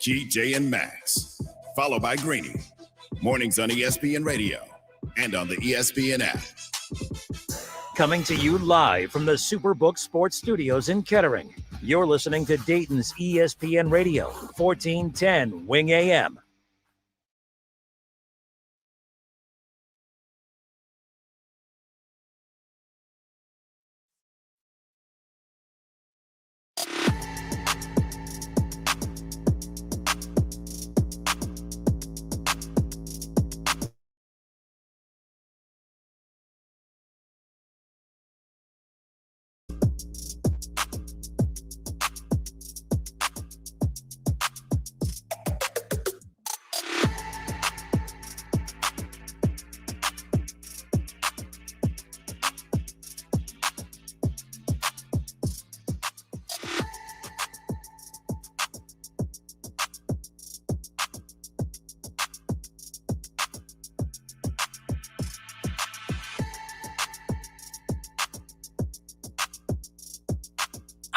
GJ and Max, followed by Greeny. Mornings on ESPN Radio and on the ESPN app. Coming to you live from the Superbook Sports Studios in Kettering. You're listening to Dayton's ESPN Radio, 1410 Wing AM.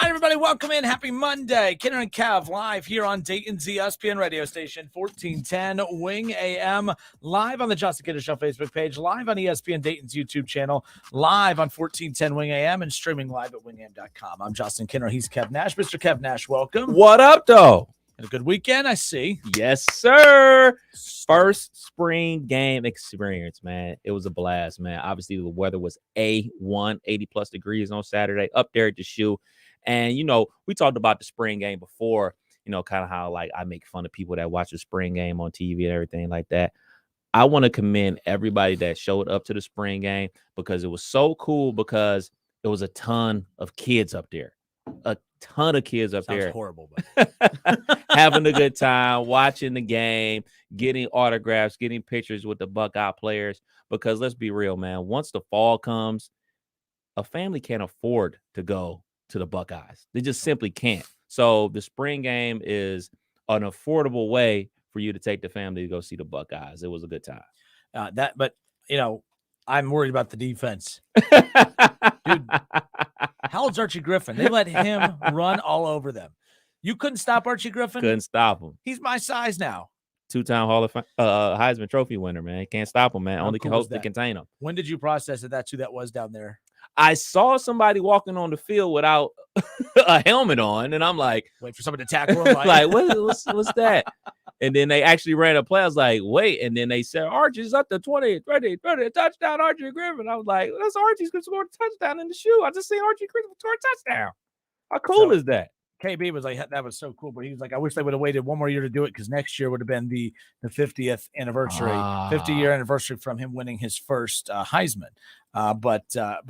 Everybody, welcome in. Happy Monday. Kenner and Kev live here on Dayton's ESPN radio station, 1410 Wing AM, live on the Justin Kenner Show Facebook page, live on ESPN Dayton's YouTube channel, live on 1410 Wing AM, and streaming live at wingam.com. I'm Justin Kenner. He's Kev Nash. Mr. Kev Nash, welcome. What up, though? Had a good weekend, I see. Yes, sir. First spring game experience, man. It was a blast, man. Obviously, the weather was A1, 80-plus degrees on Saturday, up there at the shoe. And, you know, we talked about the spring game before, you know, kind of how, like, I make fun of people that watch the spring game on TV and everything like that. I want to commend everybody that showed up to the spring game because it was so cool because there was a ton of kids up there. A ton of kids up Sounds there. horrible, but Having a good time, watching the game, getting autographs, getting pictures with the Buckeye players. Because let's be real, man, once the fall comes, a family can't afford to go to the Buckeyes. They just simply can't. So the spring game is an affordable way for you to take the family to go see the Buckeyes. It was a good time. But you know, I'm worried about the defense. Dude, how old's Archie Griffin? They let him run all over them. You couldn't stop Archie Griffin? Couldn't stop him. He's my size now. Two-time Hall of Fame, Heisman Trophy winner, man. Can't stop him, man. How Only cool can hope is to that? contain him. When did you process that that's who that was down there? I saw somebody walking on the field without a helmet on, and I'm like, wait for somebody to tackle him. like what's that? And then they actually ran a play. I was like, wait. And then they said, Archie's up to 20, touchdown, Archie Griffin. I was like, that's Archie's going to score a touchdown in the shoe. I just seen Archie Griffin score a touchdown. How cool is that? KB was like, that was so cool, but he was like, I wish they would have waited one more year to do it because next year would have been the 50th anniversary, 50-year anniversary from him winning his first Heisman. But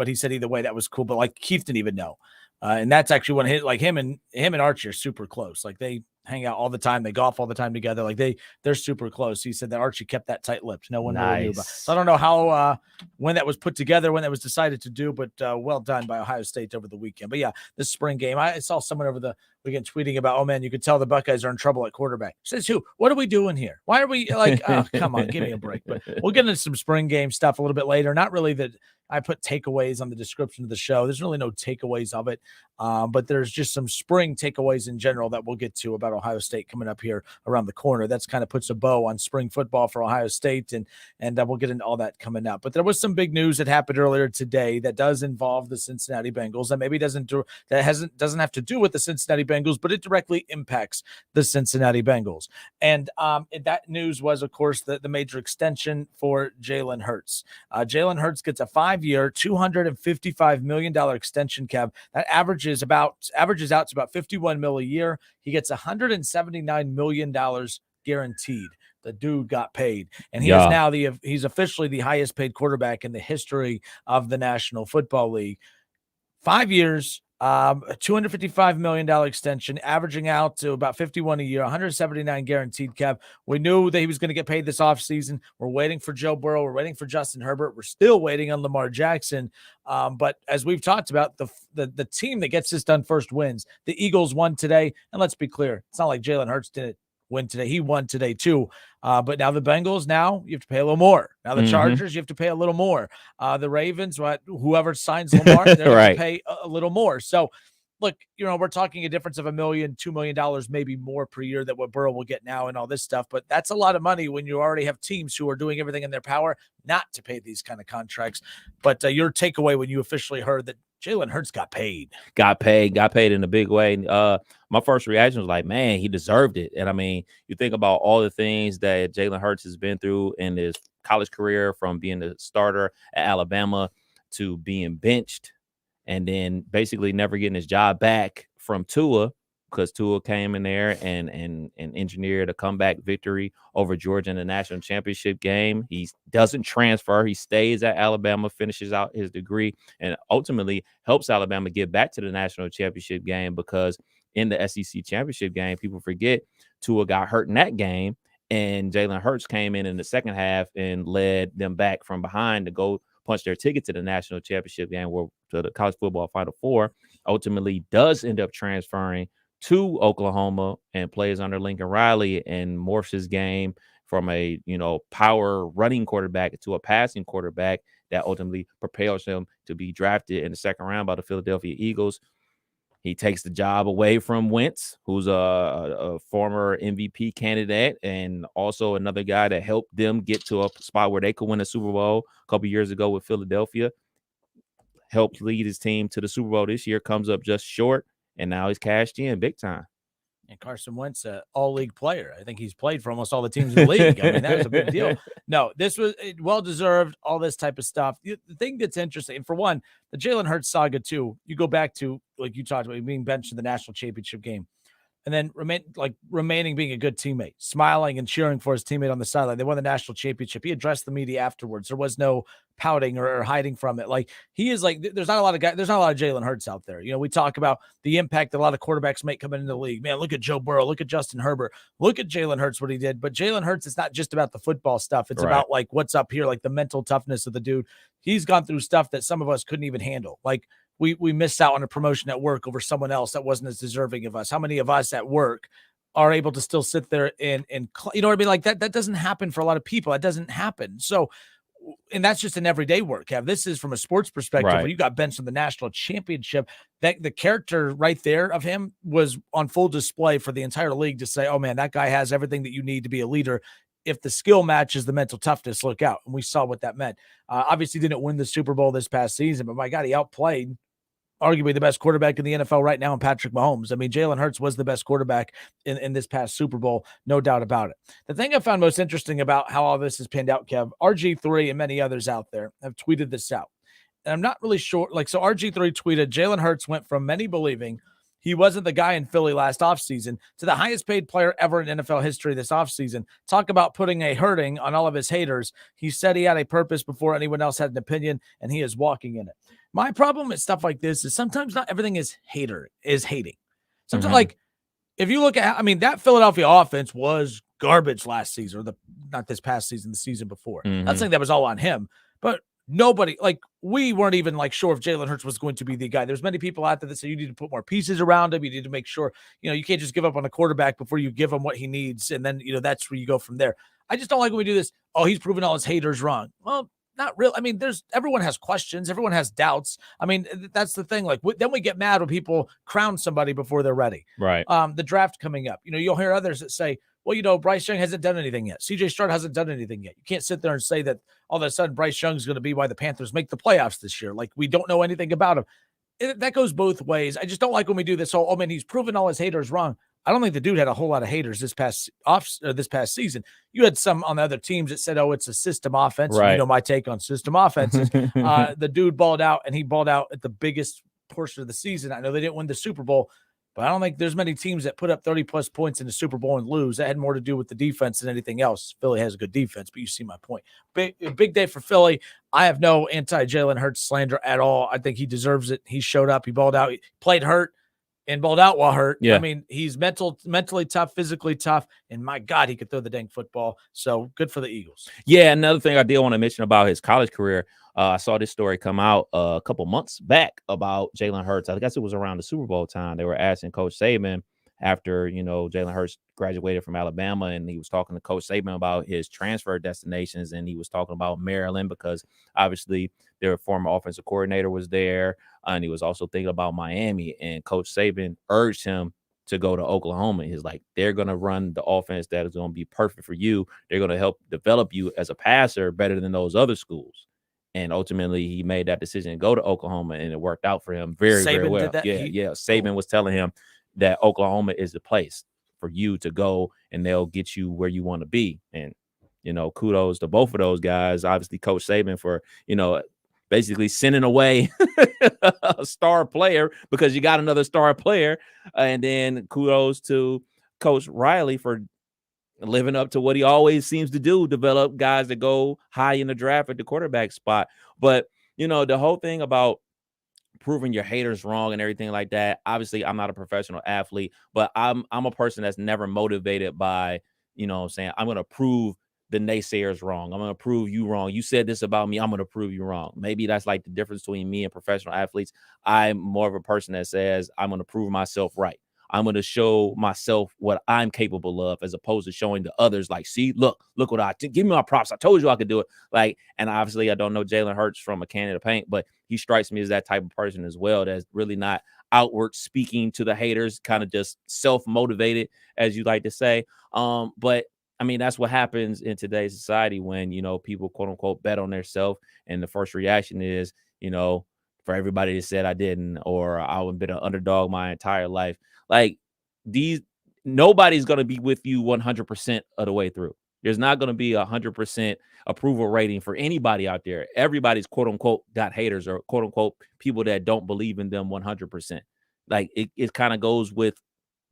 he said either way that was cool. But like Keith didn't even know, and that's actually when him and Archie are super close. Like they hang out all the time, they golf all the time together. Like they're super close. He said that Archie kept that tight-lipped. No one really knew about. So I don't know how when that was put together, when that was decided to do, but well done by Ohio State over the weekend. But yeah, this spring game, I saw someone over the weekend tweeting about, oh man, you could tell the Buckeyes are in trouble at quarterback. Says who? What are we doing here? Why are we like? Oh, come on, give me a break. But we'll get into some spring game stuff a little bit later. Not really that I put takeaways on the description of the show. There's really no takeaways of it, but there's just some spring takeaways in general that we'll get to about Ohio State coming up here around the corner. That's kind of puts a bow on spring football for Ohio State, and we'll get into all that coming up. But there was some big news that happened earlier today that does involve the Cincinnati Bengals. That maybe doesn't have to do with the Cincinnati Bengals, but it directly impacts the Cincinnati Bengals. And that news was, of course, the major extension for Jalen Hurts. Jalen Hurts gets a 5-year, $255 million extension, Kev. That averages out to about $51 million a year. He gets $179 million guaranteed. The dude got paid, and he is now he's officially the highest paid quarterback in the history of the National Football League. 5 years, $255 million extension, averaging out to about 51 a year, 179 guaranteed, Kev. We knew that he was going to get paid this offseason. We're waiting for Joe Burrow. We're waiting for Justin Herbert. We're still waiting on Lamar Jackson. But as we've talked about, the team that gets this done first wins. The Eagles won today. And let's be clear, it's not like Jalen Hurts didn't win today. He won today too. But now the Bengals, now you have to pay a little more. Now the Chargers, you have to pay a little more. The Ravens, whoever signs Lamar, they're going to pay a little more. So look, we're talking a difference of $1 million, $2 million, maybe more per year than what Burrow will get now and all this stuff. But that's a lot of money when you already have teams who are doing everything in their power not to pay these kind of contracts. But your takeaway when you officially heard that Jalen Hurts got paid in a big way. My first reaction was like, man, he deserved it. And I mean, you think about all the things that Jalen Hurts has been through in his college career, from being the starter at Alabama to being benched, and then basically never getting his job back from Tua, because Tua came in there and engineered a comeback victory over Georgia in the national championship game. He doesn't transfer. He stays at Alabama, finishes out his degree, and ultimately helps Alabama get back to the national championship game, because in the SEC championship game, people forget Tua got hurt in that game, and Jalen Hurts came in the second half and led them back from behind to go punch their ticket to the national championship game, or to the college football Final Four. Ultimately does end up transferring to Oklahoma and plays under Lincoln Riley and morphs his game from a power running quarterback to a passing quarterback that ultimately propels him to be drafted in the second round by the Philadelphia Eagles. He takes the job away from Wentz, who's a former MVP candidate and also another guy that helped them get to a spot where they could win a Super Bowl a couple years ago with Philadelphia. Helped lead his team to the Super Bowl this year, comes up just short, and now he's cashed in big time. And Carson Wentz, an all-league player. I think he's played for almost all the teams in the league. I mean, that was a big deal. No, this was well-deserved, all this type of stuff. The thing that's interesting, and for one, the Jalen Hurts saga, too, you go back to, like you talked about, being benched in the national championship game, and then remaining being a good teammate, smiling and cheering for his teammate on the sideline. They won the national championship. He addressed the media afterwards. There was no pouting or hiding from it. Like, he is like, there's not a lot of Jalen Hurts out there. We talk about the impact that a lot of quarterbacks make coming into the league. Man, look at Joe Burrow, look at Justin Herbert, look at Jalen Hurts, what he did. But Jalen Hurts, it's not just about the football stuff. It's about like what's up here, like the mental toughness of the dude. He's gone through stuff that some of us couldn't even handle. Like, we missed out on a promotion at work over someone else that wasn't as deserving of us. How many of us at work are able to still sit there and you know what I mean? Like that doesn't happen for a lot of people. That doesn't happen. So, and that's just an everyday work. This is from a sports perspective. When you got benched from the national championship, that the character right there of him was on full display for the entire league to say, oh man, that guy has everything that you need to be a leader. If the skill matches the mental toughness, look out. And we saw what that meant. Obviously didn't win the Super Bowl this past season, but my God, he outplayed arguably the best quarterback in the NFL right now in Patrick Mahomes. I mean, Jalen Hurts was the best quarterback in this past Super Bowl, no doubt about it. The thing I found most interesting about how all this has panned out, Kev, RG3 and many others out there have tweeted this out. And I'm not really sure. So RG3 tweeted, Jalen Hurts went from many believing he wasn't the guy in Philly last offseason to the highest paid player ever in NFL history this offseason. Talk about putting a hurting on all of his haters. He said he had a purpose before anyone else had an opinion, and he is walking in it. My problem with stuff like this is sometimes not everything is hating. Sometimes, like, if you look at, that Philadelphia offense was garbage last season, or not this past season, the season before. Not saying that was all on him, but nobody, we weren't even sure if Jalen Hurts was going to be the guy. There's many people out there that say you need to put more pieces around him. You need to make sure, you can't just give up on a quarterback before you give him what he needs. And then, that's where you go from there. I just don't like when we do this. Oh, he's proven all his haters wrong. Well, not real. Everyone has questions. Everyone has doubts. That's the thing. Then we get mad when people crown somebody before they're ready. Right. The draft coming up, you'll hear others that say, well, Bryce Young hasn't done anything yet. CJ Stroud hasn't done anything yet. You can't sit there and say that all of a sudden Bryce Young is going to be why the Panthers make the playoffs this year. We don't know anything about him. That goes both ways. I just don't like when we do this whole, he's proven all his haters wrong. I don't think the dude had a whole lot of haters this past season. You had some on the other teams that said, oh, it's a system offense. Right. You know my take on system offenses. The dude balled out, and he balled out at the biggest portion of the season. I know they didn't win the Super Bowl, but I don't think there's many teams that put up 30-plus points in the Super Bowl and lose. That had more to do with the defense than anything else. Philly has a good defense, but you see my point. Big day for Philly. I have no anti-Jalen Hurts slander at all. I think he deserves it. He showed up. He balled out. He played hurt and balled out while hurt. Yeah. He's mentally tough, physically tough, and my God, he could throw the dang football. So good for the Eagles. Yeah, another thing I did want to mention about his college career, I saw this story come out a couple months back about Jalen Hurts. I guess it was around the Super Bowl time. They were asking Coach Saban, after, Jalen Hurts graduated from Alabama, and he was talking to Coach Saban about his transfer destinations, and he was talking about Maryland because obviously their former offensive coordinator was there, and he was also thinking about Miami, and Coach Saban urged him to go to Oklahoma. He's like, they're going to run the offense that is going to be perfect for you. They're going to help develop you as a passer better than those other schools. And ultimately, he made that decision to go to Oklahoma, and it worked out for him very, very Saban well. did that? Yeah. Saban was telling him that Oklahoma is the place for you to go, and they'll get you where you want to be. And, kudos to both of those guys. Obviously, Coach Saban for, basically sending away a star player because you got another star player. And then kudos to Coach Riley for living up to what he always seems to do, develop guys that go high in the draft at the quarterback spot. But, the whole thing about proving your haters wrong and everything like that, obviously I'm not a professional athlete, but I'm a person that's never motivated by, saying I'm going to prove the naysayers wrong. I'm going to prove you wrong. You said this about me. I'm going to prove you wrong. Maybe that's like the difference between me and professional athletes. I'm more of a person that says I'm going to prove myself right. I'm going to show myself what I'm capable of, as opposed to showing the others like, see, look what I did. Give me my props. I told you I could do it. And obviously I don't know Jalen Hurts from a can of paint, but he strikes me as that type of person as well. That's really not outward speaking to the haters, kind of just self-motivated, as you like to say. But I mean, that's what happens in today's society when, people quote unquote bet on themselves. And the first reaction is, for everybody that said I didn't, or I would have been an underdog my entire life. Nobody's going to be with you 100% of the way through. There's not going to be 100% approval rating for anybody out there. Everybody's quote unquote got haters, or quote unquote people that don't believe in them 100%. It kind of goes with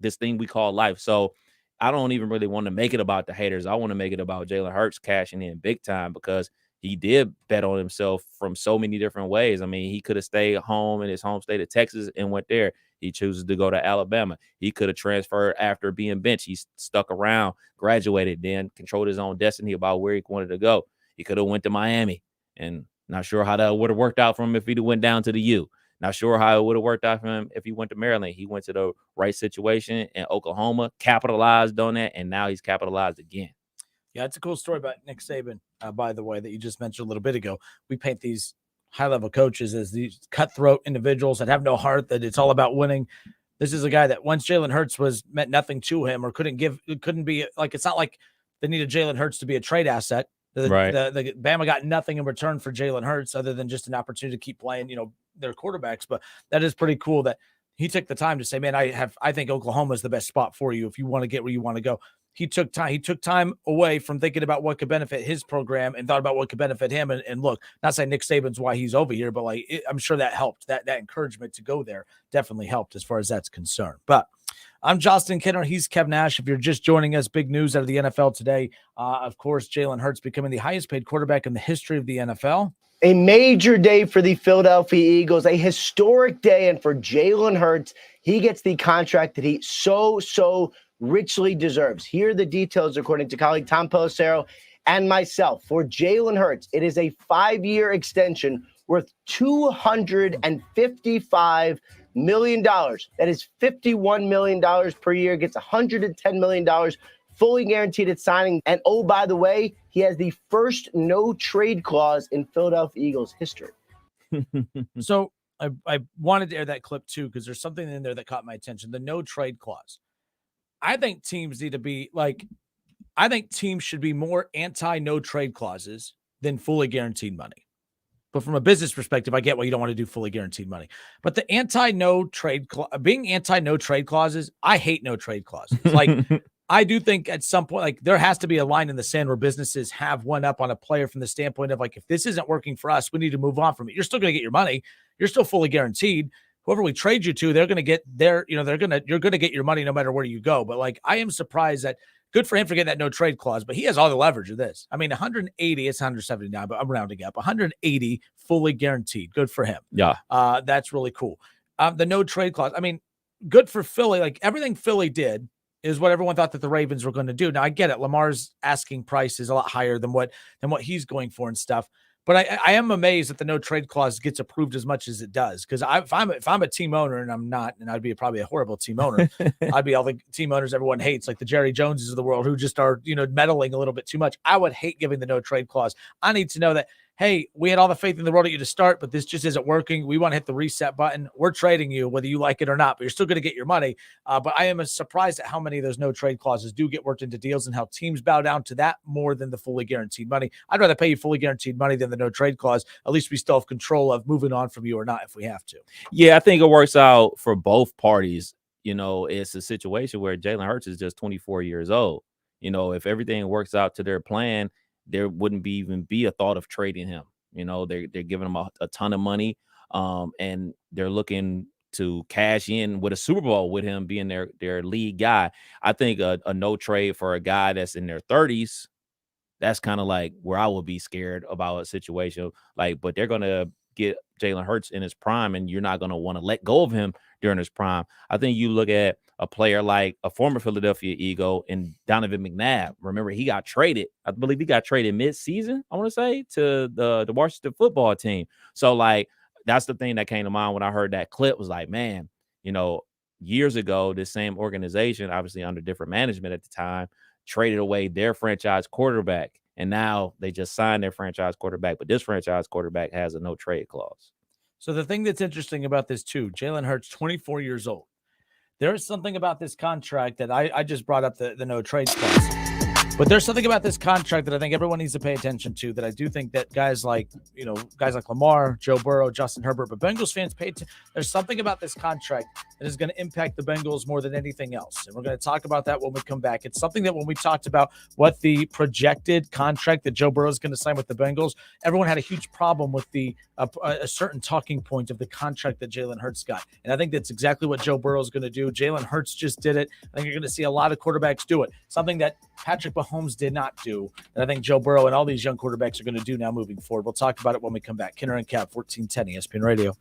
this thing we call life. So I don't even really want to make it about the haters. I want to make it about Jalen Hurts cashing in big time, because he did bet on himself from so many different ways. I mean, he could have stayed home in his home state of Texas and went there. He chooses to go to Alabama. He could have transferred after being benched. He stuck around, graduated, then controlled his own destiny about where he wanted to go. He could have went to Miami, and not sure how that would have worked out for him if he'd went down to the U. Not sure how it would have worked out for him if he went to Maryland. He went to the right situation in Oklahoma, capitalized on that, and now he's capitalized again. Yeah, it's a cool story about Nick Saban, by the way, that you just mentioned a little bit ago. We paint these high-level coaches as these cutthroat individuals that have no heart, that it's all about winning. This is a guy that once Jalen Hurts meant nothing to him, or couldn't be like, it's not like they needed Jalen Hurts to be a trade asset. The Bama got nothing in return for Jalen Hurts other than just an opportunity to keep playing, their quarterbacks. But that is pretty cool that he took the time to say, man, I think Oklahoma is the best spot for you if you want to get where you want to go. He took time away from thinking about what could benefit his program and thought about what could benefit him. And look, not saying Nick Saban's why he's over here, but I'm sure that helped. That encouragement to go there definitely helped as far as that's concerned. But I'm Justin Kinner. He's Kev Nash. If you're just joining us, big news out of the NFL today. Of course, Jalen Hurts becoming the highest paid quarterback in the history of the NFL. A major day for the Philadelphia Eagles, a historic day. And for Jalen Hurts, he gets the contract that he so richly deserves. Here are the details according to colleague Tom Pelissero and myself. For Jalen Hurts, it is a 5-year extension worth $255 million. That is $51 million per year, gets $110 million fully guaranteed at signing. And oh, by the way, he has the first no trade clause in Philadelphia Eagles history. So I wanted to air that clip too, because there's something in there that caught my attention. The no trade clause. I think teams need to be I think teams should be more anti no trade clauses than fully guaranteed money. But from a business perspective, I get why you don't want to do fully guaranteed money. But the being anti no trade clauses, I hate no trade clauses. I do think at some point, there has to be a line in the sand where businesses have one up on a player from the standpoint of if this isn't working for us, we need to move on from it. You're still going to get your money. You're still fully guaranteed. Whoever we trade you to, they're going to get you're going to get your money no matter where you go. But I am surprised that good for him for getting that no trade clause, but he has all the leverage of this. I mean, 180, it's 179, but I'm rounding up 180 fully guaranteed. Good for him. Yeah. That's really cool. The no trade clause. I mean, good for Philly. Everything Philly did is what everyone thought that the Ravens were going to do. Now I get it. Lamar's asking price is a lot higher than what he's going for and stuff. But I am amazed that the no trade clause gets approved as much as it does. Because if I'm a team owner, and I'm not, and I'd be probably a horrible team owner, I'd be all the team owners everyone hates, like the Jerry Joneses of the world, who just are meddling a little bit too much. I would hate giving the no trade clause. I need to know that, hey, we had all the faith in the world at you to start, but this just isn't working. We want to hit the reset button. We're trading you, whether you like it or not, but you're still going to get your money. But I am surprised at how many of those no trade clauses do get worked into deals and how teams bow down to that more than the fully guaranteed money. I'd rather pay you fully guaranteed money than the no trade clause. At least we still have control of moving on from you or not if we have to. Yeah, I think it works out for both parties. It's a situation where Jalen Hurts is just 24 years old. If everything works out to their plan, there wouldn't even be a thought of trading him. They're giving him a ton of money, and they're looking to cash in with a Super Bowl with him being their lead guy. I think a no trade for a guy that's in their 30s, that's kind of like where I would be scared about a situation. But they're going to get Jalen Hurts in his prime, and you're not going to want to let go of him during his prime. I think you look at a player like a former Philadelphia Eagle and Donovan McNabb. Remember, he got traded. I believe he got traded mid-season, I want to say, to the Washington football team. So, that's the thing that came to mind when I heard that clip was like, man, years ago, this same organization, obviously under different management at the time, traded away their franchise quarterback. And now they just signed their franchise quarterback. But this franchise quarterback has a no trade clause. So the thing that's interesting about this too, Jalen Hurts, 24 years old. There is something about this contract that I just brought up the no trade clause. But there's something about this contract that I think everyone needs to pay attention to, that I do think that guys like Lamar, Joe Burrow, Justin Herbert, but Bengals fans pay attention. There's something about this contract that is going to impact the Bengals more than anything else. And we're going to talk about that when we come back. It's something that when we talked about what the projected contract that Joe Burrow is going to sign with the Bengals, everyone had a huge problem with a certain talking point of the contract that Jalen Hurts got. And I think that's exactly what Joe Burrow is going to do. Jalen Hurts just did it. I think you're going to see a lot of quarterbacks do it. Something that Patrick Mahomes did not do, and I think Joe Burrow and all these young quarterbacks are going to do now moving forward. We'll talk about it when we come back. Kinner and Cap, 1410 ESPN Radio.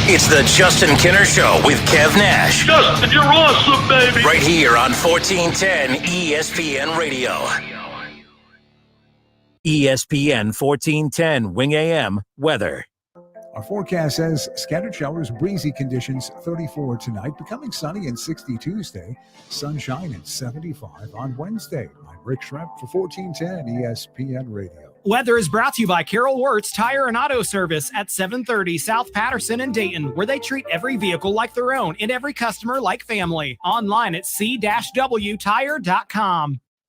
It's the Justin Kinner Show with Kev Nash. Justin, you're awesome, baby. Right here on 1410 ESPN Radio. ESPN 1410 Wing AM weather. Our forecast says scattered showers, breezy conditions, 34 tonight, becoming sunny and 60 Tuesday, sunshine and 75 on Wednesday. I'm Rick Schremp for 1410 ESPN Radio. Weather is brought to you by Carol Wirtz Tire and Auto Service at 730 South Patterson in Dayton, where they treat every vehicle like their own and every customer like family. Online at c-wtire.com.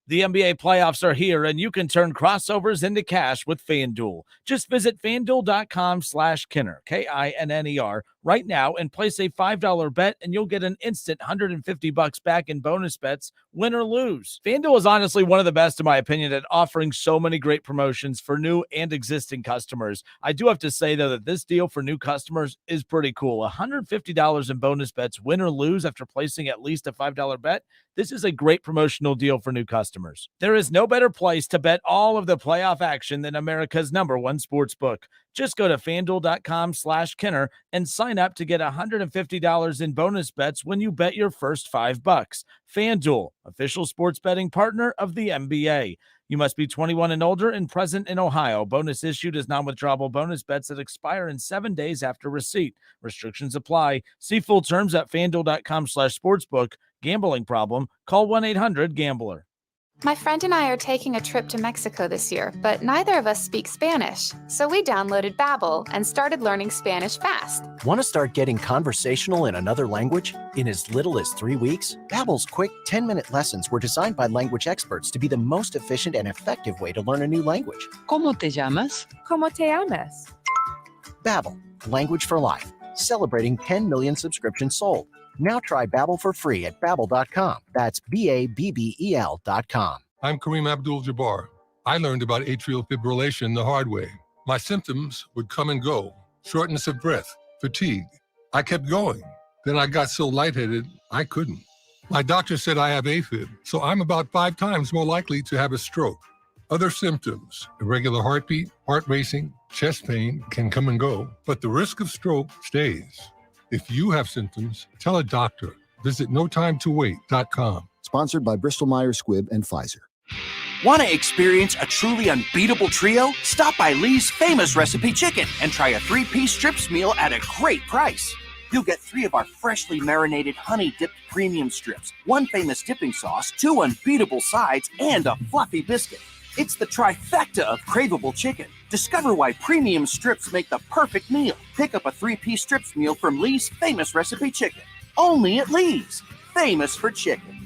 The NBA playoffs are here, and you can turn crossovers into cash with FanDuel. Just visit FanDuel.com/Kinner, Kinner, right now and place a $5 bet, and you'll get an instant $150 back in bonus bets, win or lose. FanDuel is honestly one of the best, in my opinion, at offering so many great promotions for new and existing customers. I do have to say, though, that this deal for new customers is pretty cool. $150 in bonus bets, win or lose after placing at least a $5 bet. This is a great promotional deal for new customers. There is no better place to bet all of the playoff action than America's #1 sportsbook. Just go to FanDuel.com/Kinner and sign up to get $150 in bonus bets when you bet your first $5. FanDuel, official sports betting partner of the NBA. You must be 21 and older and present in Ohio. Bonus issued as non-withdrawable bonus bets that expire in 7 days after receipt. Restrictions apply. See full terms at FanDuel.com/sportsbook. Gambling problem? Call 1-800-GAMBLER. My friend and I are taking a trip to Mexico this year, but neither of us speak Spanish. So we downloaded Babbel and started learning Spanish fast. Want to start getting conversational in another language? In as little as 3 weeks, Babbel's quick 10-minute lessons were designed by language experts to be the most efficient and effective way to learn a new language. ¿Cómo te llamas? ¿Cómo te llamas? Babbel, language for life. Celebrating 10 million subscriptions sold. Now try Babbel for free at Babbel.com. That's Babbel.com. I'm Kareem Abdul-Jabbar. I learned about atrial fibrillation the hard way. My symptoms would come and go. Shortness of breath, fatigue. I kept going. Then I got so lightheaded, I couldn't. My doctor said I have AFib, so I'm about 5 times more likely to have a stroke. Other symptoms, irregular heartbeat, heart racing, chest pain can come and go, but the risk of stroke stays. If you have symptoms, tell a doctor. Visit notimetowait.com. Sponsored by Bristol-Myers Squibb and Pfizer. Want to experience a truly unbeatable trio? Stop by Lee's Famous Recipe Chicken and try a 3-piece strips meal at a great price. You'll get 3 of our freshly marinated honey-dipped premium strips, 1 famous dipping sauce, 2 unbeatable sides, and a fluffy biscuit. It's the trifecta of craveable chicken. Discover why premium strips make the perfect meal. Pick up a 3-piece strips meal from Lee's Famous Recipe Chicken. Only at Lee's. Famous for chicken.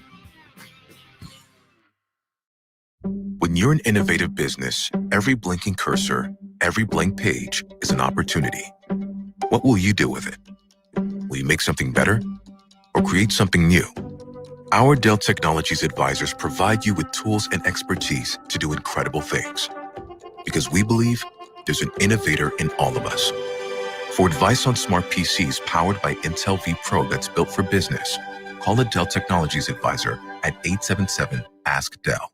When you're an innovative business, every blinking cursor, every blank page is an opportunity. What will you do with it? Will you make something better or create something new? Our Dell Technologies advisors provide you with tools and expertise to do incredible things. Because we believe there's an innovator in all of us. For advice on smart PCs powered by Intel V Pro that's built for business, call a Dell Technologies advisor at 877-ASK-DELL.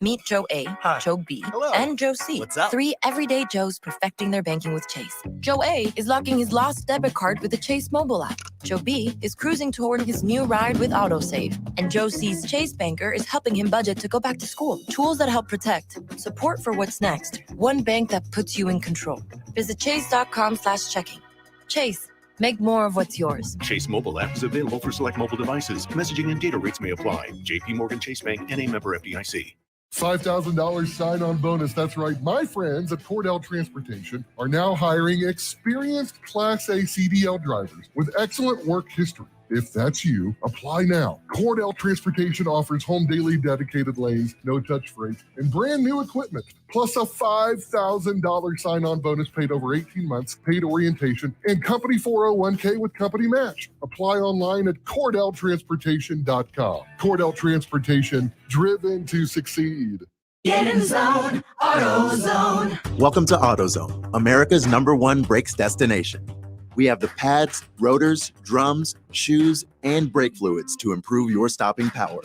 Meet Joe A, Joe B, and Joe C. What's up? 3 everyday Joes perfecting their banking with Chase. Joe A is locking his lost debit card with the Chase mobile app. Joe B is cruising toward his new ride with AutoSave. And Joe C's Chase banker is helping him budget to go back to school. Tools that help protect. Support for what's next. One bank that puts you in control. Visit chase.com/checking. Chase. Make more of what's yours. Chase mobile app is available for select mobile devices. Messaging and data rates may apply. JP Morgan Chase Bank, N.A. member FDIC. $5,000 sign-on bonus. That's right. My friends at Cordell Transportation are now hiring experienced Class A CDL drivers with excellent work history. If that's you, apply now. Cordell Transportation offers home daily dedicated lanes, no-touch freight, and brand new equipment, plus a $5,000 sign-on bonus paid over 18 months, paid orientation, and company 401k with company match. Apply online at CordellTransportation.com. Cordell Transportation, driven to succeed. Get in zone, AutoZone. Welcome to AutoZone, America's #1 brakes destination. We have the pads, rotors, drums, shoes, and brake fluids to improve your stopping power.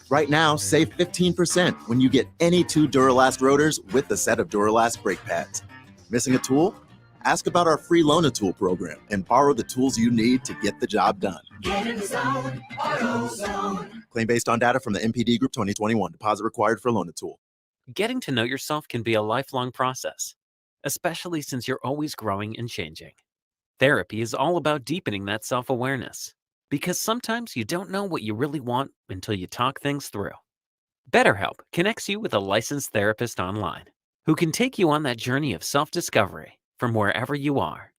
Right now, save 15% when you get any 2 Duralast rotors with a set of Duralast brake pads. Missing a tool? Ask about our free Loan-A-Tool program and borrow the tools you need to get the job done. Get in zone, AutoZone. Claim based on data from the MPD Group 2021. Deposit required for Loan-A-Tool. Getting to know yourself can be a lifelong process, especially since you're always growing and changing. Therapy is all about deepening that self-awareness, because sometimes you don't know what you really want until you talk things through. BetterHelp connects you with a licensed therapist online who can take you on that journey of self-discovery from wherever you are.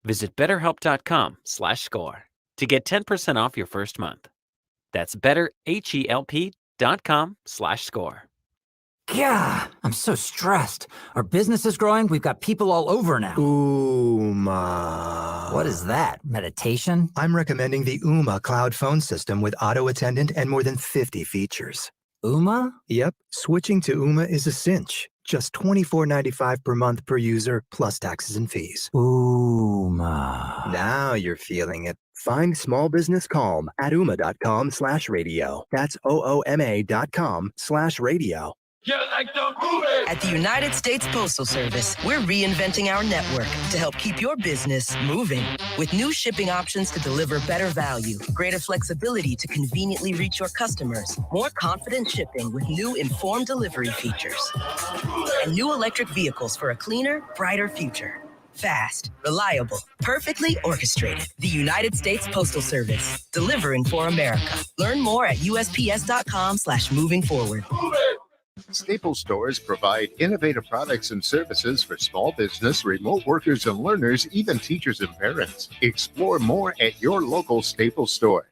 Visit betterhelp.com/score to get 10% off your first month. That's betterhelp.com/score. Yeah, I'm so stressed. Our business is growing. We've got people all over now. Ooma. What is that? Meditation? I'm recommending the Ooma cloud phone system with auto attendant and more than 50 features. Ooma? Yep. Switching to Ooma is a cinch. Just $24.95 per month per user, plus taxes and fees. Ooma. Now you're feeling it. Find small business calm at ooma.com/radio. That's OOMA.com/radio. You like to move it. At the United States Postal Service, we're reinventing our network to help keep your business moving. With new shipping options to deliver better value, greater flexibility to conveniently reach your customers, more confident shipping with new informed delivery features, and new electric vehicles for a cleaner, brighter future. Fast, reliable, perfectly orchestrated. The United States Postal Service, delivering for America. Learn more at USPS.com/moving forward. Staples stores provide innovative products and services for small business, remote workers and learners, even teachers and parents. Explore more at your local Staples store.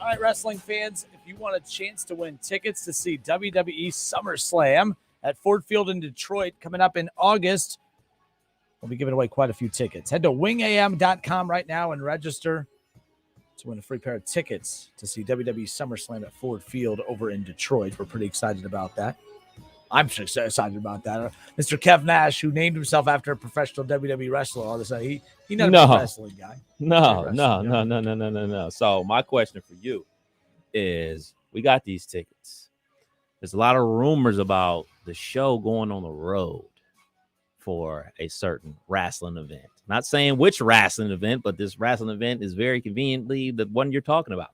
All right, wrestling fans, if you want a chance to win tickets to see WWE SummerSlam at Ford Field in Detroit coming up in August, we'll be giving away quite a few tickets. Head to wingam.com right now and register to win a free pair of tickets to see WWE SummerSlam at Ford Field over in Detroit. We're pretty excited about that. I'm so excited about that. Mr. Kev Nash, who named himself after a professional WWE wrestler, all of a sudden he not a big wrestling guy. No. So my question for you is, we got these tickets. There's a lot of rumors about the show going on the road for a certain wrestling event. Not saying which wrestling event, but this wrestling event is very conveniently the one you're talking about.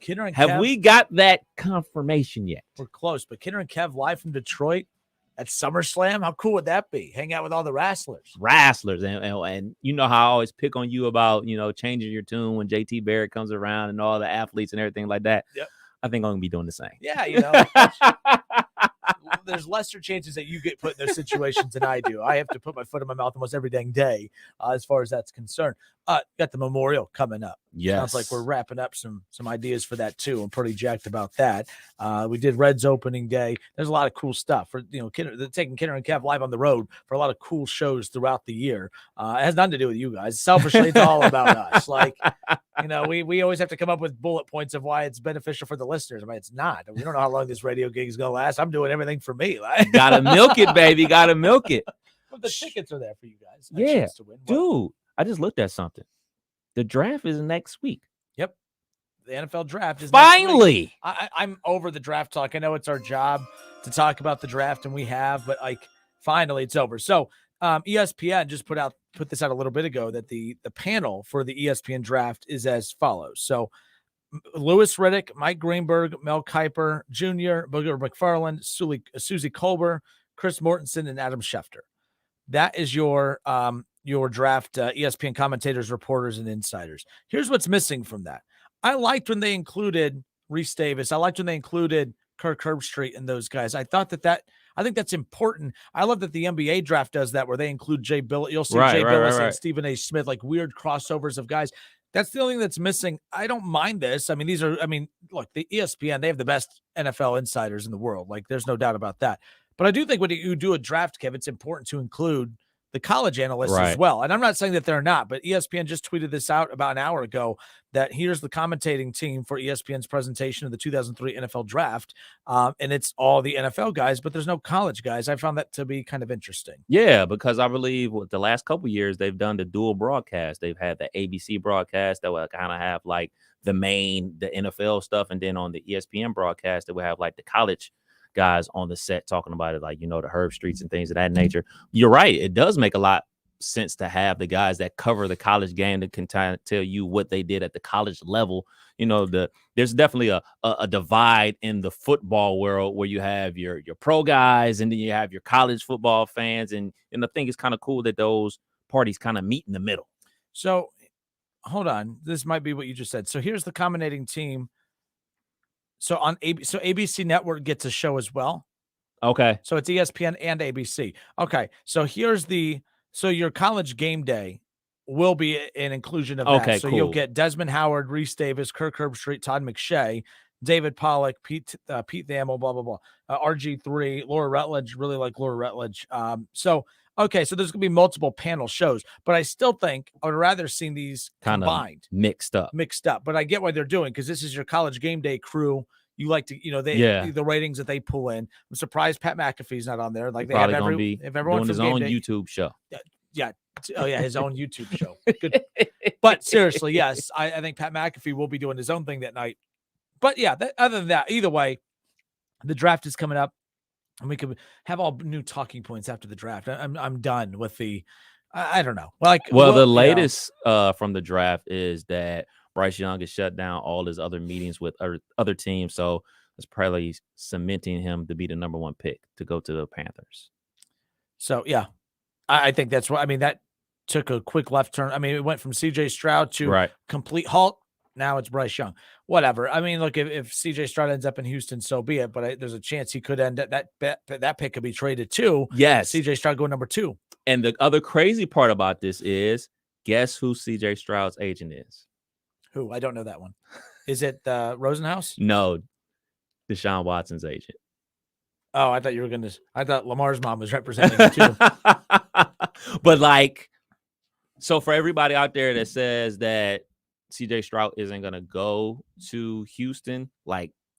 Kidder and Have Kev, we got that confirmation yet? We're close, but Kidder and Kev live from Detroit at SummerSlam. How cool would that be? Hang out with all the wrestlers. And you know how I always pick on you about, changing your tune when JT Barrett comes around and all the athletes and everything like that. Yep. I think I'm gonna be doing the same. Yeah, there's lesser chances that you get put in those situations than I do. I have to put my foot in my mouth almost every dang day, as far as that's concerned. Got the memorial coming up. Yes. Sounds like we're wrapping up some ideas for that too. I'm pretty jacked about that. We did Red's opening day. There's a lot of cool stuff for taking Kidder and Kev live on the road for a lot of cool shows throughout the year. It has nothing to do with you guys. Selfishly, it's all about us. Like, we always have to come up with bullet points of why it's beneficial for the listeners. I mean, it's not. We don't know how long this radio gig is gonna last. I'm doing everything for me. Like, Gotta milk it, baby. Gotta milk it. But the tickets are there for you guys. Yeah, dude. I just looked at something. The draft is next week. Yep. The NFL draft is finally. I'm over the draft talk. I know it's our job to talk about the draft, and we have, but finally it's over. So ESPN just put this out a little bit ago that the panel for the ESPN draft is as follows. So Louis Riddick, Mike Greenberg, Mel Kiper Jr., Booger McFarland, Susie Colbert, Chris Mortensen, and Adam Schefter. That is your draft ESPN commentators, reporters, and insiders. Here's what's missing from that. I liked when they included Reese Davis. I liked when they included Kirk Herbstreit and those guys. I think that's important. I love that the NBA draft does that, where they include Jay Billis. You'll see Jay Billis and Stephen A. Smith, like weird crossovers of guys. That's the only thing that's missing. I don't mind this. I mean, look, the ESPN, they have the best NFL insiders in the world. Like, there's no doubt about that. But I do think when you do a draft, Kev, it's important to include the college analysts as well. And I'm not saying that they're not, but ESPN just tweeted this out about an hour ago that here's the commentating team for ESPN's presentation of the 2003 NFL draft. And it's all the NFL guys, but there's no college guys. I found that to be kind of interesting. Yeah, because I believe the last couple of years they've done the dual broadcast. They've had the ABC broadcast that will kind of have like the NFL stuff. And then on the ESPN broadcast, that will have like the college guys on the set talking about it, like, the Herbstreits and things of that nature. You're right. It does make a lot sense to have the guys that cover the college game that can tell you what they did at the college level. There's definitely a divide in the football world where you have your pro guys and then you have your college football fans. And I think it's kind of cool that those parties kind of meet in the middle. So hold on. This might be what you just said. So here's the commentating team. So on ABC Network gets a show as well. Okay. So it's ESPN and ABC. Okay. So your college game day will be an inclusion of that. Okay, so cool. You'll get Desmond Howard, Reese Davis, Kirk Herbstreit, Todd McShay, David Pollack, Pete Thamel, blah, blah, blah. RG3, Laura Rutledge, really like Laura Rutledge. So there's going to be multiple panel shows, but I still think I would rather see these kind combined. Mixed up. But I get what they're doing, because this is your college game day crew. You like to, the ratings that they pull in. I'm surprised Pat McAfee's not on there. Like, they probably have going to be doing his own YouTube show. Yeah. Oh, yeah, his own YouTube show. Good. But seriously, yes, I think Pat McAfee will be doing his own thing that night. But yeah, other than that, either way, the draft is coming up, and we could have all new talking points after the draft. I'm done with the, I don't know. The latest from the draft is that Bryce Young has shut down all his other meetings with other teams, so it's probably cementing him to be the number one pick to go to the Panthers. So yeah, I think that's what. I mean, that took a quick left turn. I mean, it went from C.J. Stroud to complete halt. Now it's Bryce Young. Whatever. I mean, look, if C.J. Stroud ends up in Houston, so be it. But there's a chance he could end up that pick could be traded too. Yes, C.J. Stroud going number 2. And the other crazy part about this is, guess who C.J. Stroud's agent is? Who? I don't know that one. Is it Rosenhaus? No, Deshaun Watson's agent. Oh, I thought Lamar's mom was representing him too. But so for everybody out there that says that CJ Stroud isn't going to go to Houston,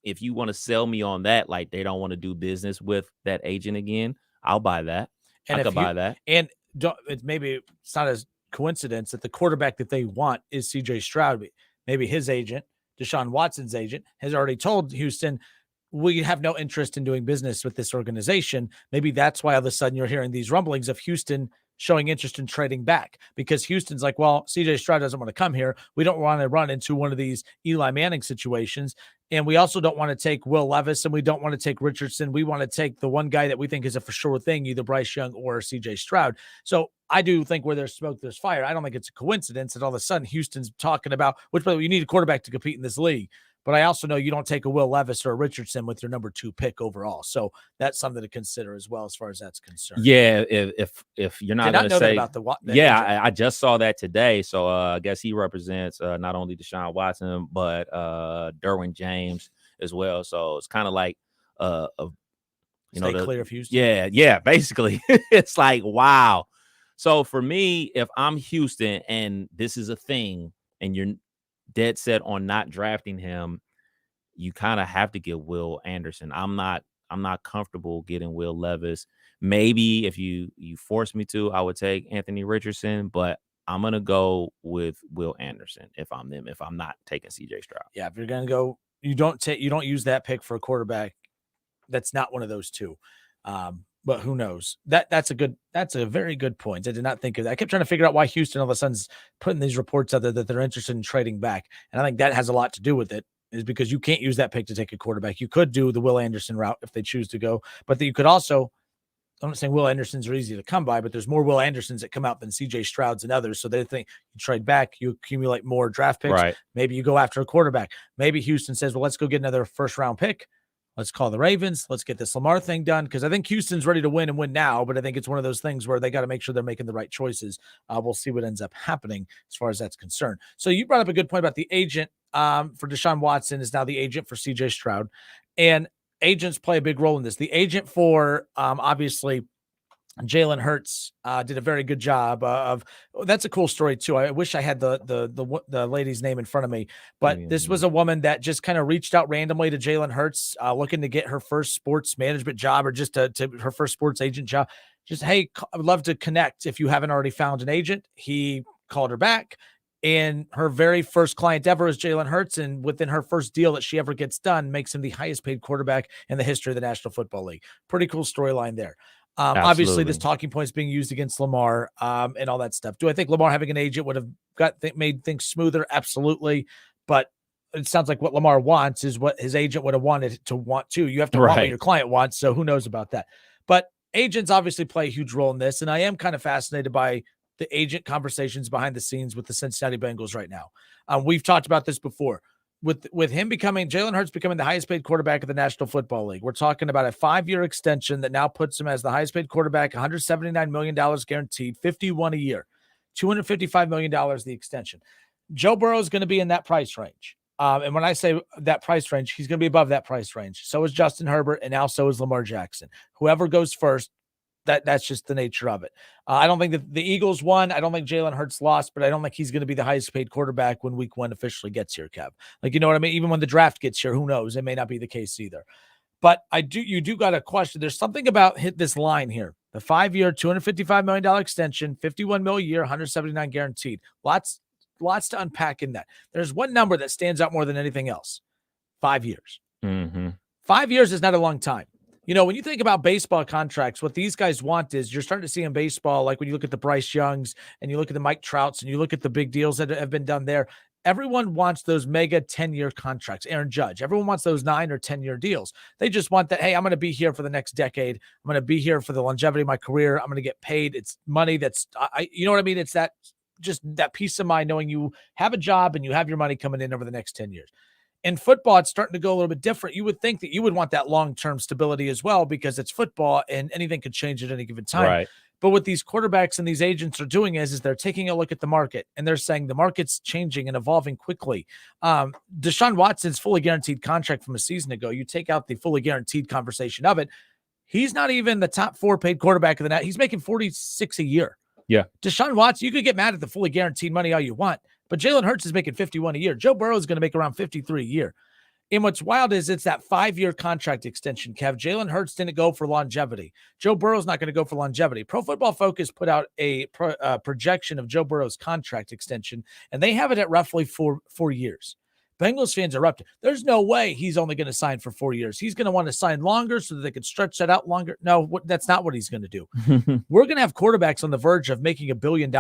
if you want to sell me on that, like they don't want to do business with that agent again, I'll buy that. And I if could buy that. And it's not a coincidence that the quarterback that they want is CJ Stroud. Maybe his agent, Deshaun Watson's agent, has already told Houston, we have no interest in doing business with this organization. Maybe that's why all of a sudden you're hearing these rumblings of Houston showing interest in trading back, because Houston's like, well, CJ Stroud doesn't want to come here. We don't want to run into one of these Eli Manning situations. And we also don't want to take Will Levis, and we don't want to take Richardson. We want to take the one guy that we think is a for sure thing, either Bryce Young or CJ Stroud. So I do think where there's smoke, there's fire. I don't think it's a coincidence that all of a sudden Houston's talking about, which, by the way, you need a quarterback to compete in this league. But I also know you don't take a Will Levis or a Richardson with your number 2 pick overall. So that's something to consider as well, as far as that's concerned. Yeah, if you're not going to say about the I just saw that today. So I guess he represents not only Deshaun Watson but Derwin James as well. So it's kind of like stay clear of Houston. Yeah, basically it's like wow. So for me, if I'm Houston and this is a thing, and you're dead set on not drafting him, you kind of have to get Will Anderson. I'm not comfortable getting Will Levis. Maybe if you force me to, I would take Anthony Richardson, but I'm gonna go with Will Anderson if I'm them. If I'm not taking CJ Stroud, yeah. If you're gonna go, you don't use that pick for a quarterback that's not one of those two. But who knows? That's a very good point. I did not think of that. I kept trying to figure out why Houston all of a sudden's putting these reports out there that they're interested in trading back. And I think that has a lot to do with it, is because you can't use that pick to take a quarterback. You could do the Will Anderson route if they choose to go, but that you could also, I'm not saying Will Andersons are easy to come by, but there's more Will Andersons that come out than CJ Strouds and others. So they think you trade back, you accumulate more draft picks. Right. Maybe you go after a quarterback. Maybe Houston says, well, let's go get another first round pick. Let's call the Ravens. Let's get this Lamar thing done, because I think Houston's ready to win and win now, but I think it's one of those things where they got to make sure they're making the right choices. We'll see what ends up happening as far as that's concerned. So you brought up a good point about the agent for Deshaun Watson is now the agent for CJ Stroud, and agents play a big role in this. The agent for obviously Jalen Hurts did a very good job that's a cool story too. I wish I had the lady's name in front of me, but this was a woman that just kind of reached out randomly to Jalen Hurts, looking to get her first sports management job, or just to her first sports agent job. Just, hey, I'd love to connect if you haven't already found an agent. He called her back, and her very first client ever is Jalen Hurts, and within her first deal that she ever gets done, makes him the highest paid quarterback in the history of the National Football League. Pretty cool storyline there. Obviously, this talking point is being used against Lamar and all that stuff. Do I think Lamar having an agent would have made things smoother? Absolutely. But it sounds like what Lamar wants is what his agent would have wanted to want too. You have to want what your client wants. So who knows about that? But agents obviously play a huge role in this. And I am kind of fascinated by the agent conversations behind the scenes with the Cincinnati Bengals right now. We've talked about this before. With him Jalen Hurts becoming the highest paid quarterback of the National Football League. We're talking about a 5-year extension that now puts him as the highest paid quarterback, $179 million guaranteed, $51 a year, $255 million the extension. Joe Burrow is going to be in that price range. And when I say that price range, he's going to be above that price range. So is Justin Herbert, and now so is Lamar Jackson. Whoever goes first, that's just the nature of it. I don't think that the Eagles won. I don't think Jalen Hurts lost, but I don't think he's going to be the highest paid quarterback when week 1 officially gets here, Kev. Like, you know what I mean? Even when the draft gets here, who knows? It may not be the case either. But you do got a question. There's something about this line here. The 5-year, $255 million extension, $51 million a year, $179 guaranteed. Lots to unpack in that. There's one number that stands out more than anything else. 5 years. Mm-hmm. 5 years is not a long time. You know, when you think about baseball contracts, what these guys want is you're starting to see in baseball, like when you look at the Bryce Youngs and you look at the Mike Trouts and you look at the big deals that have been done there, everyone wants those mega 10-year contracts. Aaron Judge, everyone wants those 9 or 10-year deals. They just want that, hey, I'm going to be here for the next decade. I'm going to be here for the longevity of my career. I'm going to get paid. It's money that's, you know what I mean? It's that, just that peace of mind knowing you have a job and you have your money coming in over the next 10 years. In football, it's starting to go a little bit different. You would think that you would want that long-term stability as well, because it's football and anything could change at any given time. Right. But what these quarterbacks and these agents are doing is they're taking a look at the market, and they're saying the market's changing and evolving quickly. Deshaun Watson's fully guaranteed contract from a season ago, you take out the fully guaranteed conversation of it, he's not even the top 4 paid quarterback of the night. He's making $46 a year. Yeah. Deshaun Watson, you could get mad at the fully guaranteed money all you want, but Jalen Hurts is making $51 a year. Joe Burrow is going to make around $53 a year. And what's wild is it's that 5-year contract extension, Kev. Jalen Hurts didn't go for longevity. Joe Burrow's not going to go for longevity. Pro Football Focus put out a projection of Joe Burrow's contract extension, and they have it at roughly 4 years. Bengals fans are up to, there's no way he's only going to sign for 4 years. He's going to want to sign longer so that they can stretch that out longer. No, that's not what he's going to do. We're going to have quarterbacks on the verge of making $1 billion,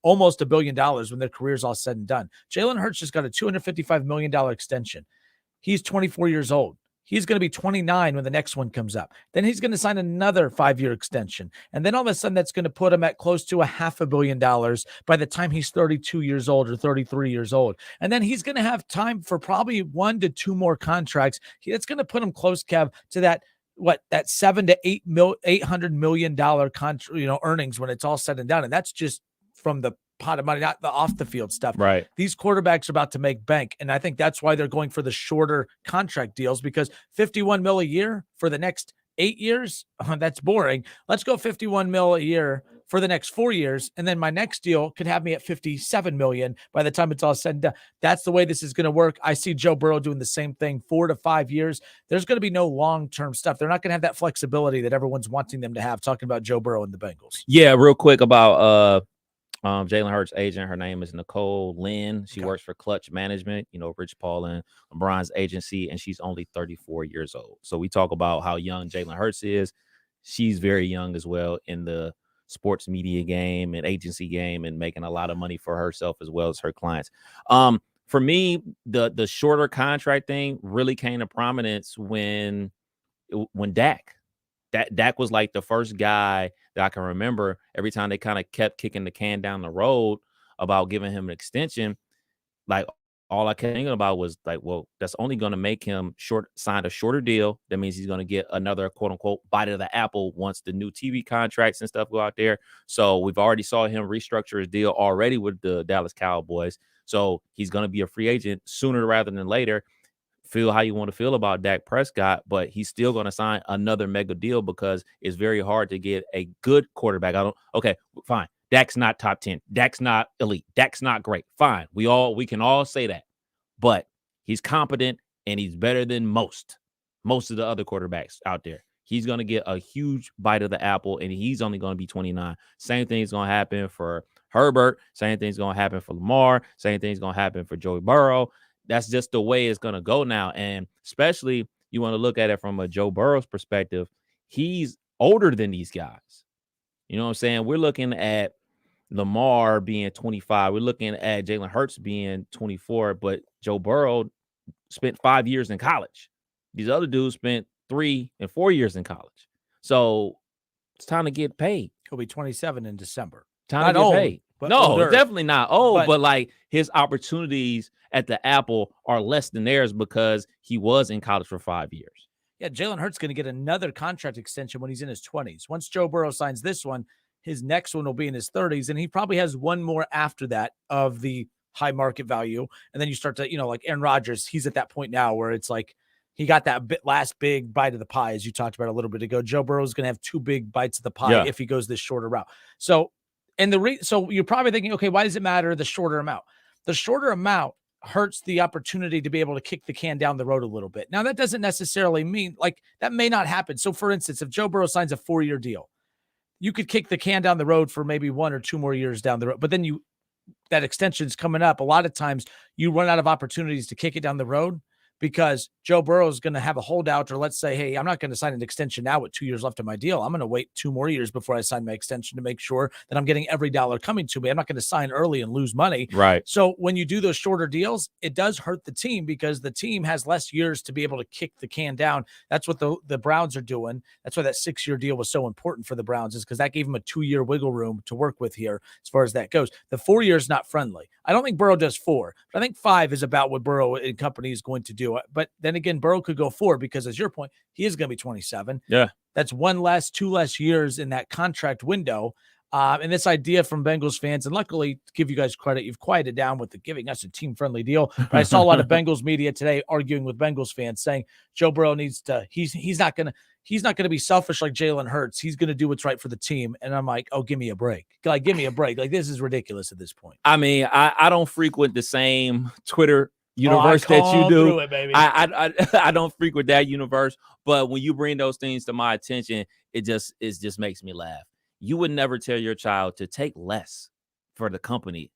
almost $1 billion when their career's all said and done. Jalen Hurts just got a $255 million extension. He's 24 years old. He's going to be 29 when the next one comes up. Then he's going to sign another 5-year extension. And then all of a sudden, that's going to put him at close to $500 million by the time he's 32 years old or 33 years old. And then he's going to have time for probably 1 to 2 more contracts. That's going to put him close, Kev, to that $700 to $800 million earnings when it's all said and done. And that's just from the pot of money, not the off the field stuff. Right. These quarterbacks are about to make bank. And I think that's why they're going for the shorter contract deals, because $51 million a year for the next 8 years, that's boring. Let's go $51 million a year for the next 4 years. And then my next deal could have me at $57 million by the time it's all said and done. That's the way this is going to work. I see Joe Burrow doing the same thing, 4 to 5 years. There's going to be no long-term stuff. They're not going to have that flexibility that everyone's wanting them to have, talking about Joe Burrow and the Bengals. Yeah, real quick about Jalen Hurts' agent. Her name is Nicole Lynn. She works for Clutch Management, Rich Paul and LeBron's agency, and she's only 34 years old. So we talk about how young Jalen Hurts is. She's very young as well in the sports media game and agency game, and making a lot of money for herself as well as her clients. For me, the shorter contract thing really came to prominence when Dak was like the first guy that I can remember. Every time they kind of kept kicking the can down the road about giving him an extension, like all I kept thinking about was like, well, that's only going to make him sign a shorter deal. That means he's going to get another quote unquote bite of the apple once the new TV contracts and stuff go out there. So we've already saw him restructure his deal already with the Dallas Cowboys. So he's going to be a free agent sooner rather than later. Feel how you want to feel about Dak Prescott, but he's still going to sign another mega deal because it's very hard to get a good quarterback. Okay, fine. Dak's not top 10. Dak's not elite. Dak's not great. Fine. We can all say that, but he's competent and he's better than most of the other quarterbacks out there. He's going to get a huge bite of the apple, and he's only going to be 29. Same thing's going to happen for Herbert. Same thing's going to happen for Lamar. Same thing's going to happen for Joey Burrow. That's just the way it's going to go now. And especially you want to look at it from a Joe Burrow's perspective. He's older than these guys. You know what I'm saying? We're looking at Lamar being 25. We're looking at Jalen Hurts being 24, but Joe Burrow spent 5 years in college. These other dudes spent 3 and 4 years in college. So it's time to get paid. He'll be 27 in December. Time to get paid. No, older. Definitely not old, but like his opportunities at the Apple are less than theirs because he was in college for 5 years. Yeah, Jalen Hurts going to get another contract extension when he's in his 20s. Once Joe Burrow signs this one, his next one will be in his 30s, and he probably has one more after that of the high market value. And then you start to, like Aaron Rodgers, he's at that point now where it's like he got that last big bite of the pie, as you talked about a little bit ago. Joe Burrow is going to have 2 big bites of the pie if he goes this shorter route. So you're probably thinking, okay, why does it matter the shorter amount? The shorter amount hurts the opportunity to be able to kick the can down the road a little bit. Now, that doesn't necessarily mean that may not happen. So, for instance, if Joe Burrow signs a 4-year deal, you could kick the can down the road for maybe 1 or 2 more years down the road. But then that extension is coming up. A lot of times you run out of opportunities to kick it down the road because Joe Burrow is going to have a holdout, or let's say, hey, I'm not going to sign an extension now with 2 years left of my deal. I'm going to wait 2 more years before I sign my extension to make sure that I'm getting every dollar coming to me. I'm not going to sign early and lose money. Right. So when you do those shorter deals, it does hurt the team because the team has less years to be able to kick the can down. That's what the Browns are doing. That's why that 6-year deal was so important for the Browns, is because that gave them a 2-year wiggle room to work with here as far as that goes. The 4 years not friendly. I don't think Burrow does 4, but I think 5 is about what Burrow and company is going to do. But then again, Burrow could go 4 because, as your point, he is going to be 27. Yeah. That's 2 less years in that contract window. And this idea from Bengals fans, and luckily, to give you guys credit, you've quieted down with giving us a team-friendly deal. But I saw a lot of Bengals media today arguing with Bengals fans, saying Joe Burrow needs to. He's not going to be selfish like Jalen Hurts. He's going to do what's right for the team. And I'm like, oh, give me a break. Give me a break. This is ridiculous at this point. I mean, I don't frequent the same Twitter universe that you do. It, baby. I don't frequent that universe, but when you bring those things to my attention, it just makes me laugh. You would never tell your child to take less for the company.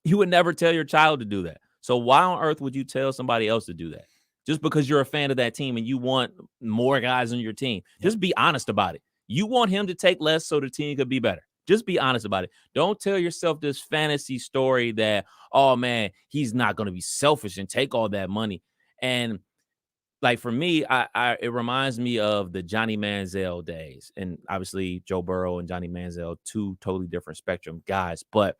You would never tell your child to do that. So why on earth would you tell somebody else to do that? Just because you're a fan of that team and you want more guys on your team. Just be honest about it. You want him to take less so the team could be better. Just be honest about it. Don't tell yourself this fantasy story that, oh man, he's not going to be selfish and take all that money. And like for me, it reminds me of the Johnny Manziel days. And obviously Joe Burrow and Johnny Manziel, two totally different spectrum guys. But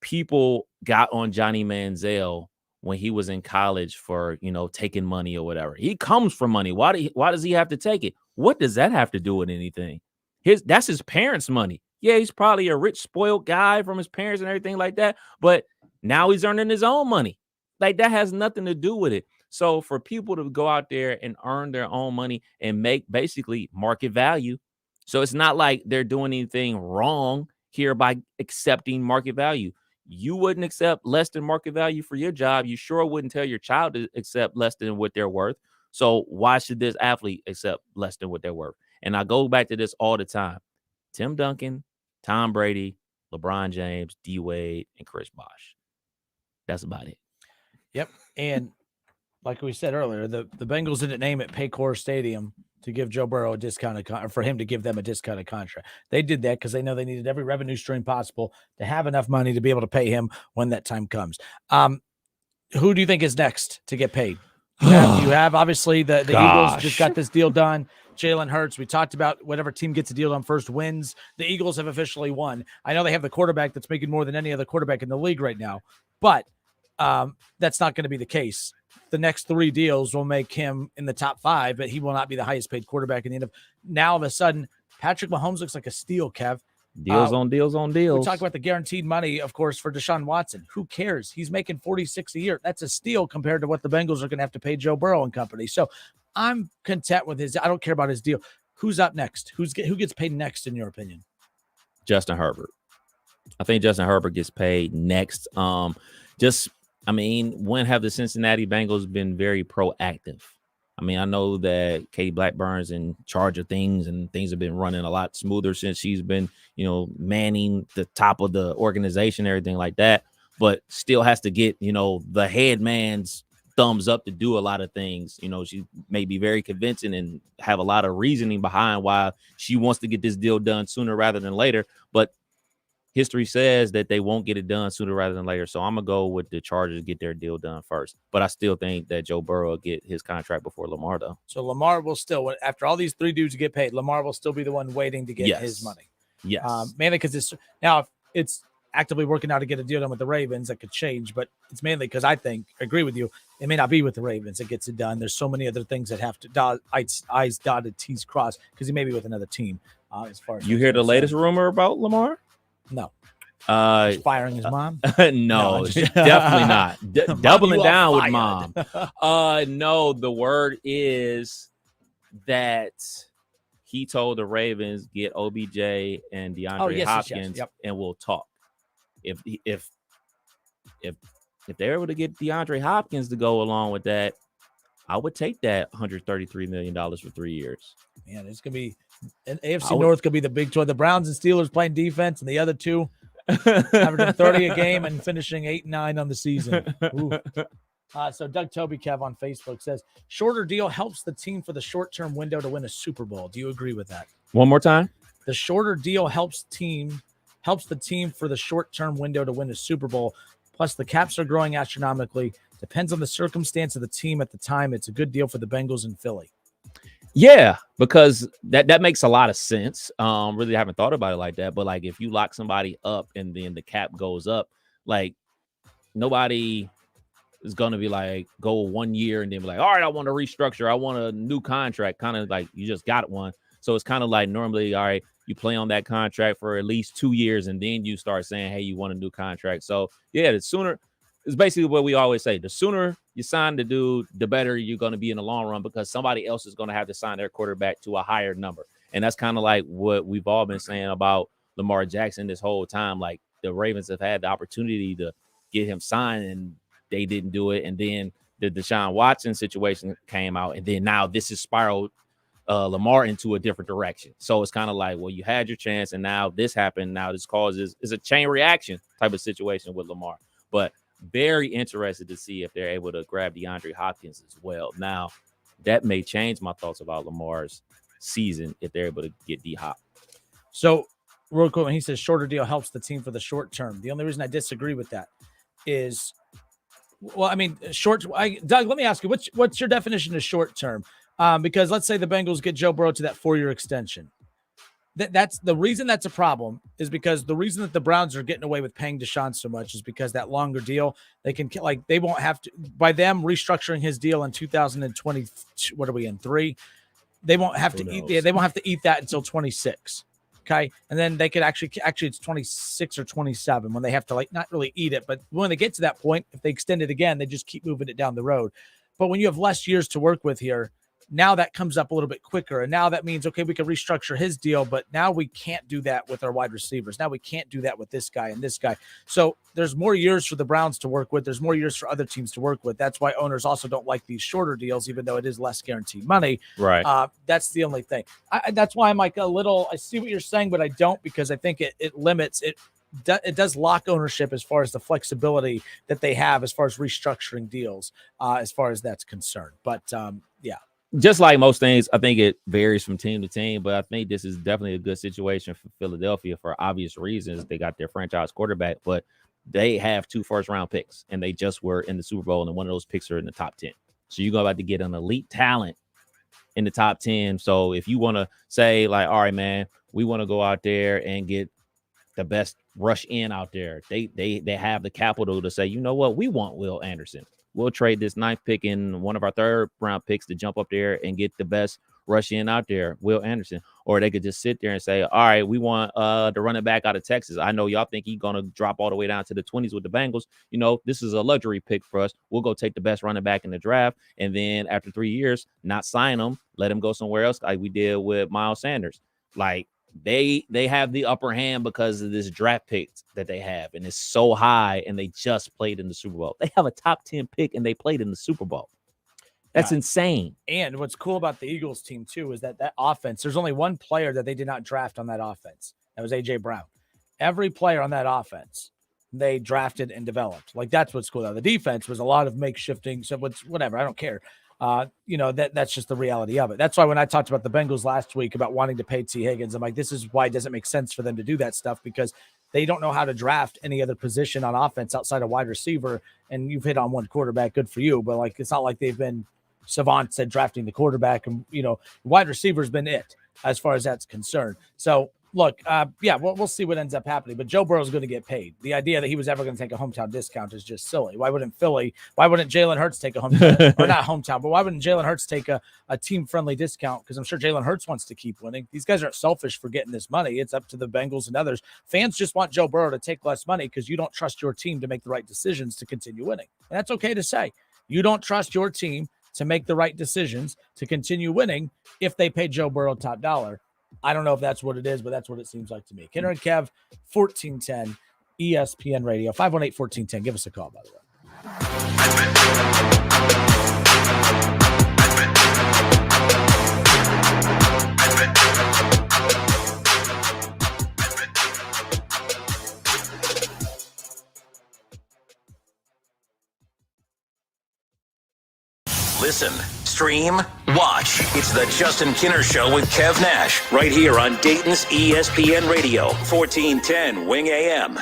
people got on Johnny Manziel when he was in college for, taking money or whatever. He comes from money. Why does he have to take it? What does that have to do with anything? That's his parents' money. Yeah, he's probably a rich, spoiled guy from his parents and everything like that. But now he's earning his own money. Like that has nothing to do with it. So for people to go out there and earn their own money and make basically market value. So it's not like they're doing anything wrong here by accepting market value. You wouldn't accept less than market value for your job. You sure wouldn't tell your child to accept less than what they're worth. So why should this athlete accept less than what they're worth? And I go back to this all the time. Tim Duncan, Tom Brady, LeBron James, D Wade, and Chris Bosh. That's about it. Yep. And like we said earlier, the Bengals didn't name it Paycor Stadium to give Joe Burrow a discounted for him to give them a discounted contract. They did that because they know they needed every revenue stream possible to have enough money to be able to pay him when that time comes. Who do you think is next to get paid? You have obviously the Eagles just got this deal done. Jalen Hurts. We talked about whatever team gets a deal done first wins. The Eagles have officially won. I know they have the quarterback that's making more than any other quarterback in the league right now, but that's not going to be the case. The next three deals will make him in the top 5, but he will not be the highest paid quarterback in the end of. Now, all of a sudden, Patrick Mahomes looks like a steal, Kev. Deals on deals on deals. We talk about the guaranteed money, of course, for Deshaun Watson. Who cares? He's making $46 a year. That's a steal compared to what the Bengals are going to have to pay Joe Burrow and company. So I'm content with his. I don't care about his deal. Who's up next? Who gets paid next, in your opinion? Justin Herbert. I think Justin Herbert gets paid next. When have the Cincinnati Bengals been very proactive? I mean, I know that Katie Blackburn's in charge of things and things have been running a lot smoother since she's been, manning the top of the organization, everything like that, but still has to get, the head man's thumbs up to do a lot of things. She may be very convincing and have a lot of reasoning behind why she wants to get this deal done sooner rather than later, but history says that they won't get it done sooner rather than later. So I'm going to go with the Chargers get their deal done first. But I still think that Joe Burrow will get his contract before Lamar, though. So Lamar will still, after all these three dudes get paid, Lamar will still be the one waiting to get his money. Yes. Mainly because if it's actively working out to get a deal done with the Ravens, that could change. But it's mainly because I agree with you, it may not be with the Ravens that gets it done. There's so many other things that have to I's dotted, T's crossed, because he may be with another team. As far as you hear the latest rumor about Lamar? No. Firing his mom? No, definitely not. Doubling down with mom. No, the word is that he told the Ravens get OBJ and DeAndre Hopkins, and we'll talk. If they're able to get DeAndre Hopkins to go along with that, I would take that $133 million for 3 years. Man, it's gonna be an AFC North could be the big two. The Browns and Steelers playing defense, and the other two averaging 30 a game and finishing 8-9 on the season. So Doug Toby Kev on Facebook says shorter deal helps the team for the short-term window to win a Super Bowl. Do you agree with that? One more time. The shorter deal helps the team for the short-term window to win a Super Bowl. Plus, the caps are growing astronomically. Depends on the circumstance of the team at the time. It's a good deal for the Bengals and Philly. Yeah, because that makes a lot of sense. Really haven't thought about it like that. But like if you lock somebody up and then the cap goes up, like nobody is going to be like go 1 year and then be like, all right, I want to restructure. I want a new contract. Kind of like you just got one. So it's kind of like normally, all right, you play on that contract for at least 2 years and then you start saying, hey, you want a new contract. So yeah, the sooner it's basically what we always say. The sooner you sign the dude, the better you're going to be in the long run because somebody else is going to have to sign their quarterback to a higher number. And that's kind of like what we've all been saying about Lamar Jackson this whole time. Like the Ravens have had the opportunity to get him signed and they didn't do it. And then the Deshaun Watson situation came out. And then now this has spiraled Lamar into a different direction. So it's kind of like, well, you had your chance and now this happened. Now this causes is a chain reaction type of situation with Lamar. But very interested to see if they're able to grab DeAndre Hopkins as well. Now, that may change my thoughts about Lamar's season if they're able to get D-Hop. So, real quick, when he says shorter deal helps the team for the short term, the only reason I disagree with that is, well, I mean, Doug, let me ask you, what's your definition of short term? Because let's say the Bengals get Joe Burrow to that 4-year extension. That's the reason that's a problem is because the reason that the Browns are getting away with paying Deshaun so much is because that longer deal, they won't have to, by them restructuring his deal in 2020, what are we in, 3? They won't have to eat, they won't have to eat that until 26. Okay. And then they could actually it's 26 or 27 when they have to not really eat it, but when they get to that point, if they extend it again, they just keep moving it down the road. But when you have less years to work with here, now that comes up a little bit quicker. And now that means, okay, we can restructure his deal, but now we can't do that with our wide receivers. Now we can't do that with this guy and this guy. So there's more years for the Browns to work with. There's more years for other teams to work with. That's why owners also don't like these shorter deals, even though it is less guaranteed money. Right. That's the only thing. That's why I'm like I see what you're saying, but I don't, because I think it limits it. It does lock ownership as far as the flexibility that they have as far as restructuring deals, as far as that's concerned. But yeah. Just like most things, I think it varies from team to team, but I think this is definitely a good situation for Philadelphia for obvious reasons. They got their franchise quarterback, but they have 2 first-round picks, and they just were in the Super Bowl, and one of those picks are in the top 10. So you're about to get an elite talent in the top 10. So if you want to say, like, all right, man, we want to go out there and get the best rush in out there, they have the capital to say, you know what, we want Will Anderson. We'll trade this 9th pick in one of our 3rd round picks to jump up there and get the best rush in out there, Will Anderson. Or they could just sit there and say, all right, we want the running back out of Texas. I know y'all think he's going to drop all the way down to the 20s with the Bengals. You know, this is a luxury pick for us. We'll go take the best running back in the draft. And then after 3 years, not sign him, let him go somewhere else like we did with Miles Sanders. Like, they have the upper hand because of this draft pick that they have, and it's so high, and they just played in the Super Bowl. They have a top 10 pick, and they played in the Super Bowl. That's insane. And what's cool about the Eagles team, too, is that offense, there's only one player that they did not draft on that offense. That was A.J. Brown. Every player on that offense, they drafted and developed. Like, that's what's cool. Now, the defense was a lot of makeshifting, so whatever, I don't care. That's just the reality of it. That's why when I talked about the Bengals last week about wanting to pay T. Higgins, I'm like, this is why it doesn't make sense for them to do that stuff, because they don't know how to draft any other position on offense outside of wide receiver. And you've hit on one quarterback, good for you, but like, it's not like they've been savants at drafting the quarterback, and wide receiver's been it as far as that's concerned. So look, we'll see what ends up happening, but Joe Burrow's going to get paid. The idea that he was ever going to take a hometown discount is just silly. Why wouldn't Jalen Hurts take a hometown, or not hometown, but why wouldn't Jalen Hurts take a team-friendly discount? Because I'm sure Jalen Hurts wants to keep winning. These guys aren't selfish for getting this money. It's up to the Bengals and others. Fans just want Joe Burrow to take less money because you don't trust your team to make the right decisions to continue winning. And that's okay to say. You don't trust your team to make the right decisions to continue winning if they pay Joe Burrow top dollar. I don't know if that's what it is, but that's what it seems like to me. Kenner and Kev, 1410 ESPN Radio, 518-1410. Give us a call, by the way. Listen, stream, watch. It's the Justin Kinner Show with Kev Nash, right here on Dayton's ESPN Radio, 1410 Wing AM.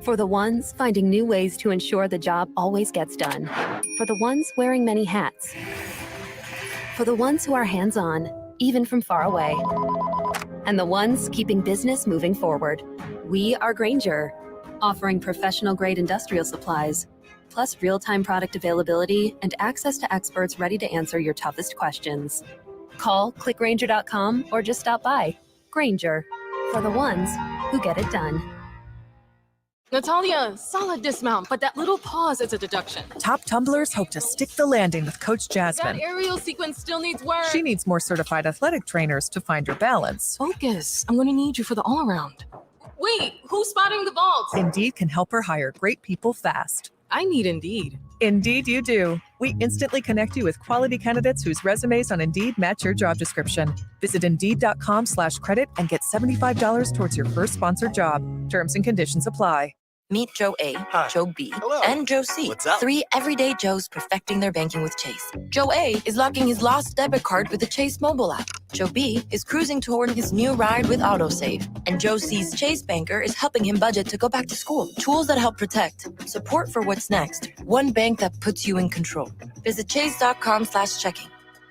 For the ones finding new ways to ensure the job always gets done. For the ones wearing many hats. For the ones who are hands-on, even from far away. And the ones keeping business moving forward. We are Grainger, offering professional-grade industrial supplies, plus real-time product availability and access to experts ready to answer your toughest questions. Call, clickgrainger.com, or just stop by. Grainger, for the ones who get it done. Natalia, solid dismount, but that little pause is a deduction. Top tumblers hope to stick the landing with Coach Jasmine. That aerial sequence still needs work. She needs more certified athletic trainers to find her balance. Focus. I'm going to need you for the all-around. Wait, who's spotting the vault? Indeed can help her hire great people fast. I need Indeed. Indeed you do. We instantly connect you with quality candidates whose resumes on Indeed match your job description. Visit Indeed.com/credit and get $75 towards your first sponsored job. Terms and conditions apply. Meet Joe A, Joe B, and Joe C. What's up? 3 everyday Joes perfecting their banking with Chase. Joe A is locking his lost debit card with the Chase mobile app. Joe B is cruising toward his new ride with autosave. And Joe C's Chase banker is helping him budget to go back to school. Tools that help protect. Support for what's next. One bank that puts you in control. Visit chase.com/checking.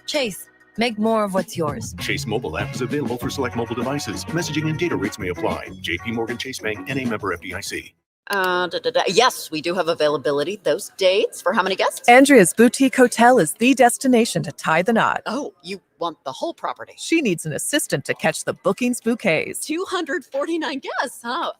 Chase. Make more of what's yours. Chase mobile app is available for select mobile devices. Messaging and data rates may apply. JP Morgan Chase Bank, N.A. member FDIC. Yes, we do have availability. Those dates for how many guests? Andrea's Boutique Hotel is the destination to tie the knot. Oh, you want the whole property? She needs an assistant to catch the bookings bouquets. 249 guests, huh?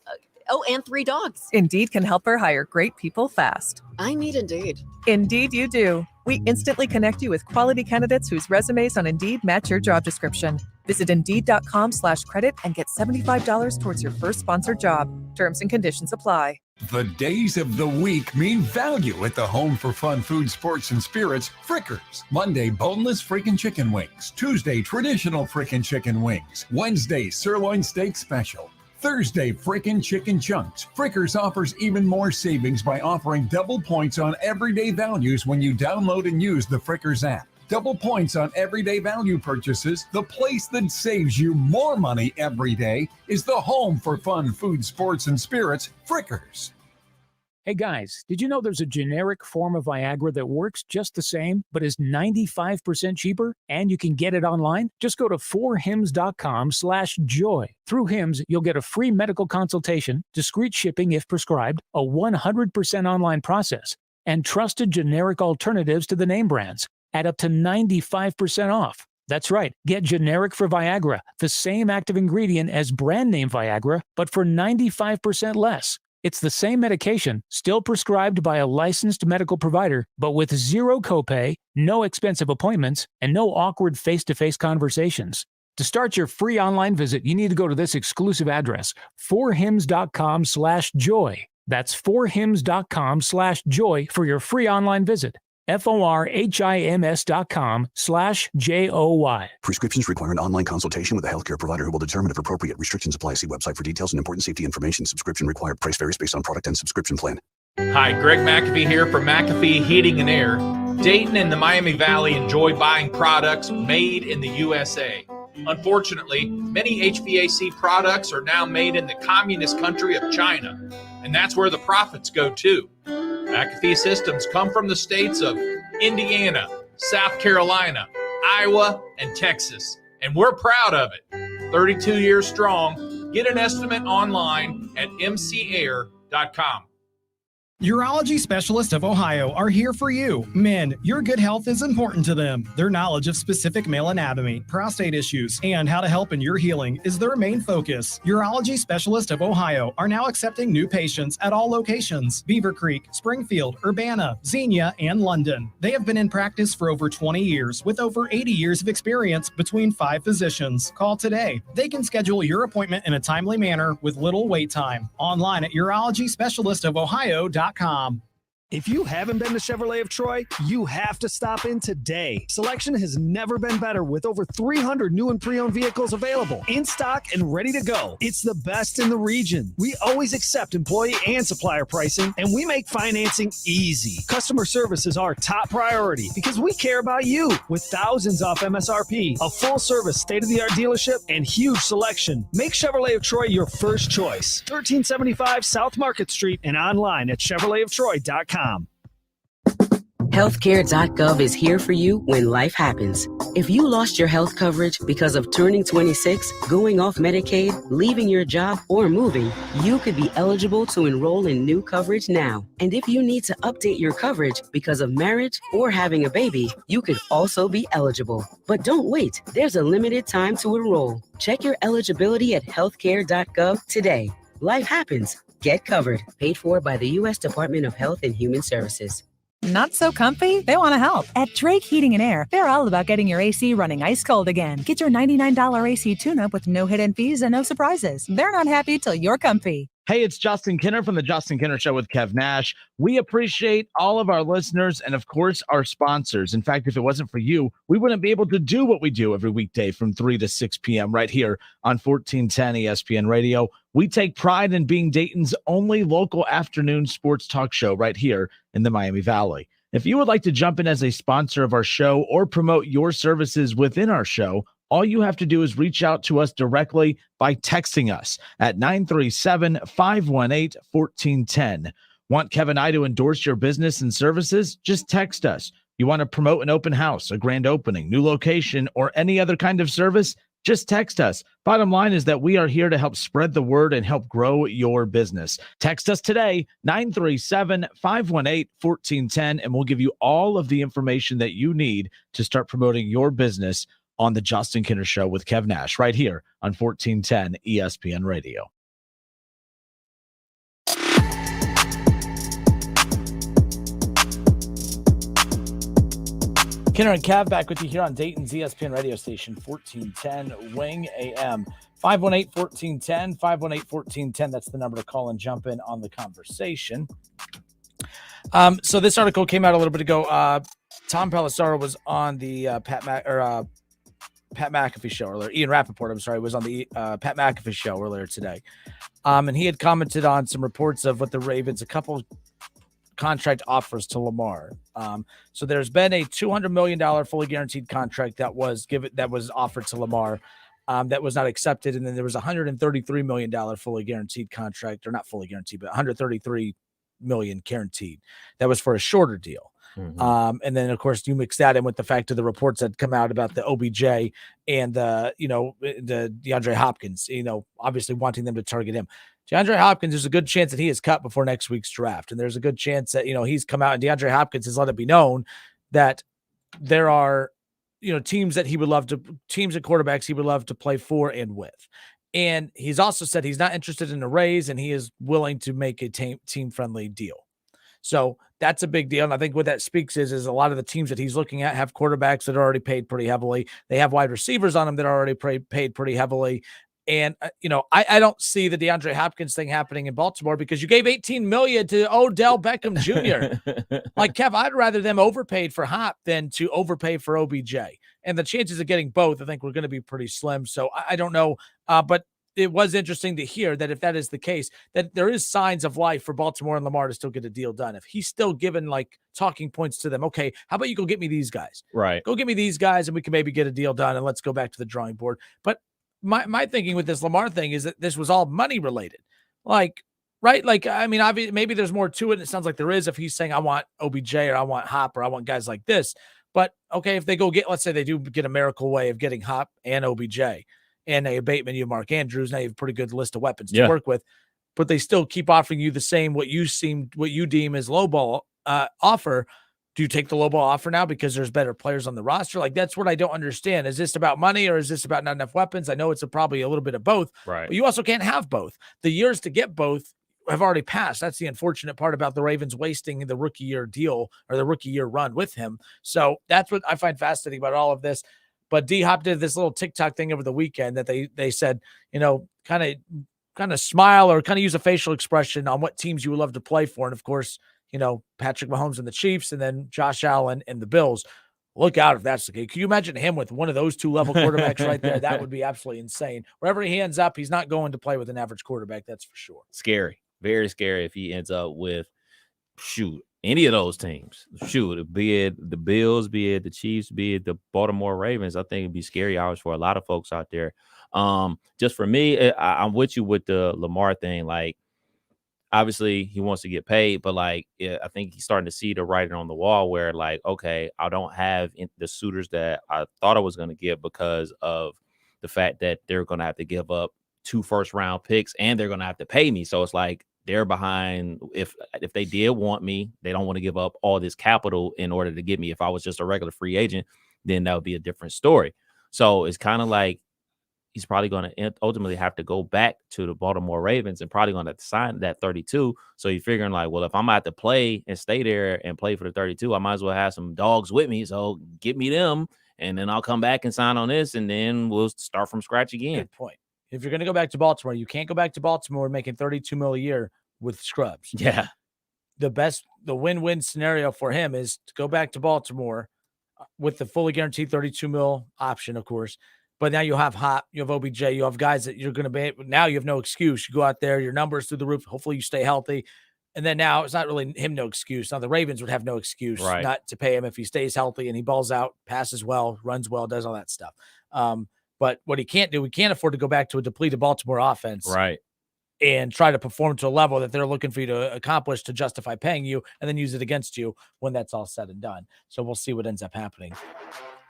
Oh, and 3 dogs. Indeed can help her hire great people fast. I need Indeed. Indeed you do. We instantly connect you with quality candidates whose resumes on Indeed match your job description. Visit Indeed.com/credit and get $75 towards your first sponsored job. Terms and conditions apply. The days of the week mean value at the home for fun food, sports, and spirits, Frickers. Monday, boneless freaking chicken wings. Tuesday, traditional freaking chicken wings. Wednesday, sirloin steak special. Thursday, frickin' chicken chunks. Frickers offers even more savings by offering double points on everyday values when you download and use the Frickers app. Double points on everyday value purchases. The place that saves you more money every day is the home for fun food, sports, and spirits, Frickers. Hey guys, did you know there's a generic form of Viagra that works just the same, but is 95% cheaper, and you can get it online? Just go to 4hims.com/joy. Through Hims, you'll get a free medical consultation, discreet shipping if prescribed, a 100% online process, and trusted generic alternatives to the name brands at up to 95% off. That's right. Get generic for Viagra, the same active ingredient as brand name Viagra, but for 95% less. It's the same medication, still prescribed by a licensed medical provider, but with zero copay, no expensive appointments, and no awkward face-to-face conversations. To start your free online visit, you need to go to this exclusive address, 4hims.com/joy. That's 4hims.com/joy for your free online visit. FORHIMS.com/JOY. Prescriptions require an online consultation with a healthcare provider who will determine if appropriate. Restrictions apply. See website for details and important safety information. Subscription required. Price varies based on product and subscription plan. Hi, Greg McAfee here for McAfee Heating and Air. Dayton and the Miami Valley enjoy buying products made in the USA. Unfortunately, many HVAC products are now made in the communist country of China, and that's where the profits go too. McAfee systems come from the states of Indiana, South Carolina, Iowa, and Texas, and we're proud of it. 32 years strong. Get an estimate online at mcair.com. Urology Specialists of Ohio are here for you. Men, your good health is important to them. Their knowledge of specific male anatomy, prostate issues, and how to help in your healing is their main focus. Urology Specialists of Ohio are now accepting new patients at all locations: Beaver Creek, Springfield, Urbana, Xenia, and London. They have been in practice for over 20 years with over 80 years of experience between 5 physicians. Call today. They can schedule your appointment in a timely manner with little wait time. Online at urologyspecialistofohio.com. If you haven't been to Chevrolet of Troy, you have to stop in today. Selection has never been better with over 300 new and pre-owned vehicles available, in stock and ready to go. It's the best in the region. We always accept employee and supplier pricing, and we make financing easy. Customer service is our top priority because we care about you. With thousands off MSRP, a full-service, state-of-the-art dealership, and huge selection, make Chevrolet of Troy your first choice. 1375 South Market Street and online at ChevroletofTroy.com. Healthcare.gov is here for you when life happens. If you lost your health coverage because of turning 26, going off Medicaid, leaving your job, or moving, you could be eligible to enroll in new coverage now. And if you need to update your coverage because of marriage or having a baby, you could also be eligible. But don't wait. There's a limited time to enroll. Check your eligibility at healthcare.gov today. Life happens. Get covered. Paid for by the U.S. Department of Health and Human Services. Not so comfy? They want to help. At Drake Heating and Air, they're all about getting your AC running ice cold again. Get your $99 AC tune-up with no hidden fees and no surprises. They're not happy till you're comfy. Hey, it's Justin Kinner from the Justin Kinner Show with Kev Nash. We appreciate all of our listeners and, of course, our sponsors. In fact, if it wasn't for you, we wouldn't be able to do what we do every weekday from 3 to 6 p.m. right here on 1410 ESPN Radio. We take pride in being Dayton's only local afternoon sports talk show right here in the Miami Valley. If you would like to jump in as a sponsor of our show or promote your services within our show, all you have to do is reach out to us directly by texting us at 937-518-1410. Want Kevin and I to endorse your business and services? Just text us. You want to promote an open house, a grand opening, new location, or any other kind of service? Just text us. Bottom line is that we are here to help spread the word and help grow your business. Text us today, 937-518-1410, and we'll give you all of the information that you need to start promoting your business on the Justin Kinner Show with Kev Nash right here on 1410 ESPN Radio. Kinner and Kev back with you here on Dayton's ESPN radio station, 1410 Wing AM. 518-1410, 518-1410. That's the number to call and jump in on the conversation. So this article came out a little bit ago. Tom Pelissero was on the Pat McAfee show earlier. Ian Rappaport, was on the Pat McAfee show earlier today. And he had commented on some reports of what the Ravens, a couple contract offers to Lamar. So there's been a $200 million fully guaranteed contract that was offered to Lamar that was not accepted. And then there was a $133 million fully guaranteed contract, or not fully guaranteed, but $133 million guaranteed. That was for a shorter deal. Mm-hmm. And then, of course, you mix that in with the fact of the reports that come out about the OBJ and the DeAndre Hopkins, obviously wanting them to target him. DeAndre Hopkins, there's a good chance that he is cut before next week's draft. And there's a good chance that, he's come out, and DeAndre Hopkins has let it be known that there are, teams and quarterbacks he would love to play for and with. And he's also said he's not interested in a raise, and he is willing to make a team-friendly deal. So that's a big deal. And I think what that speaks is a lot of the teams that he's looking at have quarterbacks that are already paid pretty heavily. They have wide receivers on them that are already paid pretty heavily. And, I don't see the DeAndre Hopkins thing happening in Baltimore, because you gave $18 million to Odell Beckham Jr. Like, Kev, I'd rather them overpaid for Hop than to overpay for OBJ. And the chances of getting both, I think, were going to be pretty slim. So I don't know. But it was interesting to hear that if that is the case, that there is signs of life for Baltimore and Lamar to still get a deal done. If he's still given talking points to them, okay, how about you go get me these guys? Right. Go get me these guys, and we can maybe get a deal done, and let's go back to the drawing board. But my thinking with this Lamar thing is that this was all money related. Right? Maybe there's more to it. It sounds like there is, if he's saying I want OBJ or I want Hop or I want guys like this. But okay, if they go let's say they do get a miracle way of getting Hop and OBJ, and a Bateman, you have Mark Andrews, now you have a pretty good list of weapons to work with, but they still keep offering you the same, what you deem as lowball offer. Do you take the lowball offer now because there's better players on the roster? That's what I don't understand. Is this about money, or is this about not enough weapons? I know it's probably a little bit of both, right? But you also can't have both. The years to get both have already passed. That's the unfortunate part about the Ravens wasting the rookie year deal or the rookie year run with him. So that's what I find fascinating about all of this. But D-Hop did this little TikTok thing over the weekend that they said, kind of smile or kind of use a facial expression on what teams you would love to play for. And of course, Patrick Mahomes and the Chiefs, and then Josh Allen and the Bills. Look out if that's the case. Can you imagine him with one of those two level quarterbacks right there? That would be absolutely insane. Wherever he ends up, he's not going to play with an average quarterback. That's for sure. Scary. Very scary if he ends up with, any of those teams. Be it the Bills, be it the Chiefs, be it the Baltimore Ravens. I think it'd be scary hours for a lot of folks out there. Just for me, I'm with you with the Lamar thing. Obviously he wants to get paid, but I think he's starting to see the writing on the wall where okay, I don't have the suitors that I thought I was going to get because of the fact that they're going to have to give up 2 first-round picks and they're going to have to pay me. So it's they're behind. If they did want me, they don't want to give up all this capital in order to get me. If I was just a regular free agent, then that would be a different story. So it's kind of he's probably going to ultimately have to go back to the Baltimore Ravens and probably going to sign that 32. So you're figuring like, well, if I'm about to play and stay there and play for the 32, I might as well have some dogs with me. So get me them, and then I'll come back and sign on this, and then we'll start from scratch again. Good point. If you're going to go back to Baltimore, you can't go back to Baltimore making $32 million a year with scrubs. Yeah. The win-win scenario for him is to go back to Baltimore with the fully guaranteed $32 million option, of course. But now you have Hop, you have OBJ, you have guys that you're going to be. Now you have no excuse. You go out there, your numbers through the roof. Hopefully you stay healthy. And then now it's not really him no excuse. Now the Ravens would have no excuse not to pay him if he stays healthy and he balls out, passes well, runs well, does all that stuff. But what he can't do, we can't afford to go back to a depleted Baltimore offense. Right. And try to perform to a level that they're looking for you to accomplish to justify paying you and then use it against you when that's all said and done. So we'll see what ends up happening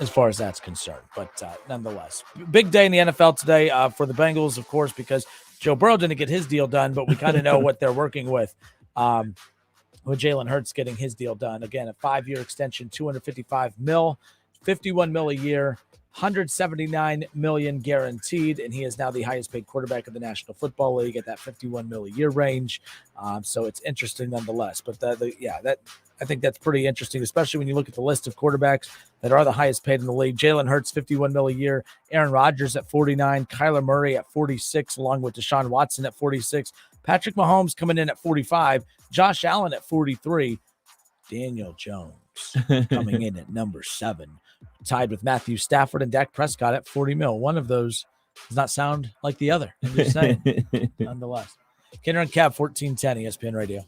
as far as that's concerned. But nonetheless, big day in the NFL today for the Bengals, of course, because Joe Burrow didn't get his deal done, but we kind of know what they're working with Jalen Hurts getting his deal done. Again, a 5-year extension, $255 million, $51 million a year. $179 million guaranteed, and he is now the highest paid quarterback of the National Football League at that $51 million a year range. So it's interesting nonetheless. But I think that's pretty interesting, especially when you look at the list of quarterbacks that are the highest paid in the league. Jalen Hurts, $51 million a year. Aaron Rodgers at $49. Kyler Murray at $46, along with Deshaun Watson at $46. Patrick Mahomes coming in at $45. Josh Allen at $43. Daniel Jones coming in at number 7, tied with Matthew Stafford and Dak Prescott at $40 million. One of those does not sound like the other. I'm just saying. Nonetheless, Kenner and Kev, 1410 ESPN Radio.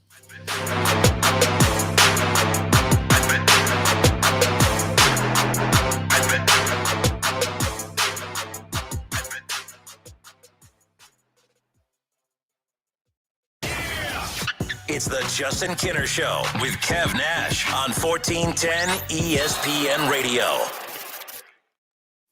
It's the Justin Kinner Show with Kev Nash on 1410 ESPN Radio.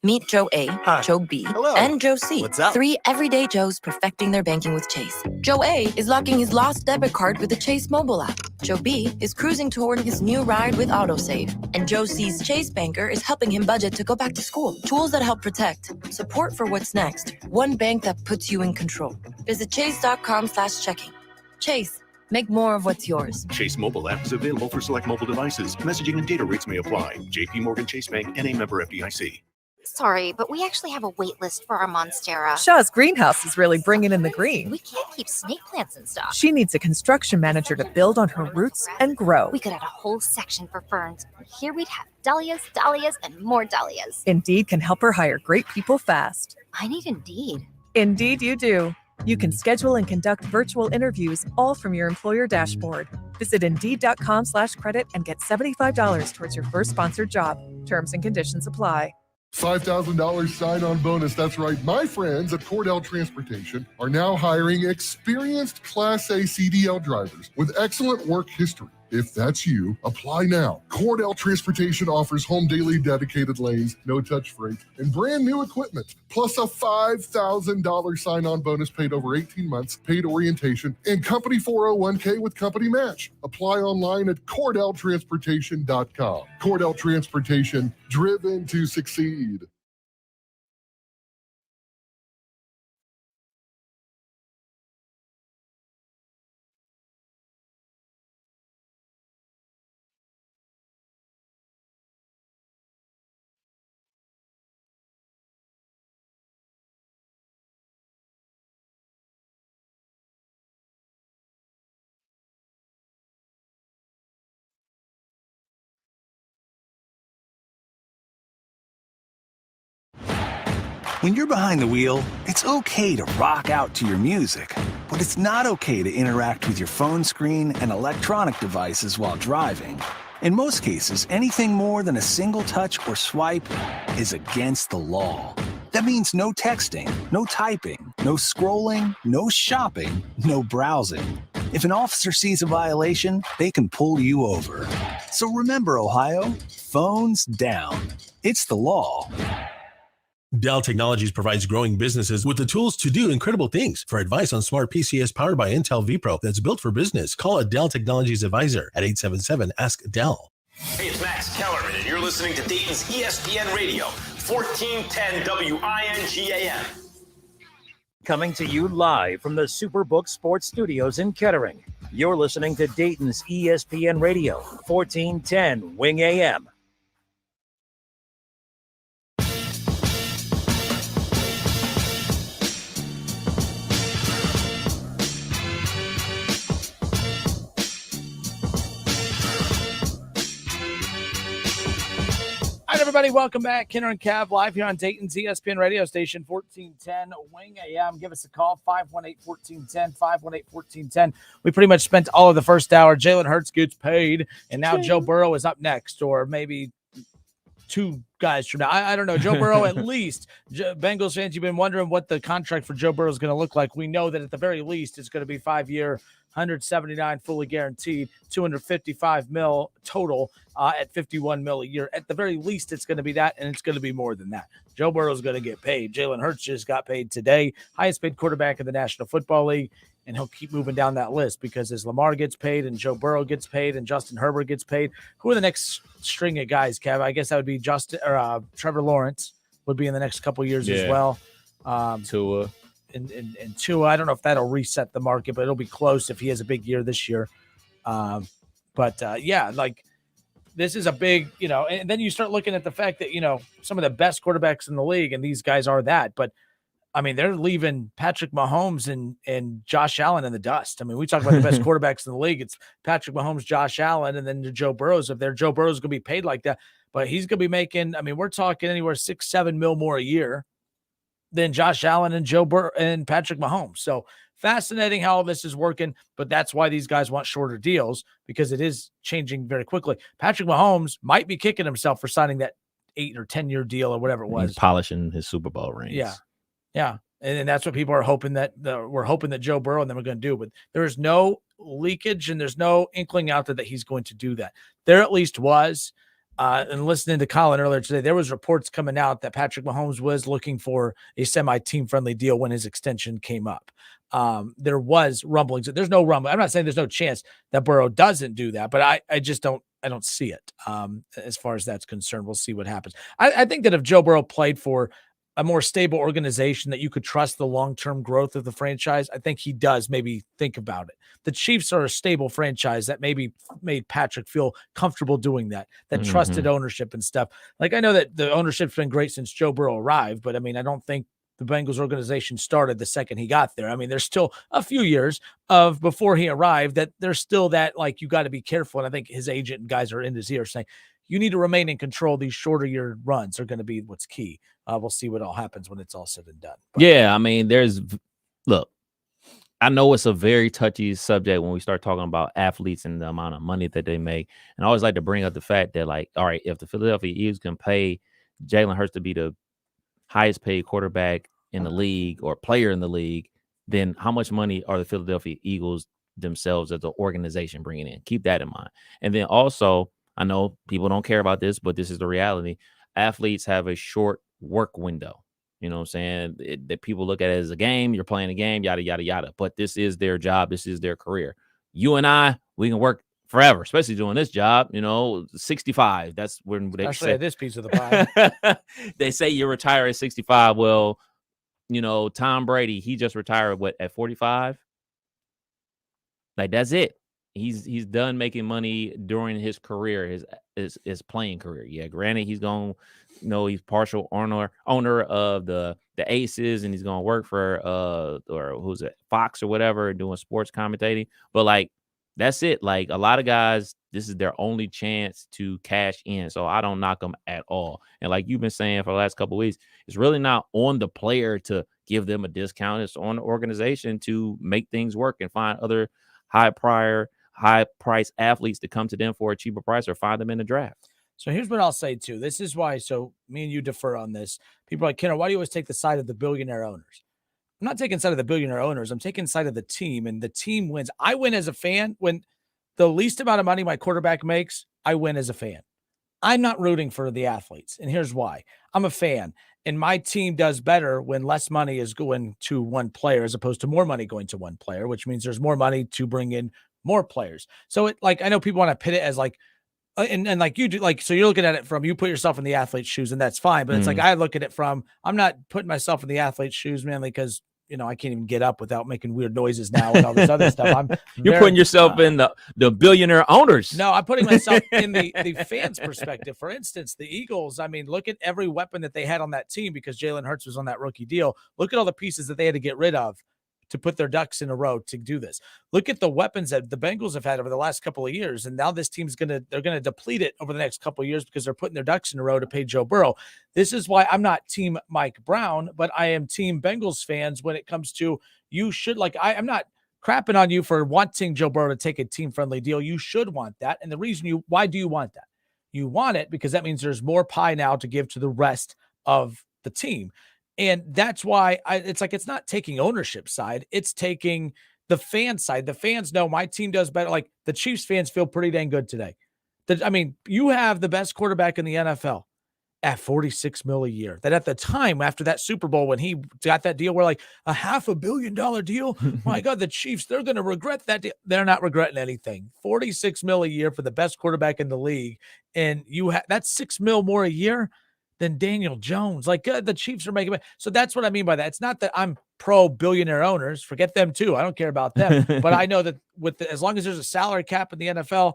Meet Joe A, Joe B, and Joe C. What's up? 3 everyday Joes perfecting their banking with Chase. Joe A is locking his lost debit card with the Chase mobile app. Joe B is cruising toward his new ride with autosave. And Joe C's Chase banker is helping him budget to go back to school. Tools that help protect. Support for what's next. One bank that puts you in control. Visit chase.com/checking. Chase. Make more of what's yours. Chase mobile app is available for select mobile devices. Messaging and data rates may apply. JP Morgan Chase Bank, N.A. member FDIC. Sorry, but we actually have a wait list for our Monstera. Shaw's greenhouse is really bringing in the green. We can't keep snake plants in stock. She needs a construction manager to build on her roots and grow. We could add a whole section for ferns. Here we'd have dahlias, dahlias, and more dahlias. Indeed can help her hire great people fast. I need Indeed. Indeed you do. You can schedule and conduct virtual interviews all from your employer dashboard. Visit Indeed.com/credit and get $75 towards your first sponsored job. Terms and conditions apply. $5,000 sign-on bonus. That's right. My friends at Cordell Transportation are now hiring experienced Class A CDL drivers with excellent work history. If that's you, apply now. Cordell Transportation offers home daily dedicated lanes, no-touch freight, and brand new equipment, plus a $5,000 sign-on bonus paid over 18 months, paid orientation, and company 401k with company match. Apply online at CordellTransportation.com. Cordell Transportation, driven to succeed. When you're behind the wheel, it's okay to rock out to your music, but it's not okay to interact with your phone screen and electronic devices while driving. In most cases, anything more than a single touch or swipe is against the law. That means no texting, no typing, no scrolling, no shopping, no browsing. If an officer sees a violation, they can pull you over. So remember, Ohio, phones down. It's the law. Dell Technologies provides growing businesses with the tools to do incredible things. For advice on smart PCs powered by Intel vPro that's built for business, call a Dell Technologies advisor at 877-ASK-DELL. Hey, it's Max Kellerman, and you're listening to Dayton's ESPN Radio, 1410 WINGAM. Coming to you live from the Superbook Sports Studios in Kettering. You're listening to Dayton's ESPN Radio, 1410 Wing AM. All right, everybody, welcome back. Kenner and Cav live here on Dayton's ESPN radio station, 1410 Wing AM. Give us a call, 518-1410, 518-1410. We pretty much spent all of the first hour. Jalen Hurts gets paid, and now Joe Burrow is up next, or maybe two guys from now. I don't know. Joe Burrow, at least. Bengals fans, you've been wondering what the contract for Joe Burrow is going to look like. We know that at the very least it's going to be 5-year, 179 fully guaranteed, 255 mil total at 51 mil a year. At the very least, it's going to be that, and it's going to be more than that. Joe Burrow's going to get paid. Jalen Hurts just got paid today, highest paid quarterback in the National Football League, and he'll keep moving down that list because as Lamar gets paid and Joe Burrow gets paid and Justin Herbert gets paid, who are the next string of guys, Kev? I guess that would be Trevor Lawrence would be in the next couple of years as well. Tua. And Tua, I don't know if that'll reset the market, but it'll be close if he has a big year this year. This is a big, and then you start looking at the fact that, some of the best quarterbacks in the league, and these guys are that, but I mean, they're leaving Patrick Mahomes and Josh Allen in the dust. I mean, we talk about the best quarterbacks in the league. It's Patrick Mahomes, Josh Allen, and then the Joe Burrows. If Joe Burrow's going to be paid like that, but he's going to be making, we're talking anywhere 6-7 mil more a year than Josh Allen and Joe Burrow and Patrick Mahomes. So fascinating how all this is working, but that's why these guys want shorter deals because it is changing very quickly. Patrick Mahomes might be kicking himself for signing that 8 or 10 year deal or whatever it was. He's polishing his Super Bowl rings. Yeah. And that's what people are hoping that we're hoping that Joe Burrow and them are going to do, but there's no leakage and there's no inkling out there that he's going to do that. There at least was. And listening to Colin earlier today, there was reports coming out that Patrick Mahomes was looking for a semi-team friendly deal when his extension came up. There was rumblings. There's no rumble. I'm not saying there's no chance that Burrow doesn't do that, but I just don't see it as far as that's concerned. We'll see what happens. I think that if Joe Burrow played for a more stable organization that you could trust the long-term growth of the franchise, I think he does maybe think about it. The Chiefs are a stable franchise that maybe made Patrick feel comfortable doing that trusted ownership and stuff. Like, I know that the ownership's been great since Joe Burrow arrived, but I don't think the Bengals organization started the second he got there. There's still a few years of before he arrived that there's still that, like, you got to be careful. And I think his agent and guys are in his ear saying, you need to remain in control. These shorter year runs are going to be what's key. We'll see what all happens when it's all said and done. But look, I know it's a very touchy subject when we start talking about athletes and the amount of money that they make. And I always like to bring up the fact that, like, all right, if the Philadelphia Eagles can pay Jalen Hurts to be the highest paid quarterback in the league or player in the league, then how much money are the Philadelphia Eagles themselves as an organization bringing in? Keep that in mind. And then also, I know people don't care about this, but this is the reality. Athletes have a short work window. You know what I'm saying? That people look at it as a game. You're playing a game, yada, yada, yada. But this is their job. This is their career. You and I, we can work forever, especially doing this job, 65. That's when they say this piece of the pie. They say you retire at 65. Well, Tom Brady, he just retired at 45? Like, that's it. He's done making money during his career, his playing career. Yeah, granted, he's going, he's partial owner of the Aces, and he's going to work for or who's it, Fox or whatever, doing sports commentating. But like, that's it. Like, a lot of guys, this is their only chance to cash in. So I don't knock them at all. And like you've been saying for the last couple of weeks, it's really not on the player to give them a discount. It's on the organization to make things work and find other high price athletes to come to them for a cheaper price or find them in the draft. So here's what I'll say too. This is why, so me and you differ on this. People are like, Kenner, why do you always take the side of the billionaire owners? I'm not taking side of the billionaire owners. I'm taking side of the team, and the team wins. I win as a fan. When the least amount of money my quarterback makes, I win as a fan. I'm not rooting for the athletes. And here's why. I'm a fan, and my team does better when less money is going to one player as opposed to more money going to one player, which means there's more money to bring in more players. So it, like, I know people want to pit it as like, and like you do, like, so you're looking at it from, you put yourself in the athlete's shoes, and that's fine. But it's like, I look at it from, I'm not putting myself in the athlete's shoes, mainly because I can't even get up without making weird noises now and all this other stuff. You're putting yourself in the billionaire owners. No, I'm putting myself in the fans' perspective. For instance, the Eagles, I mean, look at every weapon that they had on that team because Jalen Hurts was on that rookie deal. Look at all the pieces that they had to get rid of to put their ducks in a row to do this. Look at the weapons that the Bengals have had over the last couple of years. And now this team's they're going to deplete it over the next couple of years because they're putting their ducks in a row to pay Joe Burrow. This is why I'm not team Mike Brown, but I am team Bengals fans when it comes to you should I'm not crapping on you for wanting Joe Burrow to take a team-friendly deal. You should want that. And the reason why do you want that? You want it because that means there's more pie now to give to the rest of the team. And that's why it's not taking ownership side. It's taking the fan side. The fans know my team does better. Like the Chiefs fans feel pretty dang good today. You have the best quarterback in the NFL at $46 million a year. That at the time after that Super Bowl, when he got that deal, we're like $500 million deal. My God, the Chiefs, they're going to regret that deal. They're not regretting anything. $46 million a year for the best quarterback in the league. And that's $6 million more a year than Daniel Jones. The Chiefs are making it. So that's what I mean by that. It's not that I'm pro billionaire owners. Forget them too. I don't care about them. But I know that as long as there's a salary cap in the NFL,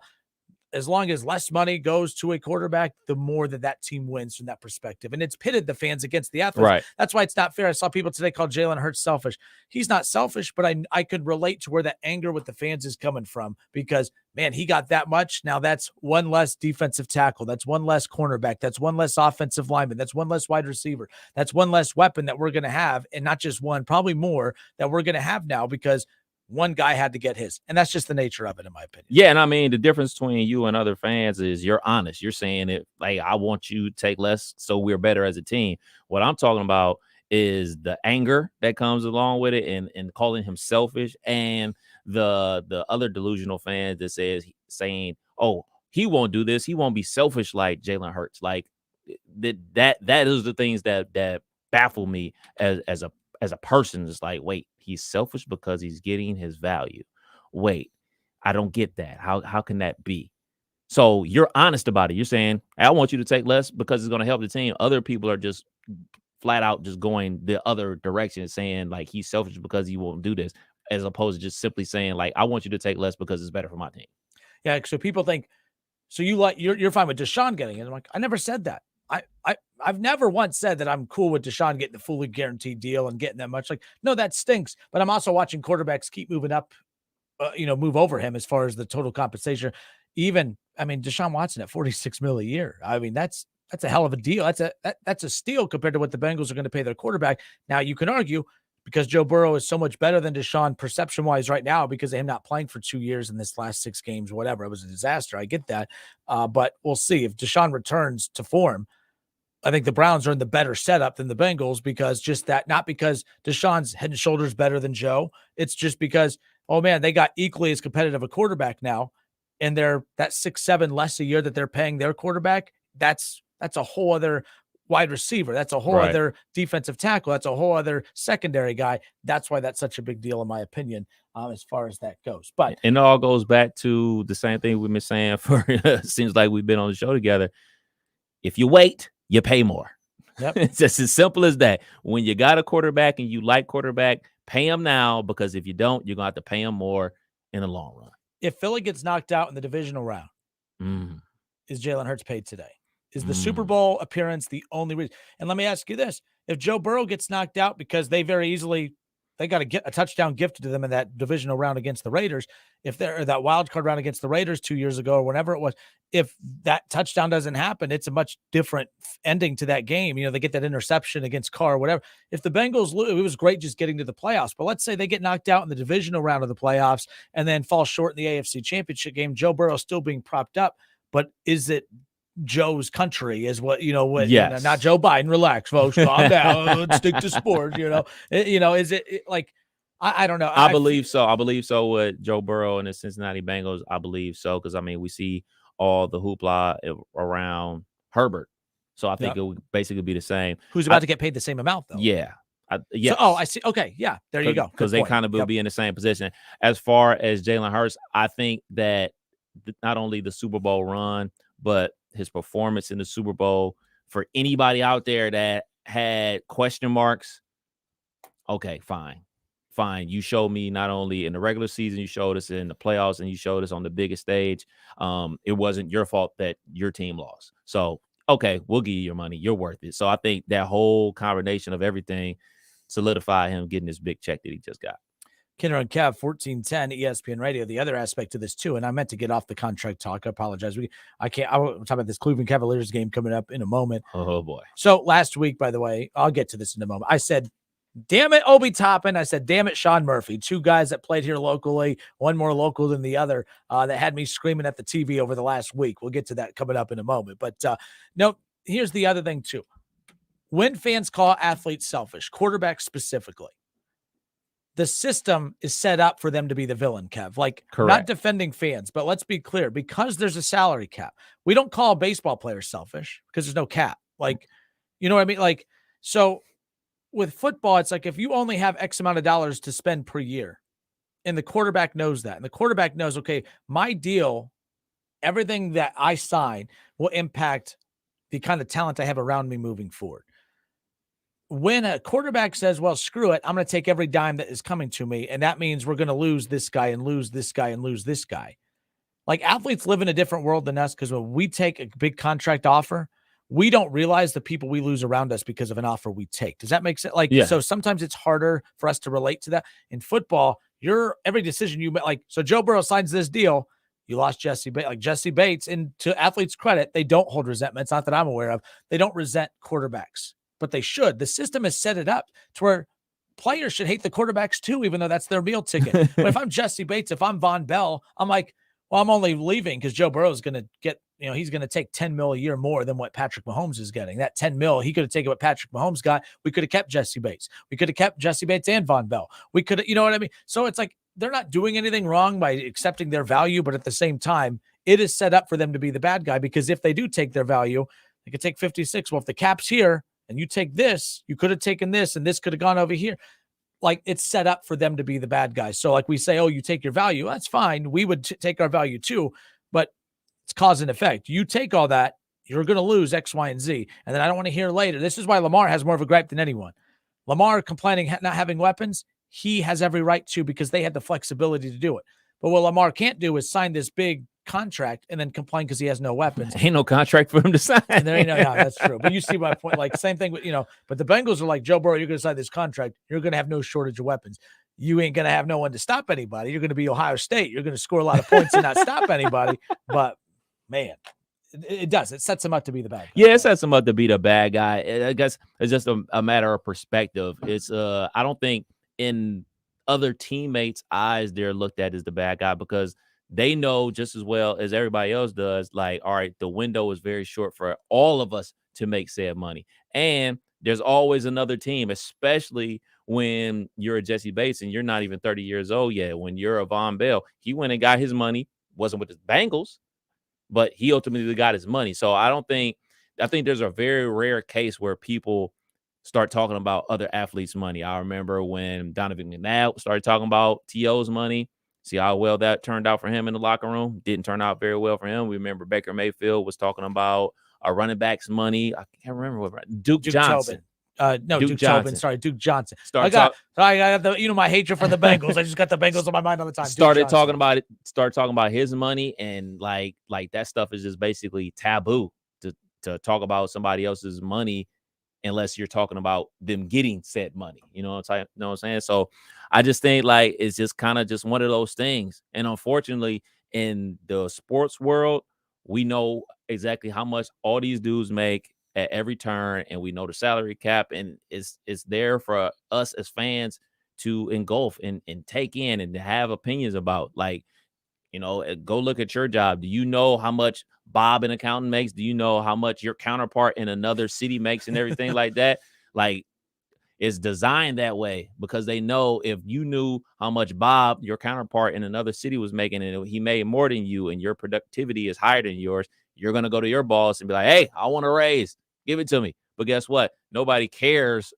as long as less money goes to a quarterback, the more that team wins from that perspective. And it's pitted the fans against the athletes. Right. That's why it's not fair. I saw people today call Jalen Hurts selfish. He's not selfish, but I could relate to where that anger with the fans is coming from because, man, he got that much. Now that's one less defensive tackle. That's one less cornerback. That's one less offensive lineman. That's one less wide receiver. That's one less weapon that we're going to have. And not just one, probably more that we're going to have now because one guy had to get his. And that's just the nature of it, in my opinion. Yeah, and I mean, the difference between you and other fans is you're honest. You're saying it like, I want you to take less so we're better as a team. What I'm talking about is the anger that comes along with it and calling him selfish, and the other delusional fans that saying, oh, he won't do this. He won't be selfish like Jalen Hurts. Like that is the things that baffle me as a person. It's like, wait, he's selfish because he's getting his value. Wait, I don't get that. How can that be? So you're honest about it. You're saying, I want you to take less because it's going to help the team. Other people are just flat out just going the other direction, saying like he's selfish because he won't do this, as opposed to just simply saying like, I want you to take less because it's better for my team. Yeah. So people think, so you're fine with Deshaun getting it. I'm like, I never said that. I've never once said that I'm cool with Deshaun getting the fully guaranteed deal and getting that much. Like, no, that stinks. But I'm also watching quarterbacks keep moving up, move over him as far as the total compensation. Deshaun Watson at $46 million a year. I mean, that's a hell of a deal. That's a steal compared to what the Bengals are going to pay their quarterback. Now you can argue because Joe Burrow is so much better than Deshaun perception wise right now because of him not playing for 2 years in this last 6 games, whatever. It was a disaster. I get that. But we'll see if Deshaun returns to form. I think the Browns are in the better setup than the Bengals because just that, not because Deshaun's head and shoulders better than Joe. It's just because, oh man, they got equally as competitive a quarterback now. And they're that 6-7 less a year that they're paying their quarterback. That's a whole other wide receiver. That's a whole other defensive tackle. That's a whole other secondary guy. That's why that's such a big deal, in my opinion, as far as that goes. But and it all goes back to the same thing we've been saying for seems like we've been on the show together. If you wait, you pay more. Yep. It's just as simple as that. When you got a quarterback and you like quarterback, pay him now, because if you don't, you're going to have to pay him more in the long run. If Philly gets knocked out in the divisional round, is Jalen Hurts paid today? Is the Super Bowl appearance the only reason? And let me ask you this. If Joe Burrow gets knocked out because they got to get a touchdown gifted to them in that divisional round against the Raiders, if they're that wild card round against the Raiders 2 years ago or whenever it was, if that touchdown doesn't happen, it's a much different ending to that game. They get that interception against Carr or whatever. If the Bengals lose, it was great just getting to the playoffs. But let's say they get knocked out in the divisional round of the playoffs and then fall short in the AFC Championship game. Joe Burrow still being propped up, but is it Joe's country is yes. Not Joe Biden. Relax, folks. Calm down. Stick to sports. Is it like, I don't know. I believe so. I believe so with Joe Burrow and the Cincinnati Bengals. I believe so. Cause we see all the hoopla around Herbert. So I think it would basically be the same. Who's about to get paid the same amount though? Yeah. Yeah. So, I see. Okay. Yeah. There you go. Because they kind of will be in the same position. As far as Jalen Hurts, I think that not only the Super Bowl run, but his performance in the Super Bowl, for anybody out there that had question marks okay, fine. You showed me not only in the regular season, you showed us in the playoffs, and you showed us on the biggest stage. It wasn't your fault that your team lost. So, okay, we'll give you your money. You're worth it. So I think that whole combination of everything solidified him getting this big check that he just got. Kinder and Kev, 1410 ESPN Radio. The other aspect of this too, and I meant to get off the contract talk. I apologize. I can't. I'll talk about this Cleveland Cavaliers game coming up in a moment. Oh boy. So last week, by the way, I'll get to this in a moment. I said, damn it, Obi Toppin. I said, damn it, Sean Murphy. Two guys that played here locally, one more local than the other, that had me screaming at the TV over the last week. We'll get to that coming up in a moment. But no, here's the other thing too. When fans call athletes selfish, quarterbacks specifically, the system is set up for them to be the villain, Kev. Like, correct. Not defending fans, but let's be clear. Because there's a salary cap, we don't call baseball players selfish because there's no cap. Like, you know what I mean? Like, so with football, it's like if you only have X amount of dollars to spend per year, and the quarterback knows that, and the quarterback knows, okay, my deal, everything that I sign will impact the kind of talent I have around me moving forward. When a quarterback says, well, screw it, I'm going to take every dime that is coming to me, and that means we're going to lose this guy and lose this guy and lose this guy. Like, athletes live in a different world than us, because when we take a big contract offer, we don't realize the people we lose around us because of an offer we take. Does that make sense? Like, so sometimes it's harder for us to relate to that. In football, every decision you make, like, so Joe Burrow signs this deal, you lost Jesse Bates. Like, Jesse Bates, and to athletes' credit, they don't hold resentment. It's not that I'm aware of. They don't resent quarterbacks, but they should. The system has set it up to where players should hate the quarterbacks too, even though that's their meal ticket. But if I'm Jesse Bates, if I'm Von Bell, I'm like, well, I'm only leaving because Joe Burrow is going to get, he's going to take $10 million a year more than what Patrick Mahomes is getting. That $10 million, he could have taken what Patrick Mahomes got. We could have kept Jesse Bates. We could have kept Jesse Bates and Von Bell. We could have, you know what I mean? So it's like, they're not doing anything wrong by accepting their value, but at the same time, it is set up for them to be the bad guy, because if they do take their value, they could take 56. Well, if the cap's here and you take this, you could have taken this, and this could have gone over here. Like, it's set up for them to be the bad guys. So like we say, oh, you take your value. That's fine. We would take our value too, but it's cause and effect. You take all that, you're going to lose X, Y, and Z. And then I don't want to hear later. This is why Lamar has more of a gripe than anyone. Lamar complaining not having weapons, he has every right to, because they had the flexibility to do it. But what Lamar can't do is sign this big contract and then complain because he has no weapons. Ain't no contract for him to sign. And there ain't no, yeah, that's true. But you see my point. Like, same thing with, but the Bengals are like, Joe Burrow, you're going to sign this contract. You're going to have no shortage of weapons. You ain't going to have no one to stop anybody. You're going to be Ohio State. You're going to score a lot of points and not stop anybody. But man, it does. It sets him up to be the bad guy. Yeah, it sets him up to be the bad guy. I guess it's just a matter of perspective. It's I don't think in other teammates' eyes they're looked at as the bad guy, because they know just as well as everybody else does, like, all right, the window is very short for all of us to make said money. And there's always another team, especially when you're a Jesse Bates and you're not even 30 years old yet. When you're a Von Bell, he went and got his money, wasn't with the Bengals, but he ultimately got his money. So I think there's a very rare case where people start talking about other athletes' money. I remember when Donovan McNabb started talking about T.O.'s money. See how well that turned out for him in the locker room? Didn't turn out very well for him. We remember Baker Mayfield was talking about a running back's money. I can't remember what. Duke Johnson. No, Duke Tobin. Sorry, Duke Johnson. I got the, my hatred for the Bengals. I just got the Bengals on my mind all the time. Started talking about his money, and like that stuff is just basically taboo to talk about somebody else's money unless you're talking about them getting said money. You know what I'm saying? So I just think like it's just kind of just one of those things. And unfortunately, in the sports world, we know exactly how much all these dudes make at every turn, and we know the salary cap, and it's there for us as fans to engulf and take in and to have opinions about. Like, go look at your job. Do you know how much Bob, an accountant, makes? Do you know how much your counterpart in another city makes and everything like that? Like, it's designed that way because they know if you knew how much Bob, your counterpart in another city, was making, and he made more than you, and your productivity is higher than yours, you're going to go to your boss and be like, hey, I want a raise. Give it to me. But guess what? Nobody cares.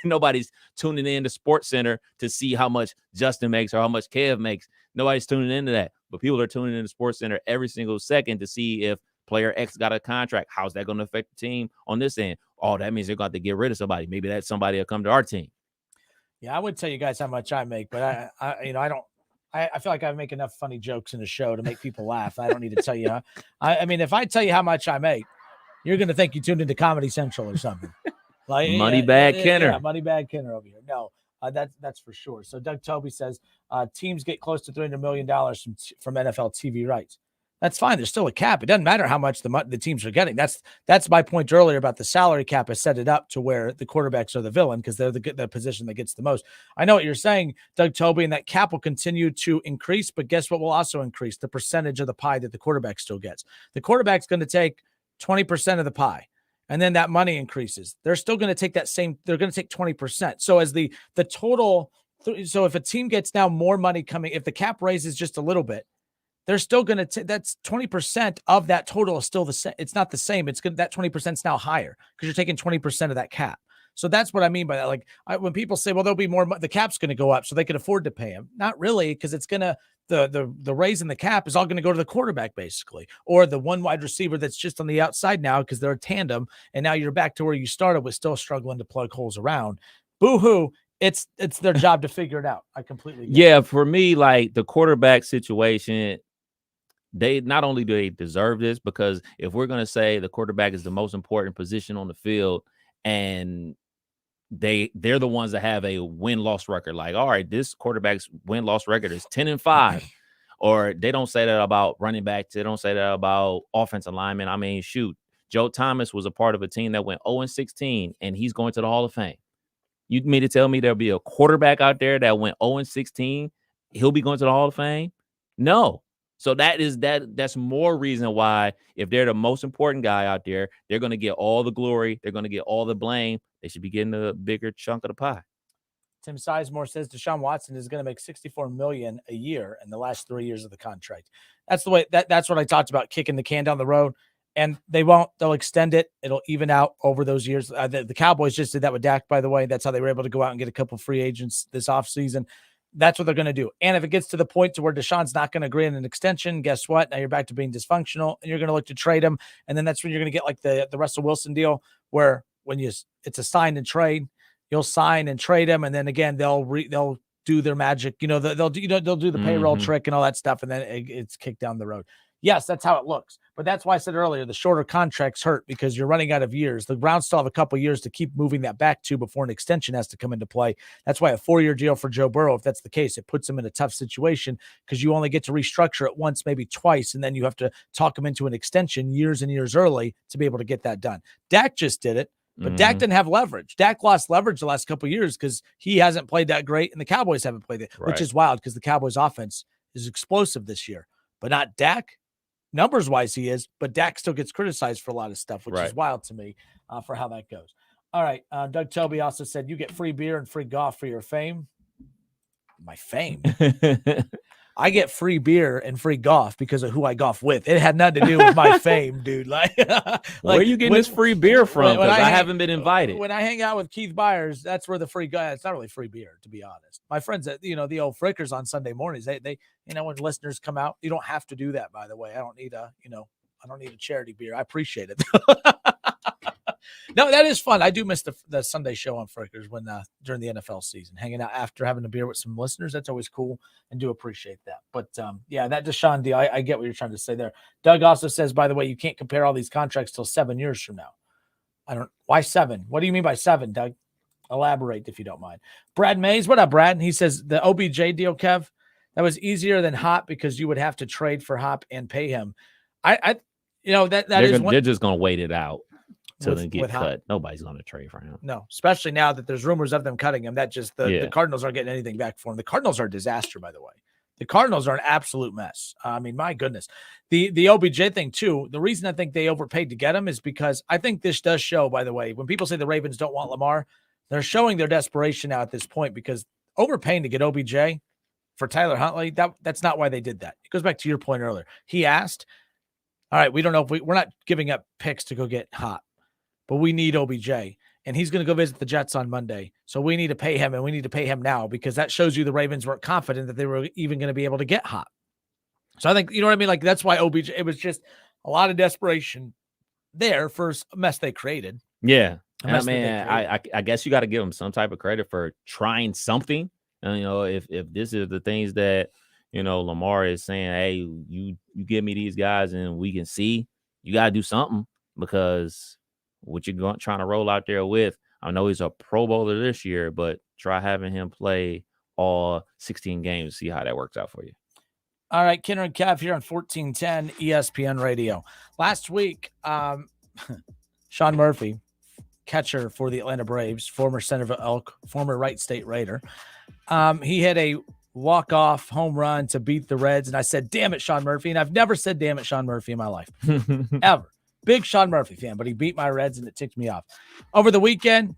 Nobody's tuning in to Sports Center to see how much Justin makes or how much Kev makes. Nobody's tuning into that. But people are tuning into Sports Center every single second to see if player X got a contract. How's that going to affect the team on this end? Oh, that means they're going to have to get rid of somebody. Maybe that somebody will come to our team. Yeah, I would tell you guys how much I make, but I feel like I make enough funny jokes in the show to make people laugh. I don't need to tell you. I mean, if I tell you how much I make, you're going to think you tuned into Comedy Central or something. Like Moneybag Kenner. Yeah, Moneybag Kenner over here. No, that's for sure. So Doug Toby says teams get close to $300 million from NFL TV rights. That's fine. There's still a cap. It doesn't matter how much the teams are getting. That's my point earlier about the salary cap has set it up to where the quarterbacks are the villain because they're the position that gets the most. I know what you're saying, Doug Toby, and that cap will continue to increase, but guess what will also increase? The percentage of the pie that the quarterback still gets. The quarterback's going to take 20% of the pie, and then that money increases. They're still going to take they're going to take 20%. So as the total, so if a team gets now more money coming, if the cap raises just a little bit, they're still going to that's 20% of that total is still the same. It's not the same. It's good. That 20% is now higher because you're taking 20% of that cap. So that's what I mean by that. Like when people say, well, there'll be more, the cap's going to go up so they can afford to pay him. Not really. Because it's going to, the raise in the cap is all going to go to the quarterback basically, or the one wide receiver that's just on the outside now because they're a tandem. And now you're back to where you started with, still struggling to plug holes around. Boo-hoo. It's their job to figure it out. I completely get Yeah, for me, like the quarterback situation, they not only do they deserve this, because if we're going to say the quarterback is the most important position on the field and they're the ones that have a win-loss record, like, all right, this quarterback's win-loss record is 10-5, or they don't say that about running backs. They don't say that about offensive linemen. I mean, shoot, Joe Thomas was a part of a team that went 0-16 and he's going to the Hall of Fame. You mean to tell me there'll be a quarterback out there that went 0-16, he'll be going to the Hall of Fame? No. So that's more reason why, if they're the most important guy out there, they're going to get all the glory. They're going to get all the blame. They should be getting a bigger chunk of the pie. Tim Sizemore says Deshaun Watson is going to make $64 million a year in the last 3 years of the contract. That's the way that's what I talked about, kicking the can down the road. And they won't. They'll extend it. It'll even out over those years. The Cowboys just did that with Dak, by the way. That's how they were able to go out and get a couple free agents this offseason. That's what they're going to do. And if it gets to the point to where Deshaun's not going to agree on an extension, guess what? Now you're back to being dysfunctional, and you're going to look to trade him. And then that's when you're going to get like the Russell Wilson deal, where when it's a sign and trade, you'll sign and trade him, and then again they'll do their magic. They'll do the payroll trick and all that stuff, and then it's kicked down the road. Yes, that's how it looks. But that's why I said earlier, the shorter contracts hurt because you're running out of years. The Browns still have a couple years to keep moving that back to before an extension has to come into play. That's why a 4-year deal for Joe Burrow, if that's the case, it puts him in a tough situation because you only get to restructure it once, maybe twice, and then you have to talk him into an extension years and years early to be able to get that done. Dak just did it, but Dak didn't have leverage. Dak lost leverage the last couple of years because he hasn't played that great, and the Cowboys haven't played it, which is wild because the Cowboys offense is explosive this year, but not Dak. Numbers wise, he is, but Dak still gets criticized for a lot of stuff, which is wild to me for how that goes. All right. Doug Toby also said you get free beer and free golf for your fame. My fame. I get free beer and free golf because of who I golf with. It had nothing to do with my fame, dude. Like where are you getting this free beer from? Because I haven't been invited. When I hang out with Keith Byers, that's where the free guy. It's not really free beer, to be honest. My friends at the old Frickers on Sunday mornings, they when listeners come out, you don't have to do that. By the way, I don't need a charity beer. I appreciate it. No, that is fun. I do miss the Sunday show on Frickers when during the NFL season, hanging out after having a beer with some listeners. That's always cool, and do appreciate that. But that Deshaun deal, I get what you're trying to say there. Doug also says, by the way, you can't compare all these contracts till 7 years from now. Why 7? What do you mean by 7, Doug? Elaborate if you don't mind. Brad Mays, what up, Brad? He says the OBJ deal, Kev, that was easier than Hop because you would have to trade for Hop and pay him. They're just gonna wait it out till they get cut. Nobody's gonna trade for him. No, especially now that there's rumors of them cutting him. That just the Cardinals aren't getting anything back for him. The Cardinals are a disaster, by the way. The Cardinals are an absolute mess. I mean, my goodness. The OBJ thing too, the reason I think they overpaid to get him is because I think this does show, by the way, when people say the Ravens don't want Lamar, they're showing their desperation now at this point, because overpaying to get OBJ for Tyler Huntley, that's not why they did that. It goes back to your point earlier. He asked, all right, we don't know if we're not giving up picks to go get Hop, but we need OBJ, and he's going to go visit the Jets on Monday. So we need to pay him, and we need to pay him now, because that shows you the Ravens weren't confident that they were even going to be able to get Hop. So I think, you know what I mean? Like, that's why OBJ, it was just a lot of desperation there for a mess they created. Yeah. And I guess you got to give him some type of credit for trying something. And, if this is the things that, Lamar is saying, hey, you give me these guys and we can see, you got to do something, because what you're trying to roll out there with, I know he's a Pro Bowler this year, but try having him play all 16 games, see how that works out for you. All right, Kenner and Kev here on 1410 ESPN Radio. Last week, Sean Murphy, catcher for the Atlanta Braves, former Centerville Elk, former Wright State Raider, he had a walk-off home run to beat the Reds, and I said, damn it, Sean Murphy, and I've never said damn it, Sean Murphy in my life, ever. Big Sean Murphy fan, but he beat my Reds, and it ticked me off. Over the weekend,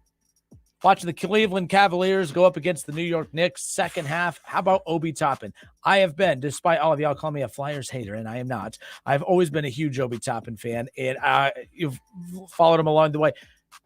watching the Cleveland Cavaliers go up against the New York Knicks, second half. How about Obi Toppin? I have been, despite all of y'all calling me a Flyers hater, and I am not. I've always been a huge Obi Toppin fan, and you've followed him along the way.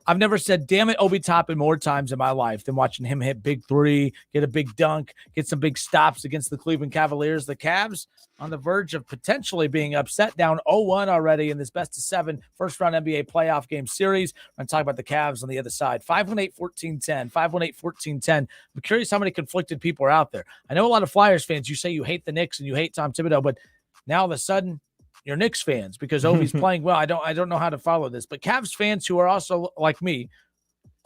I've never said, damn it, Obi Toppin more times in my life than watching him hit big three, get a big dunk, get some big stops against the Cleveland Cavaliers. The Cavs on the verge of potentially being upset, down 0-1 already in this best-of-7 first-round NBA playoff game series. We're going to talk about the Cavs on the other side. 518-1410, 518-1410. I'm curious how many conflicted people are out there. I know a lot of Flyers fans, you say you hate the Knicks and you hate Tom Thibodeau, but now all of a sudden, you're Knicks fans because Obi's playing well. I don't know how to follow this, but Cavs fans who are also like me,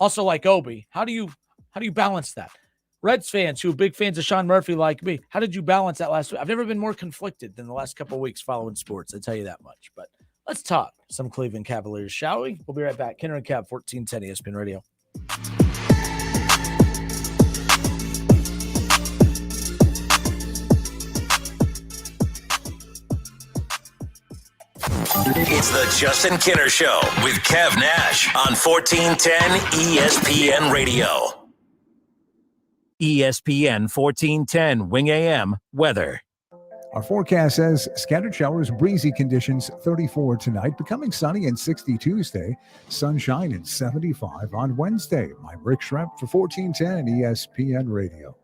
also like Obi, how do you balance that? Reds fans who are big fans of Sean Murphy like me, how did you balance that last week? I've never been more conflicted than the last couple of weeks following sports. I tell you that much. But let's talk some Cleveland Cavaliers, shall we? We'll be right back. Kenner and Cav, 1410 ESPN Radio. It's the Justin Kinner Show with Kev Nash on 1410 ESPN Radio. ESPN 1410 Wing AM weather. Our forecast says scattered showers, breezy conditions, 34 tonight, becoming sunny and 60 Tuesday, sunshine and 75 on Wednesday. I'm Rick Schremp for 1410 ESPN Radio.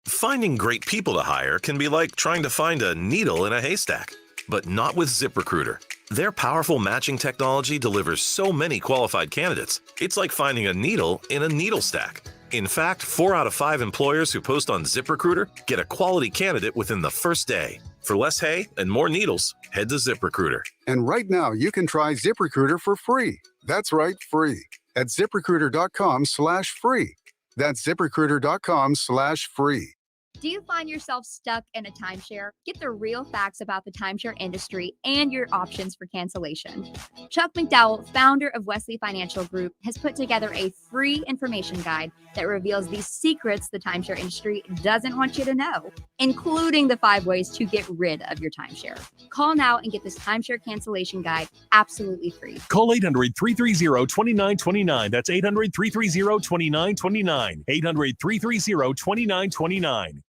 Finding great people to hire can be like trying to find a needle in a haystack, but not with ZipRecruiter. Their powerful matching technology delivers so many qualified candidates, it's like finding a needle in a needle stack. In fact, 4 out of 5 employers who post on ZipRecruiter get a quality candidate within the first day. For less hay and more needles, head to ZipRecruiter. And right now, you can try ZipRecruiter for free. That's right, free. At ZipRecruiter.com/free. That's ZipRecruiter.com/free. Do you find yourself stuck in a timeshare? Get the real facts about the timeshare industry and your options for cancellation. Chuck McDowell, founder of Wesley Financial Group, has put together a free information guide that reveals the secrets the timeshare industry doesn't want you to know, including the 5 ways to get rid of your timeshare. Call now and get this timeshare cancellation guide absolutely free. Call 800-330-2929. That's 800-330-2929. 800-330-2929.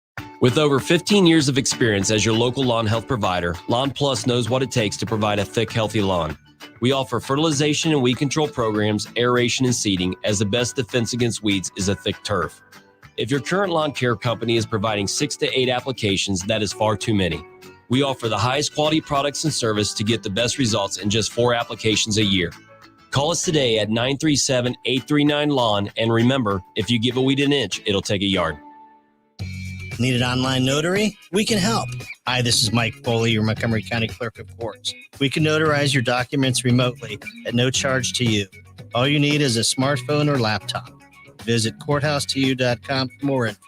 With over 15 years of experience as your local lawn health provider, Lawn Plus knows what it takes to provide a thick, healthy lawn. We offer fertilization and weed control programs, aeration and seeding, as the best defense against weeds is a thick turf. If your current lawn care company is providing 6 to 8 applications, that is far too many. We offer the highest quality products and service to get the best results in just 4 applications a year. Call us today at 937-839-LAWN, and remember, if you give a weed an inch, it'll take a yard. Need an online notary? We can help. Hi, this is Mike Foley, your Montgomery County Clerk of Courts. We can notarize your documents remotely at no charge to you. All you need is a smartphone or laptop. Visit courthouse2u.com for more info.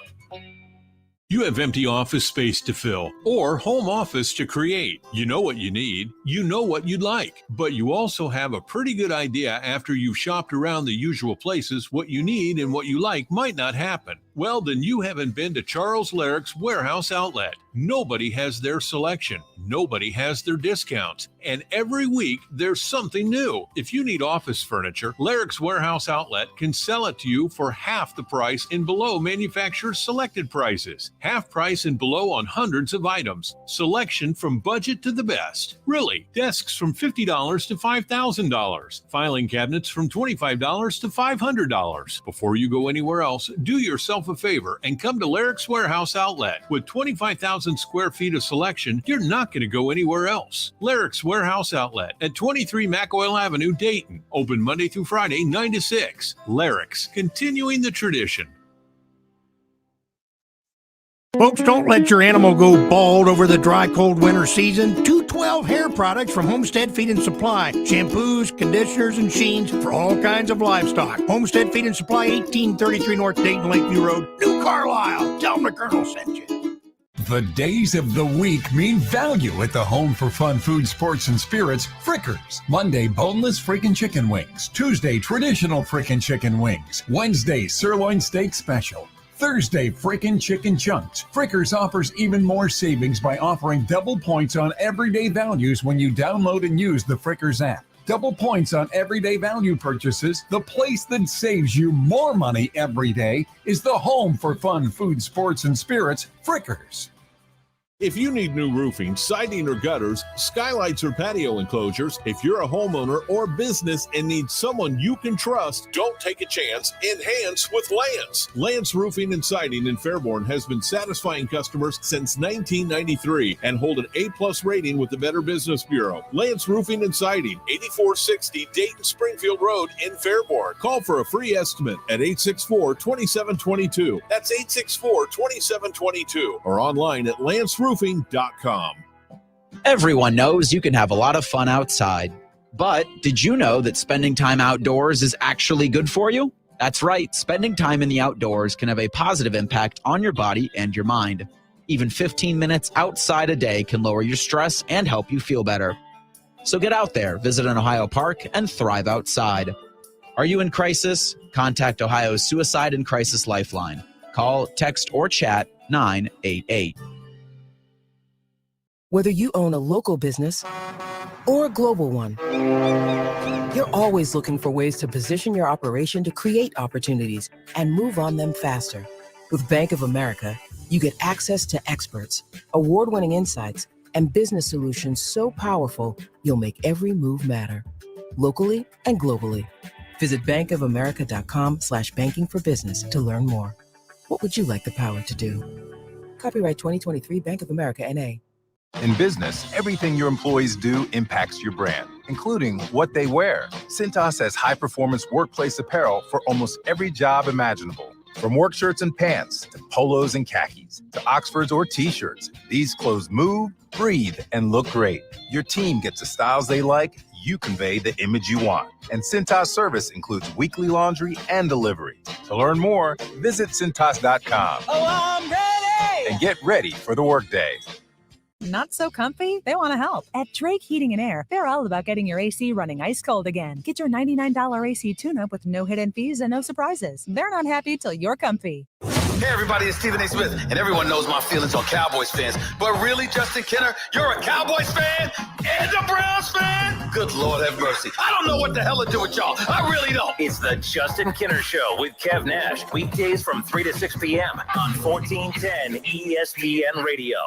You have empty office space to fill or home office to create. You know what you need. You know what you'd like. But you also have a pretty good idea after you've shopped around the usual places what you need and what you like might not happen. Well, then you haven't been to Charles Larrick's Warehouse Outlet. Nobody has their selection. Nobody has their discounts. And every week, there's something new. If you need office furniture, Larrick's Warehouse Outlet can sell it to you for half the price and below manufacturer's selected prices. Half price and below on hundreds of items. Selection from budget to the best. Really, desks from $50 to $5,000. Filing cabinets from $25 to $500. Before you go anywhere else, do yourself a favor and come to Larrick's Warehouse Outlet. With 25,000 square feet of selection, you're not going to go anywhere else. Larrick's Warehouse Outlet at 23 McOil Avenue, Dayton. Open Monday through Friday, 9 to 6. Larrick's, continuing the tradition. Folks, don't let your animal go bald over the dry, cold winter season. 212 hair products from Homestead Feed and Supply. Shampoos, conditioners, and sheens for all kinds of livestock. Homestead Feed and Supply, 1833 North Dayton Lakeview Road, New Carlisle. Tell them the Colonel sent you. The days of the week mean value at the home for fun food, sports, and spirits, Frickers. Monday, boneless freaking chicken wings. Tuesday, traditional freaking chicken wings. Wednesday, sirloin steak special. Thursday, frickin' chicken chunks. Frickers offers even more savings by offering double points on everyday values when you download and use the Frickers app. Double points on everyday value purchases. The place that saves you more money every day is the home for fun food, sports, and spirits, Frickers. If you need new roofing, siding, or gutters, skylights, or patio enclosures, if you're a homeowner or business and need someone you can trust, don't take a chance. Enhance with Lance. Lance Roofing and Siding in Fairborn has been satisfying customers since 1993 and hold an A+ rating with the Better Business Bureau. Lance Roofing and Siding, 8460 Dayton Springfield Road in Fairborn. Call for a free estimate at 864-2722. That's 864-2722 or online at lanceroofing.com. Everyone knows you can have a lot of fun outside. But did you know that spending time outdoors is actually good for you? That's right. Spending time in the outdoors can have a positive impact on your body and your mind. Even 15 minutes outside a day can lower your stress and help you feel better. So get out there, visit an Ohio park, and thrive outside. Are you in crisis? Contact Ohio's Suicide and Crisis Lifeline. Call, text, or chat 988. Whether you own a local business or a global one, you're always looking for ways to position your operation to create opportunities and move on them faster. With Bank of America, you get access to experts, award-winning insights, and business solutions so powerful, you'll make every move matter, locally and globally. Visit bankofamerica.com/banking for business to learn more. What would you like the power to do? Copyright 2023 Bank of America, N.A. In business, everything your employees do impacts your brand, including what they wear. Cintas has high-performance workplace apparel for almost every job imaginable. From work shirts and pants, to polos and khakis, to Oxfords or T-shirts, these clothes move, breathe, and look great. Your team gets the styles they like, you convey the image you want. And Cintas service includes weekly laundry and delivery. To learn more, visit Cintas.com. Oh, I'm ready! And get ready for the workday. Not so comfy? They want to help. At Drake Heating and Air, they're all about getting your AC running ice cold again. Get your $99 AC tune-up with no hidden fees and no surprises. They're not happy till you're comfy. Hey everybody, it's Stephen A. Smith, and everyone knows my feelings on Cowboys fans. But really, Justin Kenner, you're a Cowboys fan and a Browns fan? Good Lord have mercy. I don't know what the hell to do with y'all. I really don't. It's the Justin Kinner Show with Kev Nash. Weekdays from 3 to 6 p.m. on 1410 ESPN Radio.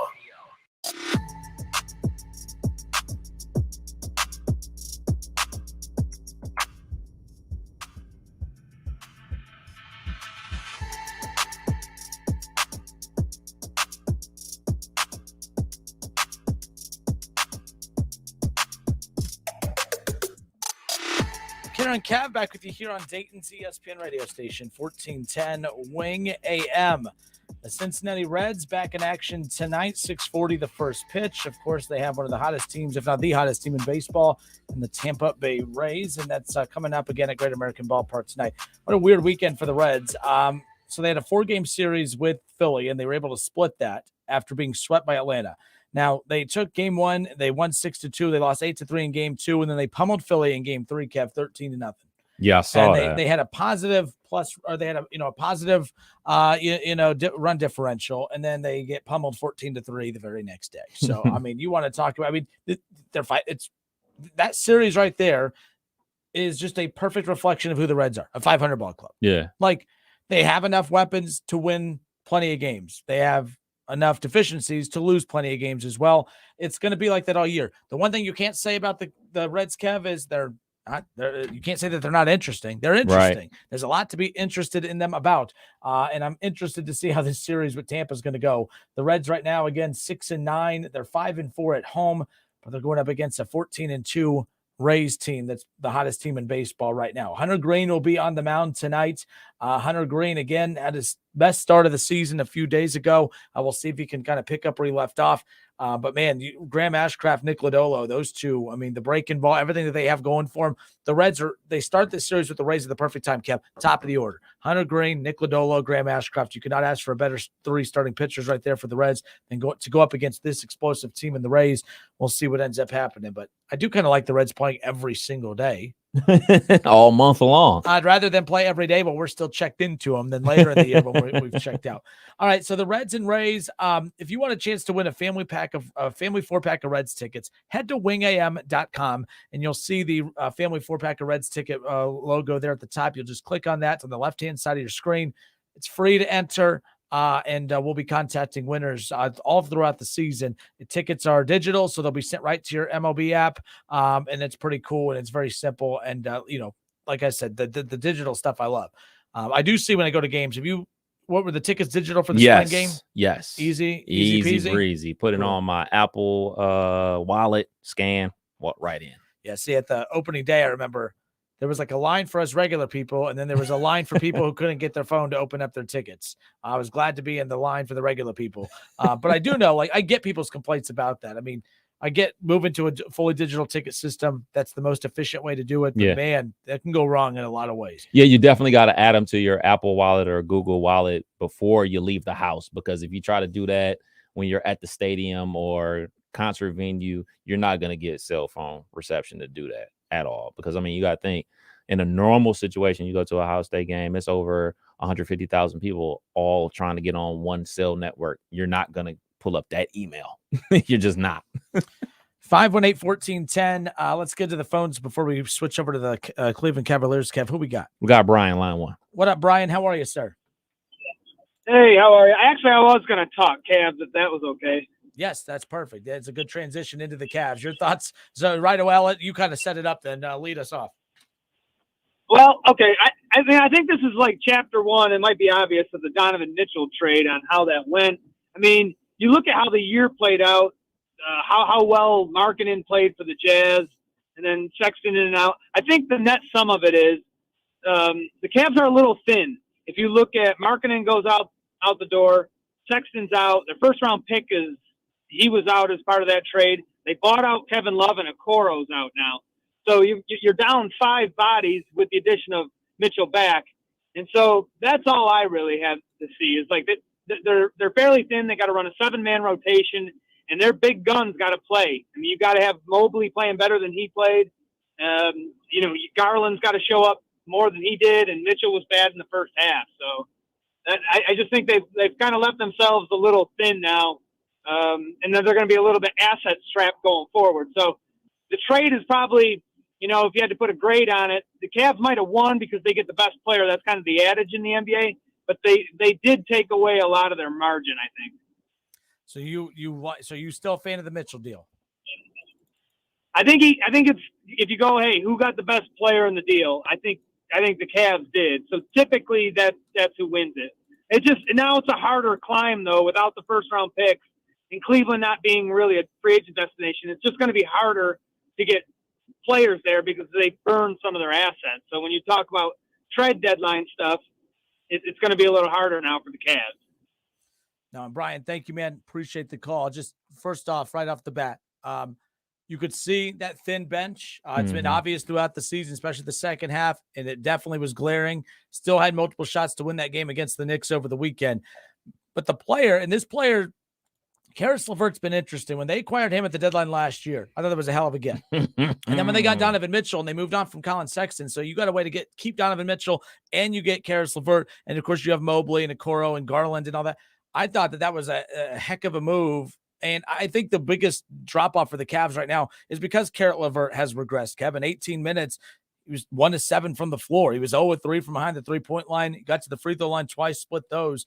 Kenner and Cav back with you here on Dayton's ESPN radio station, 1410 Wing AM. The Cincinnati Reds back in action tonight, 6:40 the first pitch. Of course, they have one of the hottest teams, if not the hottest team in baseball, in the Tampa Bay Rays, and that's coming up again at Great American Ballpark tonight. What a weird weekend for the Reds. So they had a 4-game series with Philly, and they were able to split that after being swept by Atlanta. Now, they took game 1, they won 6-2, they lost 8-3 in game 2, and then they pummeled Philly in game 3, Kev, 13-0. Yeah, I saw and that. they had a positive plus, or they had a positive run differential, and then they get pummeled 14-3 the very next day. So I mean, you want to talk about? I mean, their fight. It's that series right there is just a perfect reflection of who the Reds are, a 500 ball club. Yeah. Like, they have enough weapons to win plenty of games. They have enough deficiencies to lose plenty of games as well. It's going to be like that all year. The one thing you can't say about the Reds, Kev, is you can't say that they're not interesting. They're interesting. Right. There's a lot to be interested in them about. And I'm interested to see how this series with Tampa is going to go. The Reds right now, again, 6-9. They're 5-4 at home, but they're going up against a 14-2 Rays team that's the hottest team in baseball right now. Hunter Green will be on the mound tonight. Hunter Green, again, had his best start of the season a few days ago. We'll see if he can kind of pick up where he left off. But, man, Graham Ashcraft, Nick Lodolo, those two, I mean, the breaking ball, everything that they have going for them. The Reds they start this series with the Rays at the perfect time, Kev. Top of the order. Hunter Green, Nick Lodolo, Graham Ashcraft. You cannot ask for a better 3 starting pitchers right there for the Reds than to go up against this explosive team in the Rays. We'll see what ends up happening. But I do kind of like the Reds playing every single day. All month long. I'd rather them play every day, but we're still checked into them than later in the year when we've checked out. All right, so the Reds and Rays, if you want a chance to win a family 4-pack of Reds tickets, head to wingam.com, and you'll see the family 4-pack of Reds ticket logo there at the top. You'll just click on that on the left-hand side of your screen. It's free to enter. And we'll be contacting winners all throughout the season. The tickets are digital, so they'll be sent right to your MLB app, and it's pretty cool, and it's very simple. And, like I said, the digital stuff I love. I do see when I go to games. What were the tickets digital for the spring game? Yes. Easy Easy breezy. Put it on my Apple wallet, scan, walk right in. Yeah, see, at the opening day, I remember there was like a line for us regular people, and then there was a line for people who couldn't get their phone to open up their tickets. I was glad to be in the line for the regular people. But I do know, I get people's complaints about that. I mean, I get moving to a fully digital ticket system. That's the most efficient way to do it. But man, that can go wrong in a lot of ways. Yeah, you definitely got to add them to your Apple wallet or Google wallet before you leave the house, because if you try to do that when you're at the stadium or concert venue, you're not going to get cell phone reception to do that at all. Because, I mean, you got to think, in a normal situation, you go to a Ohio State game, it's over 150,000 people all trying to get on one cell network. You're not going to pull up that email. You're just not. 518-1410. Let's get to the phones before we switch over to the Cleveland Cavaliers. Kev, who we got? We got Brian, line 1. What up, Brian? How are you, sir? Hey, how are you? Actually, I was going to talk Cavs, if that was okay. Yes, that's perfect. It's a good transition into the Cavs. Your thoughts? So right away, I'll let you kind of set it up, then lead us off. Well, okay. I think this is like chapter 1. It might be obvious of the Donovan Mitchell trade on how that went. I mean, you look at how the year played out, how well Markkanen played for the Jazz, and then Sexton in and out. I think the net sum of it is the Cavs are a little thin. If you look at Markkanen goes out the door, Sexton's out. Their first-round pick he was out as part of that trade. They bought out Kevin Love, and Okoro's out now. So you're down 5 bodies with the addition of Mitchell back. And so that's all I really have to see is like they're fairly thin. They got to run a 7-man rotation, and their big guns got to play. I mean, you got to have Mobley playing better than he played. Garland's got to show up more than he did, and Mitchell was bad in the first half. So I just think they've kind of left themselves a little thin now, and then they're going to be a little bit asset strapped going forward. So the trade is probably, if you had to put a grade on it, the Cavs might have won because they get the best player. That's kind of the adage in the NBA. But they did take away a lot of their margin, I think. So you still a fan of the Mitchell deal? I think it's, if you go, hey, who got the best player in the deal? I think the Cavs did. So typically that's who wins it. Now it's a harder climb though without the first round picks and Cleveland not being really a free agent destination. It's just going to be harder to get players there because they burn some of their assets. So when you talk about trade deadline stuff, it's going to be a little harder now for the Cavs. No, Brian, thank you, man. Appreciate the call. Just first off, right off the bat, you could see that thin bench. It's been obvious throughout the season, especially the second half, and it definitely was glaring. Still had multiple shots to win that game against the Knicks over the weekend. But the player, and this player Karis LeVert's been interesting. When they acquired him at the deadline last year, I thought that was a hell of a get. And then when they got Donovan Mitchell and they moved on from Colin Sexton, so you got a way to keep Donovan Mitchell and you get Karis LeVert, and of course you have Mobley and Okoro and Garland and all that. I thought that was a heck of a move. And I think the biggest drop-off for the Cavs right now is because Karis LeVert has regressed. Kevin, 18 minutes, he was 1-7 from the floor. He was 0-3 from behind the three-point line. He got to the free throw line twice, split those.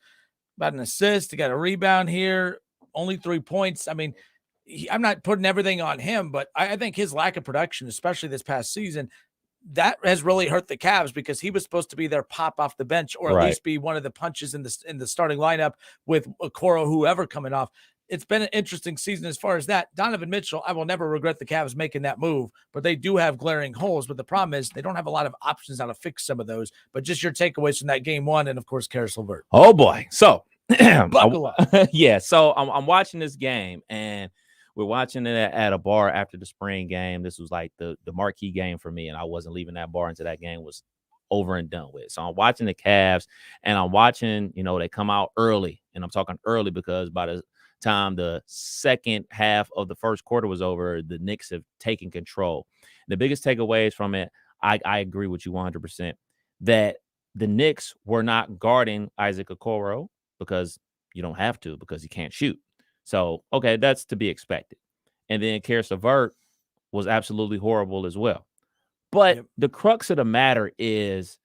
About an assist, he got a rebound here. Only 3 points. I mean, I'm not putting everything on him, but I think his lack of production, especially this past season, that has really hurt the Cavs because he was supposed to be their pop off the bench or at least be one of the punches in the starting lineup with Okoro, whoever coming off. It's been an interesting season as far as that. Donovan Mitchell, I will never regret the Cavs making that move, but they do have glaring holes. But the problem is they don't have a lot of options how to fix some of those. But just your takeaways from that game one and, of course, Karis LeVert. Oh, boy. So, buckle up. Yeah, so I'm watching this game, and we're watching it at a bar after the spring game. This was like the marquee game for me, and I wasn't leaving that bar until that game was over and done with. So I'm watching the Cavs, and I'm watching, they come out early, and I'm talking early because by the time the second half of the first quarter was over, the Knicks have taken control. The biggest takeaways from it, I agree with you 100%, that the Knicks were not guarding Isaac Okoro, because you don't have to, because he can't shoot. So, okay, that's to be expected. And then Karis LeVert was absolutely horrible as well. But the crux of the matter is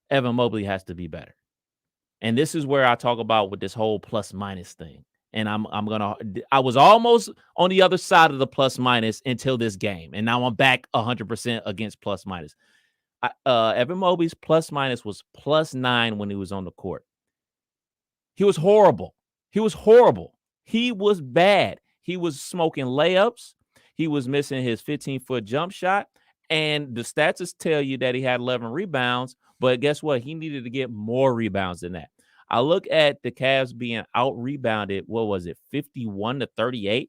Evan Mobley has to be better. And this is where I talk about with this whole plus minus thing. And I was almost on the other side of the plus minus until this game. And now I'm back 100% against plus minus. Evan Mobley's plus minus was +9 when he was on the court. He was horrible. He was bad. He was smoking layups. He was missing his 15-foot jump shot. And the stats tell you that he had 11 rebounds. But guess what? He needed to get more rebounds than that. I look at the Cavs being out-rebounded, 51-38?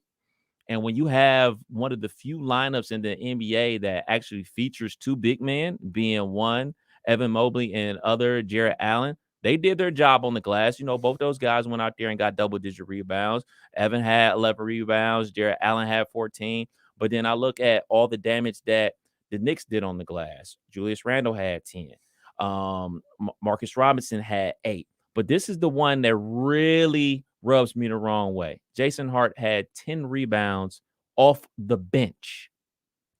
And when you have one of the few lineups in the NBA that actually features two big men, being one, Evan Mobley, and other, Jarrett Allen, they did their job on the glass. Both those guys went out there and got double-digit rebounds. Evan had 11 rebounds. Jarrett Allen had 14. But then I look at all the damage that the Knicks did on the glass. Julius Randle had 10. Marcus Robinson had 8. But this is the one that really rubs me the wrong way. Jason Hart had 10 rebounds off the bench.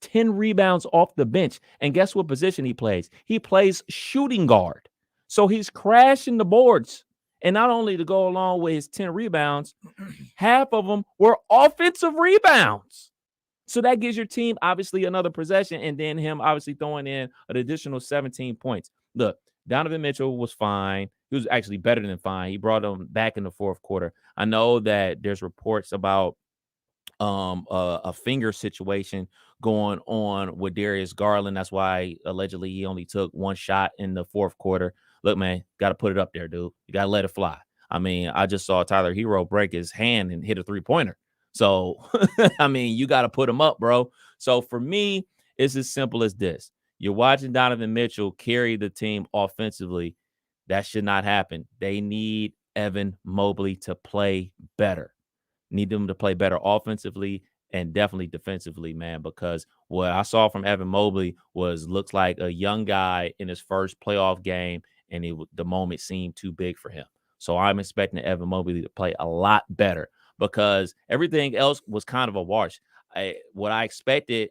10 rebounds off the bench. And guess what position he plays? He plays shooting guard. So he's crashing the boards. And not only to go along with his 10 rebounds, half of them were offensive rebounds. So that gives your team, obviously, another possession, and then him obviously throwing in an additional 17 points. Look, Donovan Mitchell was fine. He was actually better than fine. He brought him back in the fourth quarter. I know that there's reports about a finger situation going on with Darius Garland. That's why allegedly he only took one shot in the fourth quarter. Look, man, got to put it up there, dude. You got to let it fly. I mean, I just saw Tyler Hero break his hand and hit a three-pointer. So, I mean, you got to put him up, bro. So, for me, it's as simple as this. You're watching Donovan Mitchell carry the team offensively. That should not happen. They need Evan Mobley to play better. Need them to play better offensively and definitely defensively, man, because what I saw from Evan Mobley looks like a young guy in his first playoff game, and the moment seemed too big for him. So I'm expecting Evan Mobley to play a lot better because everything else was kind of a wash. What I expected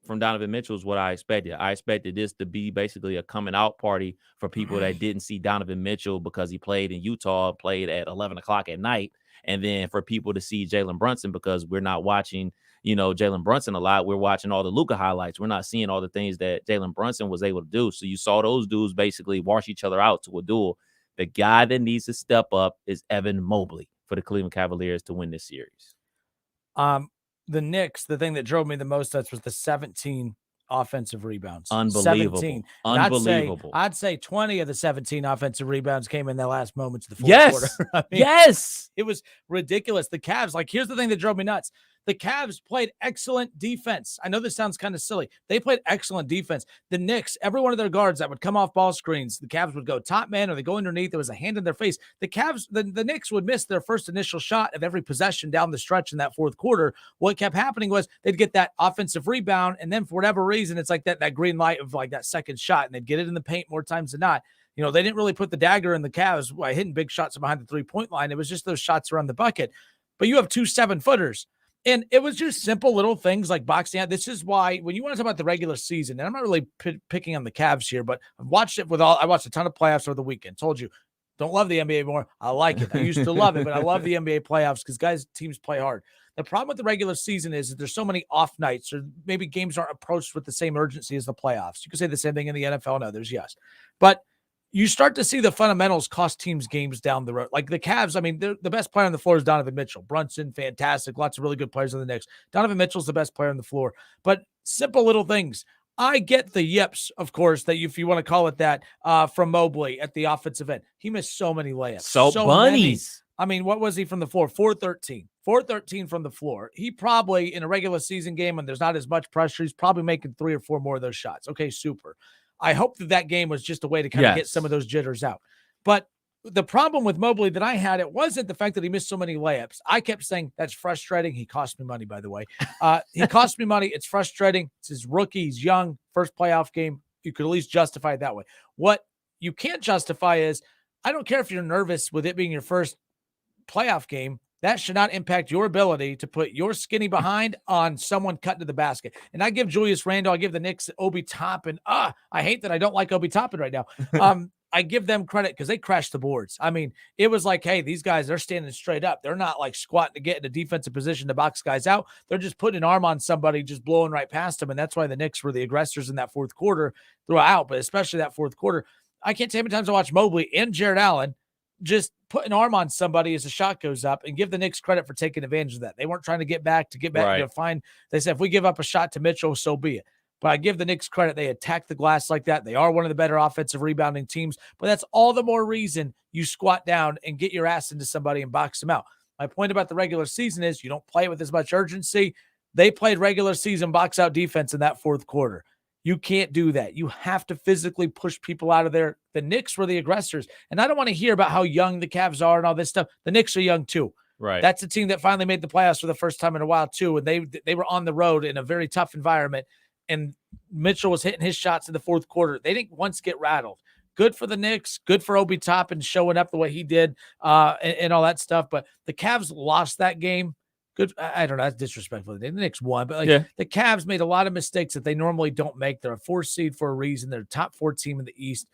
from Donovan Mitchell is what I expected. I expected this to be basically a coming out party for people that didn't see Donovan Mitchell because he played in Utah, played at 11 o'clock at night. And then for people to see Jalen Brunson because we're not watching, Jalen Brunson a lot. We're watching all the Luka highlights. We're not seeing all the things that Jalen Brunson was able to do. So you saw those dudes basically wash each other out to a duel. The guy that needs to step up is Evan Mobley for the Cleveland Cavaliers to win this series. The Knicks, the thing that drove me the most nuts was the 17 offensive rebounds. Unbelievable. 17. Unbelievable. I'd say 20 of the 17 offensive rebounds came in the last moments of the fourth quarter. Yes. It was ridiculous. The Cavs, here's the thing that drove me nuts. The Cavs played excellent defense. I know this sounds kind of silly. They played excellent defense. The Knicks, every one of their guards that would come off ball screens, the Cavs would go top man or they go underneath. There was a hand in their face. The Cavs, the Knicks would miss their first initial shot of every possession down the stretch in that fourth quarter. What kept happening was they'd get that offensive rebound, and then for whatever reason, it's like that green light of like that second shot, and they'd get it in the paint more times than not. You know, they didn't really put the dagger in the Cavs by hitting big shots behind the three-point line. It was just those shots around the bucket. But you have 2 7-footers. And it was just simple little things like boxing out. This is why when you want to talk about the regular season, and I'm not really picking on the Cavs here, but I've watched it I watched a ton of playoffs over the weekend. Told you, don't love the NBA more. I like it. I used to love it, but I love the NBA playoffs because teams play hard. The problem with the regular season is that there's so many off nights, or maybe games aren't approached with the same urgency as the playoffs. You could say the same thing in the NFL and others, yes. But you start to see the fundamentals cost teams games down the road. Like the Cavs, I mean, the best player on the floor is Donovan Mitchell. Brunson, fantastic. Lots of really good players on the Knicks. Donovan Mitchell's the best player on the floor. But simple little things. I get the yips, of course, that if you want to call it that, from Mobley at the offensive end. He missed so many layups. So bunnies. Many. I mean, what was he from the floor? 413. 413 from the floor. He probably, in a regular season game when there's not as much pressure, he's probably making 3 or 4 more of those shots. Okay, super. I hope that game was just a way to kind of get some of those jitters out. But the problem with Mobley that I had, it wasn't the fact that he missed so many layups. I kept saying, that's frustrating. He cost me money, by the way. He cost me money. It's frustrating. It's his rookie. He's young. First playoff game. You could at least justify it that way. What you can't justify is, I don't care if you're nervous with it being your first playoff game. That should not impact your ability to put your skinny behind on someone cutting to the basket. And I give Julius Randle, I give the Knicks Obi Toppin. I hate that I don't like Obi Toppin right now. I give them credit because they crashed the boards. I mean, it was like, hey, these guys, they're standing straight up. They're not like squatting to get in a defensive position to box guys out. They're just putting an arm on somebody, just blowing right past them. And that's why the Knicks were the aggressors in that fourth quarter throughout, but especially that fourth quarter. I can't tell you how many times I watched Mobley and Jared Allen just put an arm on somebody as the shot goes up, and give the Knicks credit for taking advantage of that. They weren't trying to get back Right. to find. They said, if we give up a shot to Mitchell, so be it. But I give the Knicks credit. They attack the glass like that. They are one of the better offensive rebounding teams, but that's all the more reason you squat down and get your ass into somebody and box them out. My point about the regular season is you don't play it with as much urgency. They played regular season box out defense in that fourth quarter. You can't do that. You have to physically push people out of there. The Knicks were the aggressors. And I don't want to hear about how young the Cavs are and all this stuff. The Knicks are young too. Right. That's a team that finally made the playoffs for the first time in a while too. And they were on the road in a very tough environment. And Mitchell was hitting his shots in the fourth quarter. They didn't once get rattled. Good for the Knicks. Good for Obi Toppin showing up the way he did and all that stuff. But the Cavs lost that game. Good. I don't know. That's disrespectful. The Knicks won, but the Cavs made a lot of mistakes that they normally don't make. They're a 4 seed for a reason. They're a top 4 team in the East.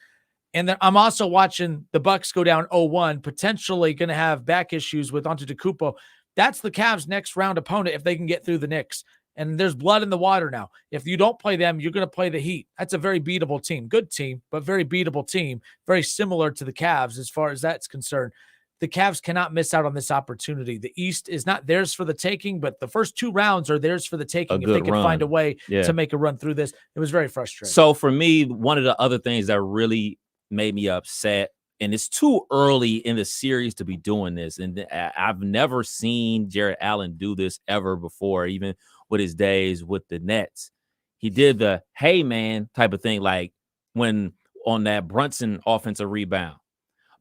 And I'm also watching the Bucks go down 0-1, potentially going to have back issues with Antetokounmpo. That's the Cavs' next round opponent if they can get through the Knicks. And there's blood in the water now. If you don't play them, you're going to play the Heat. That's a very beatable team. Good team, but very beatable team. Very similar to the Cavs as far as that's concerned. The Cavs cannot miss out on this opportunity. The East is not theirs for the taking, but the first 2 rounds are theirs for the taking if they can find a way to make a run through this. It was very frustrating. So for me, one of the other things that really made me upset, and it's too early in the series to be doing this, and I've never seen Jared Allen do this ever before, even with his days with the Nets. He did the, hey, man, type of thing, like when on that Brunson offensive rebound,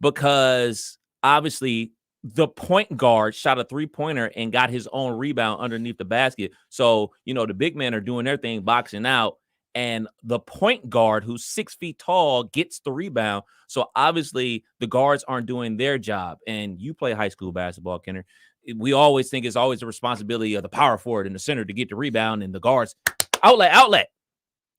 because obviously the point guard shot a 3-pointer and got his own rebound underneath the basket. So, the big men are doing their thing, boxing out, and the point guard, who's 6 feet tall, gets the rebound. So obviously the guards aren't doing their job. And you play high school basketball, Kenner. We always think it's always the responsibility of the power forward in the center to get the rebound and the guards outlet.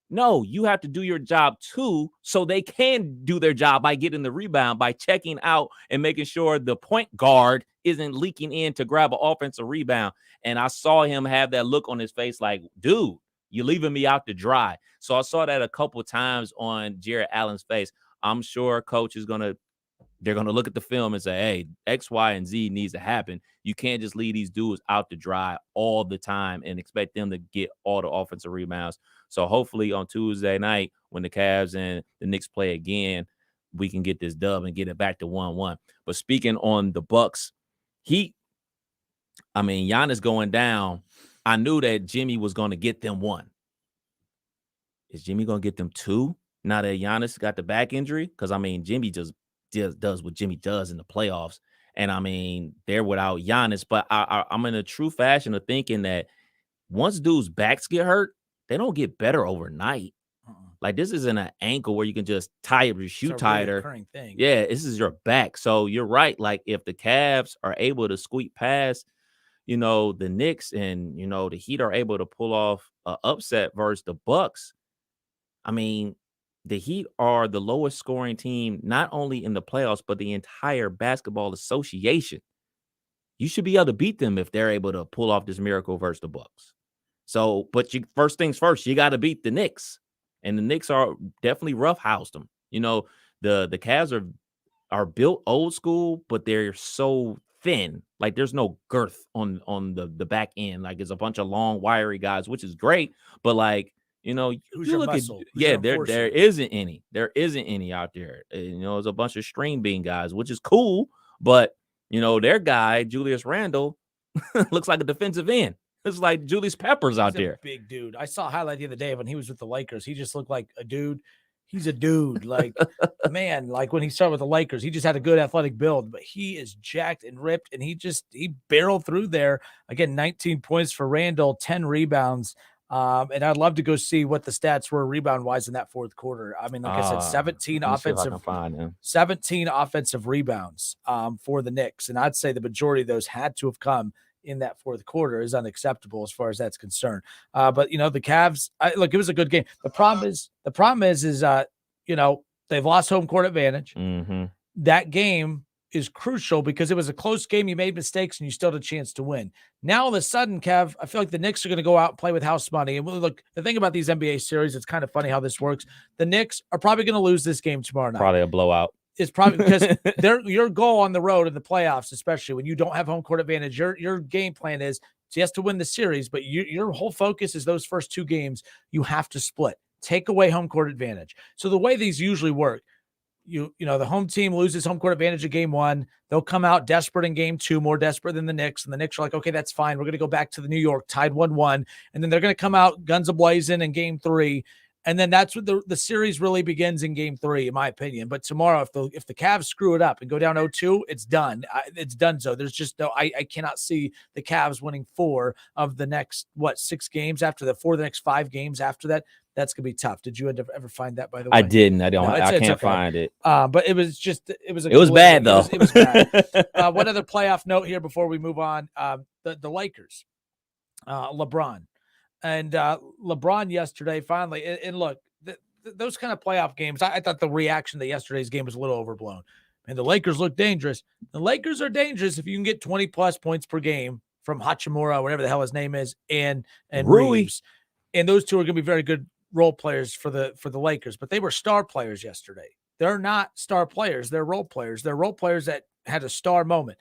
No, you have to do your job too, so they can do their job by getting the rebound, by checking out and making sure the point guard isn't leaking in to grab an offensive rebound. And I saw him have that look on his face like, dude, you're leaving me out to dry. So I saw that a couple of times on Jared Allen's face. I'm sure coach is they're going to look at the film and say, hey, X, Y, and Z needs to happen. You can't just leave these dudes out to dry all the time and expect them to get all the offensive rebounds. So hopefully on Tuesday night, when the Cavs and the Knicks play again, we can get this dub and get it back to 1-1. But speaking on the Bucks, Heat, I mean, Giannis going down, I knew that Jimmy was going to get them one. Is Jimmy going to get them two now that Giannis got the back injury? Because, I mean, Jimmy just does what Jimmy does in the playoffs. And, I mean, they're without Giannis. But I'm in a true fashion of thinking that once dudes' backs get hurt, they don't get better overnight. Like, this isn't an ankle where you can just tie your shoe tighter. Thing. Yeah, this is your back. So you're right. Like, if the Cavs are able to squeak past, the Knicks and, the Heat are able to pull off an upset versus the Bucks, I mean, the Heat are the lowest scoring team, not only in the playoffs, but the entire basketball association. You should be able to beat them if they're able to pull off this miracle versus the Bucks. So, but first things first, you got to beat the Knicks. And the Knicks are definitely roughhoused them. The Cavs are built old school, but they're so thin. Like, there's no girth on the back end. Like, it's a bunch of long, wiry guys, which is great. But, like, who's you your look muscle? at, Who's yeah, your there isn't any. There isn't any out there. There's a bunch of string bean guys, which is cool. But, their guy, Julius Randle, looks like a defensive end. It's like Julius Peppers out there. Big dude. I saw a highlight the other day when he was with the Lakers. He just looked like a dude. He's a dude. Like, man, like when he started with the Lakers, he just had a good athletic build, but he is jacked and ripped, and he barreled through there. Again, 19 points for Randall, 10 rebounds. And I'd love to go see what the stats were rebound-wise in that fourth quarter. I mean, like I said, 17 offensive rebounds for the Knicks. And I'd say the majority of those had to have come in that fourth quarter. Is unacceptable as far as that's concerned. But the Cavs, look, it was a good game. The problem is they've lost home court advantage. Mm-hmm. That game is crucial because it was a close game. You made mistakes and you still had a chance to win. Now, all of a sudden, Kev, I feel like the Knicks are going to go out and play with house money. And look, the thing about these NBA series, it's kind of funny how this works. The Knicks are probably going to lose this game tomorrow night. Probably a blowout. It's probably because your goal on the road in the playoffs, especially when you don't have home court advantage, your game plan is just to win the series, but your whole focus is those first two games you have to split. Take away home court advantage. So the way these usually work, the home team loses home court advantage in game one. They'll come out desperate in game two, more desperate than the Knicks. And the Knicks are like, okay, that's fine. We're going to go back to the New York, tied 1-1. And then they're going to come out guns a-blazing in game three. And then that's what the series really begins in game three, in my opinion. But tomorrow, if the Cavs screw it up and go down 0-2, it's done. It's done. So there's just I cannot see the Cavs winning 4 of the next, 6 games after the 4 of the next 5 games after that. That's going to be tough. Did you ever find that, by the way? I didn't. I don't. No, I can't okay. find it. But it was bad, though. It was bad. One other playoff note here before we move on. The Lakers, LeBron. And LeBron yesterday finally, and look, those kind of playoff games, I thought the reaction to yesterday's game was a little overblown. And the Lakers look dangerous. The Lakers are dangerous if you can get 20-plus points per game from Hachimura, whatever the hell his name is, and Reeves. And those two are going to be very good role players for the Lakers. But they were star players yesterday. They're not star players. They're role players. They're role players that had a star moment.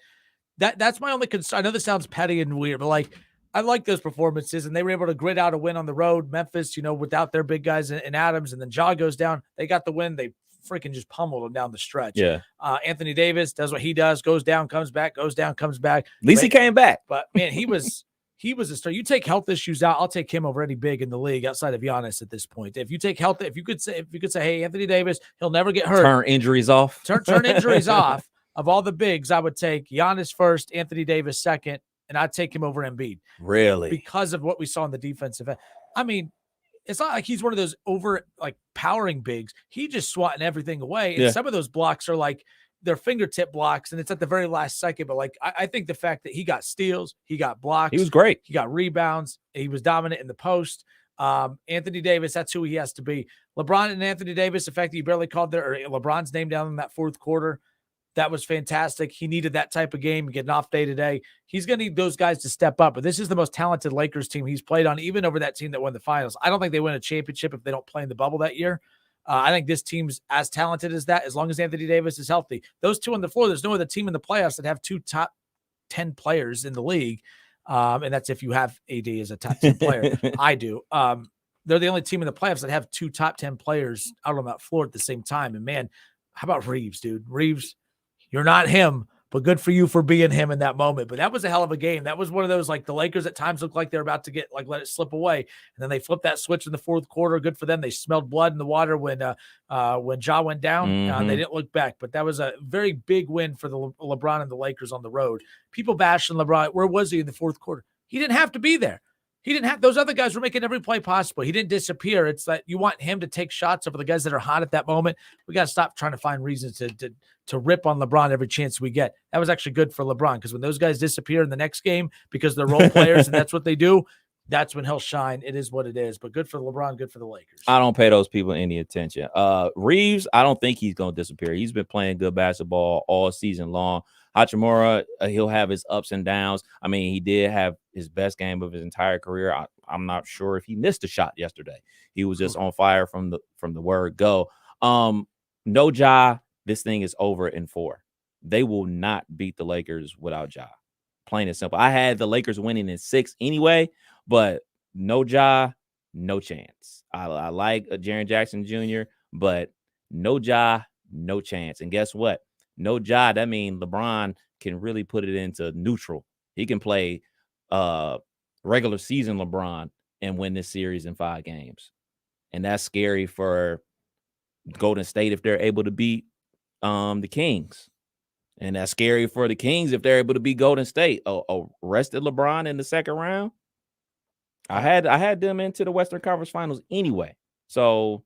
That's my only concern. I know this sounds petty and weird, but I like those performances, and they were able to grit out a win on the road. Memphis, without their big guys in Adams, and then Ja goes down. They got the win. They freaking just pummeled them down the stretch. Yeah. Anthony Davis does what he does, goes down, comes back, goes down, comes back. At least he came back. But, man, he was a star. You take health issues out, I'll take him over any big in the league outside of Giannis at this point. If you take health, if you could say, hey, Anthony Davis, he'll never get hurt. Turn injuries off. Turn injuries off. Of all the bigs, I would take Giannis first, Anthony Davis second, and I'd take him over Embiid. Really? Because of what we saw in the defensive end. I mean, it's not like he's one of those powering bigs. He just swatting everything away. And some of those blocks are like their fingertip blocks, and it's at the very last second. But I think the fact that he got steals, he got blocks. He was great. He got rebounds. He was dominant in the post. Anthony Davis, that's who he has to be. LeBron and Anthony Davis, the fact that you barely called LeBron's name down in that fourth quarter, that was fantastic. He needed that type of game, get an off day today. He's going to need those guys to step up. But this is the most talented Lakers team he's played on, even over that team that won the finals. I don't think they win a championship if they don't play in the bubble that year. I think this team's as talented as that, as long as Anthony Davis is healthy. Those two on the floor, there's no other team in the playoffs that have 2 top 10 players in the league. And that's if you have AD as a top 10 player. I do. They're the only team in the playoffs that have 2 top 10 players out on that floor at the same time. And, man, how about Reeves, dude? Reeves, you're not him, but good for you for being him in that moment. But that was a hell of a game. That was one of those, like, the Lakers at times looked like they were about to get, like, let it slip away. And then they flipped that switch in the fourth quarter. Good for them. They smelled blood in the water when Ja went down. They didn't look back. But that was a very big win for the LeBron and the Lakers on the road. People bashing LeBron. Where was he in the fourth quarter? He didn't have to be there. He didn't have, those other guys were making every play possible. He didn't disappear. It's that you want him to take shots over the guys that are hot at that moment. We got to stop trying to find reasons to rip on LeBron every chance we get. That was actually good for LeBron, because when those guys disappear in the next game because they're role players and that's what they do, that's when he'll shine. It is what it is. But good for LeBron, good for the Lakers. I don't pay those people any attention. Reeves, I don't think he's going to disappear. He's been playing good basketball all season long. Hachimura, he'll have his ups and downs. I mean, he did have his best game of his entire career. I'm not sure if he missed a shot yesterday. He was just on fire from the word go. No Ja, this thing is over in 4. They will not beat the Lakers without Ja. Plain and simple. I had the Lakers winning in 6 anyway, but no Ja, no chance. I like Jaren Jackson Jr., but no Ja, no chance. And guess what? No Ja, that means LeBron can really put it into neutral. He can play regular season LeBron and win this series in 5 games. And that's scary for Golden State if they're able to beat the Kings. And that's scary for the Kings if they're able to beat Golden State. Rested LeBron in the second round. I had them into the Western Conference Finals anyway. So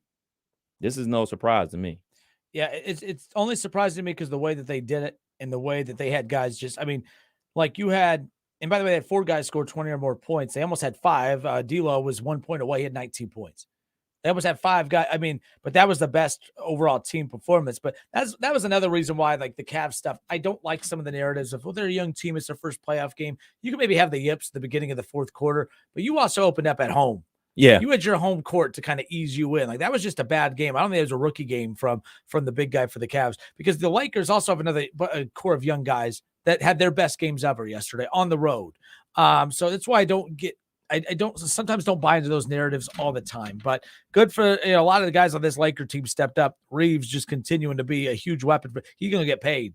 this is no surprise to me. Yeah, it's only surprising to me because the way that they did it and the way that they had guys just, I mean, like you had, and by the way, they had 4 guys scored 20 or more points. They almost had 5. D'Lo was 1 point away. He had 19 points. They almost had 5 guys. I mean, but that was the best overall team performance. But that was another reason why, like, the Cavs stuff, I don't like some of the narratives of, well, they're a young team. It's their first playoff game. You can maybe have the yips at the beginning of the fourth quarter, but you also opened up at home. Yeah. You had your home court to kind of ease you in. Like, that was just a bad game. I don't think it was a rookie game from the big guy for the Cavs, because the Lakers also have another core of young guys that had their best games ever yesterday on the road. So that's why I sometimes don't buy into those narratives all the time, but good for, a lot of the guys on this Laker team stepped up. Reeves just continuing to be a huge weapon, but he's going to get paid.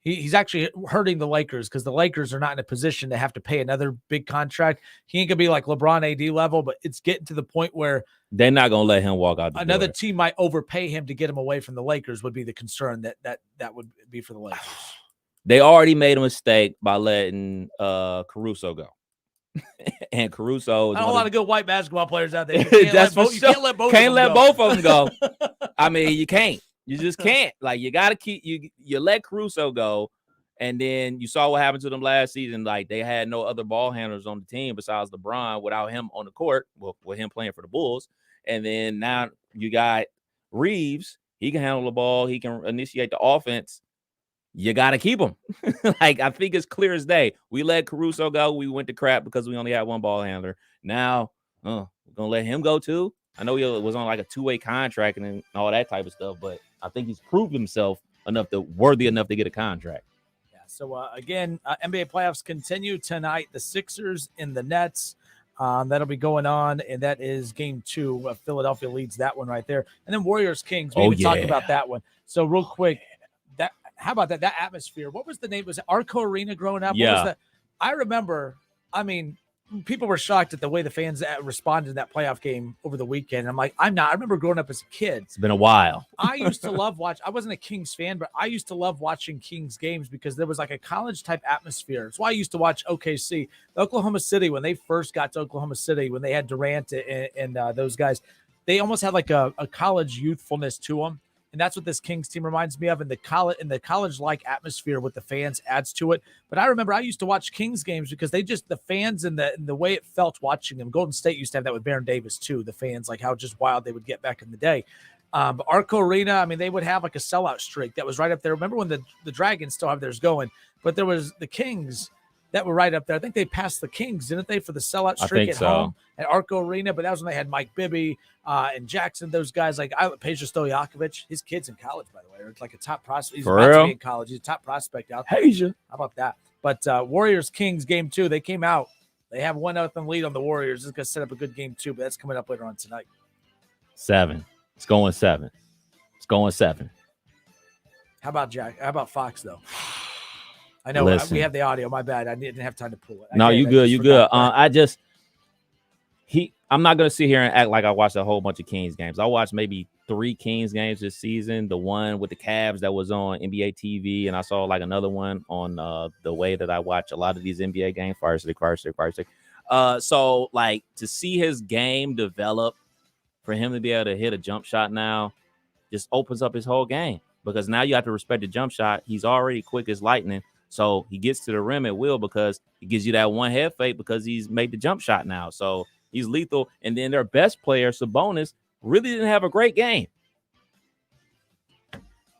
He's actually hurting the Lakers because the Lakers are not in a position to have to pay another big contract. He ain't gonna be like LeBron AD level, but it's getting to the point where they're not gonna let him walk out the another door. team might overpay him to get him away from the Lakers would be the concern that would be for the Lakers. They already made a mistake by letting Caruso go. And Caruso is not a lot of good white basketball players out there. That's for sure. You can't let both of them go. I mean, you can't. You just can't. Like, you got to keep you let Caruso go, and then you saw what happened to them last season. Like, they had no other ball handlers on the team besides LeBron without him on the court, with him playing for the Bulls. And then now you got Reeves. He can handle the ball. He can initiate the offense. You got to keep him. Like, I think it's clear as day. We let Caruso go. We went to crap because we only had one ball handler. Now, we're going to let him go too. I know he was on like a 2-way contract and all that type of stuff, but I think he's proved himself worthy enough to get a contract. Yeah. So again, NBA playoffs continue tonight. The Sixers and the Nets. That'll be going on, and that is game 2. Philadelphia leads that one right there, and then Warriors Kings. We even talked about that one. So real quick, how about that atmosphere? What was the name? Was it Arco Arena growing up? Yeah. What was that? I remember. I mean, people were shocked at the way the fans responded to that playoff game over the weekend. I'm like, I'm not. I remember growing up as a kid. It's been a while. I used to love I wasn't a Kings fan, but I used to love watching Kings games because there was like a college type atmosphere. That's why I used to watch OKC. Oklahoma City, when they first got to Oklahoma City, when they had Durant and those guys, they almost had like a college youthfulness to them. And that's what this Kings team reminds me of. And the college-like atmosphere with the fans adds to it. But I remember I used to watch Kings games because the fans and the way it felt watching them. Golden State used to have that with Baron Davis too. The fans, like how just wild they would get back in the day. But Arco Arena, I mean, they would have like a sellout streak that was right up there. Remember when the Dragons still have theirs going, but there was the Kings that were right up there. I think they passed the Kings, didn't they, for the sellout streak home at Arco Arena? But that was when they had Mike Bibby and Jackson, those guys like Peja Stojakovic. His kid's in college, by the way. It's like a top prospect. He's about to be in college. He's a top prospect out there. Peja. How about that? But Warriors Kings game 2, they came out. They have 1-0 lead on the Warriors. It's going to set up a good game 2, but that's coming up later on tonight. 7. It's going 7. It's going 7. How about Jack? How about Fox though? I know Listen. we have the audio. My bad. I didn't have time to pull it. No, you good. You good. Forgot. I'm not gonna sit here and act like I watched a whole bunch of Kings games. I watched maybe 3 Kings games this season. The one with the Cavs that was on NBA TV, and I saw like another one on the way that I watch a lot of these NBA games. Fire Stick. So like to see his game develop, for him to be able to hit a jump shot now, just opens up his whole game, because now you have to respect the jump shot. He's already quick as lightning. So he gets to the rim at will because it gives you that one head fake because he's made the jump shot now. So he's lethal. And then their best player, Sabonis, really didn't have a great game.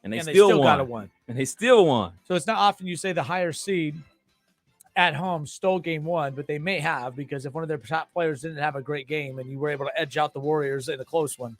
And they still got a win. And they still won. So it's not often you say the higher seed at home stole game 1, but they may have, because if one of their top players didn't have a great game and you were able to edge out the Warriors in a close one.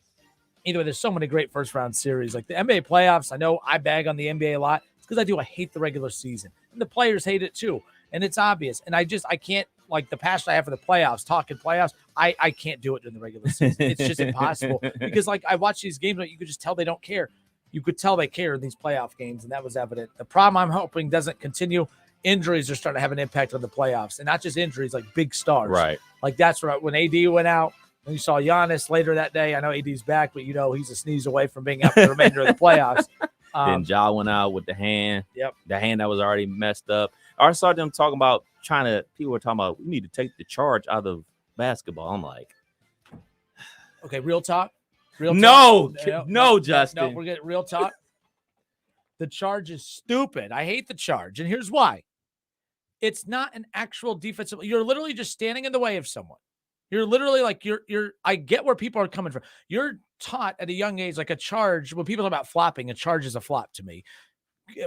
Either way, there's so many great first-round series. Like the NBA playoffs, I know I bag on the NBA a lot. It's because I hate the regular season. And the players hate it too. And it's obvious. And I can't, like the passion I have for the playoffs, talking playoffs, I can't do it during the regular season. It's just impossible. Because like I watch these games, you could just tell they don't care. You could tell they care in these playoff games, and that was evident. The problem I'm hoping doesn't continue. Injuries are starting to have an impact on the playoffs. And not just injuries, like big stars. Right. Like that's right. When AD went out, and you saw Giannis later that day. I know AD's back, but he's a sneeze away from being out for the remainder of the playoffs. Then Ja went out with the hand. Yep. The hand that was already messed up. I saw them talking about people were talking about we need to take the charge out of basketball. I'm like, okay, real talk. No, Justin. No, we're getting real talk. The charge is stupid. I hate the charge. And here's why. It's not an actual defensive. You're literally just standing in the way of someone. You're literally like I get where people are coming from. You're taught at a young age, like a charge. When people talk about flopping, a charge is a flop to me.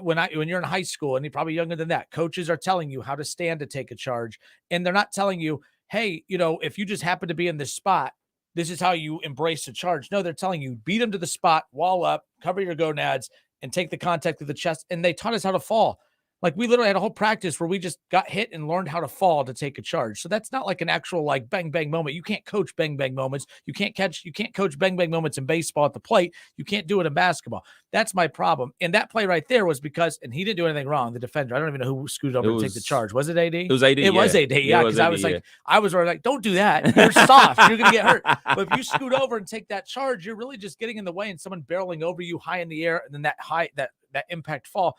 When you're in high school, and you're probably younger than that, coaches are telling you how to stand to take a charge. And they're not telling you, hey, if you just happen to be in this spot, this is how you embrace a charge. No, they're telling you, beat them to the spot, wall up, cover your gonads, and take the contact of the chest. And they taught us how to fall. Like we literally had a whole practice where we just got hit and learned how to fall to take a charge. So that's not like an actual like bang bang moment. You can't coach bang bang moments. You can't coach bang bang moments in baseball at the plate. You can't do it in basketball. That's my problem. And that play right there was because, and he didn't do anything wrong. The defender, I don't even know who scooted over to take the charge. Was it AD? It was AD. It was AD. Yeah, because I was already like, don't do that. You're soft. You're gonna get hurt. But if you scoot over and take that charge, you're really just getting in the way and someone barreling over you high in the air, and then that impact fall.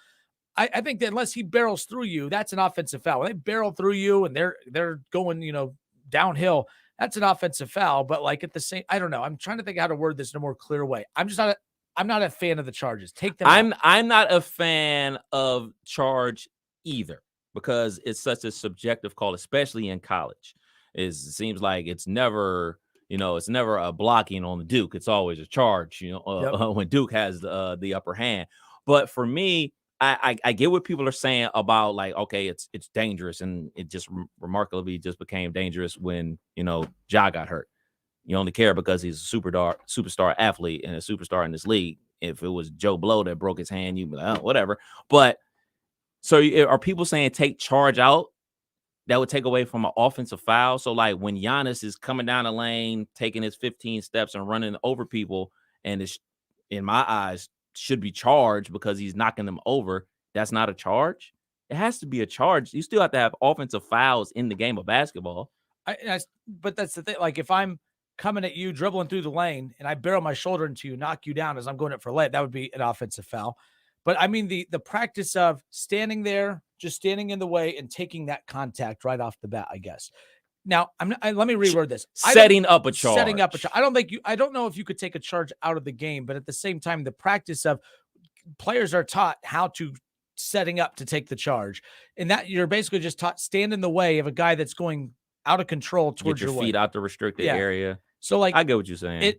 I think that unless he barrels through you, that's an offensive foul. When they barrel through you and they're going, downhill, that's an offensive foul. But like at the same, I don't know. I'm trying to think how to word this in a more clear way. I'm not a fan of the charges. Take them. I'm not a fan of charge either, because it's such a subjective call, especially in college. It seems like it's never a blocking on the Duke. It's always a charge, when Duke has the upper hand. But for me, I get what people are saying about like, okay, it's dangerous, and it just remarkably just became dangerous when Ja got hurt. You only care because he's a superstar athlete and a superstar in this league. If it was Joe Blow that broke his hand, you'd be like, oh, whatever. But so are people saying take charge out? That would take away from an offensive foul. So like when Giannis is coming down the lane, taking his 15 steps and running over people, and it's, in my eyes, should be charged because he's knocking them over, that's not a charge. It has to be a charge. You still have to have offensive fouls in the game of basketball. But that's the thing. Like if I'm coming at you, dribbling through the lane, and I barrel my shoulder into you, knock you down as I'm going up for layup, that would be an offensive foul. But I mean the practice of standing there, just standing in the way and taking that contact right off the bat, I guess. Now, let me reword this. Setting up a charge. I don't know if you could take a charge out of the game, but at the same time, the practice of players are taught how to setting up to take the charge. And that you're basically just taught stand in the way of a guy that's going out of control towards your feet way. Out the restricted area. So like, I get what you're saying.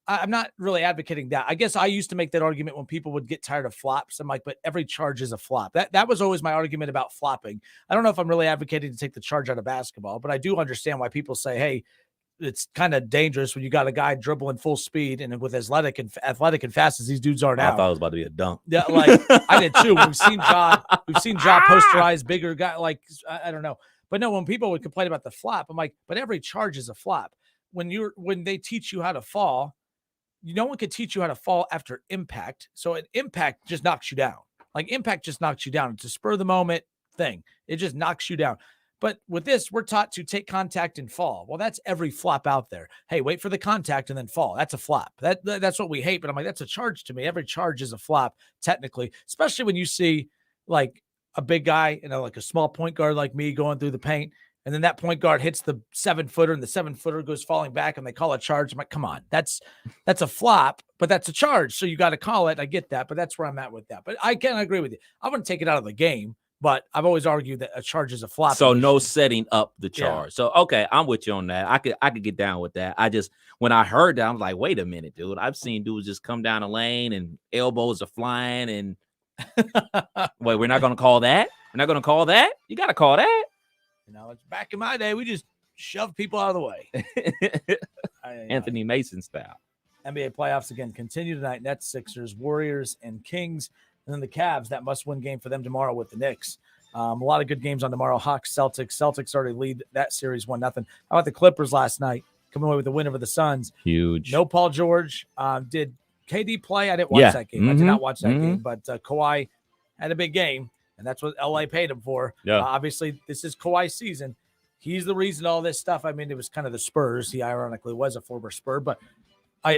I'm not really advocating that. I guess I used to make that argument when people would get tired of flops. I'm like, but every charge is a flop. That was always my argument about flopping. I don't know if I'm really advocating to take the charge out of basketball, but I do understand why people say, hey, it's kind of dangerous when you got a guy dribbling full speed and with athletic and fast as these dudes are now. I thought it was about to be a dunk. Yeah, like I did too. We've seen Ja posterize bigger guy. Like I don't know, but no. When people would complain about the flop, I'm like, but every charge is a flop. When they teach you how to fall, no one can teach you how to fall after impact. So an impact just knocks you down. Like impact just knocks you down. It's a spur of the moment. thing. It just knocks you down. But with this, we're taught to take contact and fall. Well, that's every flop out there. Hey, wait for the contact and then fall. That's a flop. That's what we hate. But I'm like, that's a charge to me. Every charge is a flop, technically, especially when you see like a big guy, like a small point guard like me going through the paint. And then that point guard hits the 7-footer and the 7-footer goes falling back and they call a charge. I'm like, come on, that's a flop, but that's a charge. So you got to call it. I get that, but that's where I'm at with that. But I can't agree with you. I wouldn't take it out of the game. But I've always argued that a charge is a flop. So no setting up the charge. Yeah. So, okay, I'm with you on that. I could get down with that. When I heard that, I'm like, wait a minute, dude. I've seen dudes just come down the lane and elbows are flying and wait, we're not going to call that? We're not going to call that? You got to call that. It's back in my day. We just shoved people out of the way. Anthony Mason style. NBA playoffs again continue tonight. Nets, Sixers, Warriors, and Kings. And then the Cavs, that must-win game for them tomorrow with the Knicks. A lot of good games on tomorrow. Hawks, Celtics. Celtics already lead that series 1-0. How about the Clippers last night? Coming away with the win over the Suns. Huge. No Paul George. Did KD play? I didn't watch that game. I did not watch that game. But Kawhi had a big game, and that's what LA paid him for. Yeah. Obviously, this is Kawhi's season. He's the reason all this stuff. I mean, it was kind of the Spurs. He ironically was a former Spur, but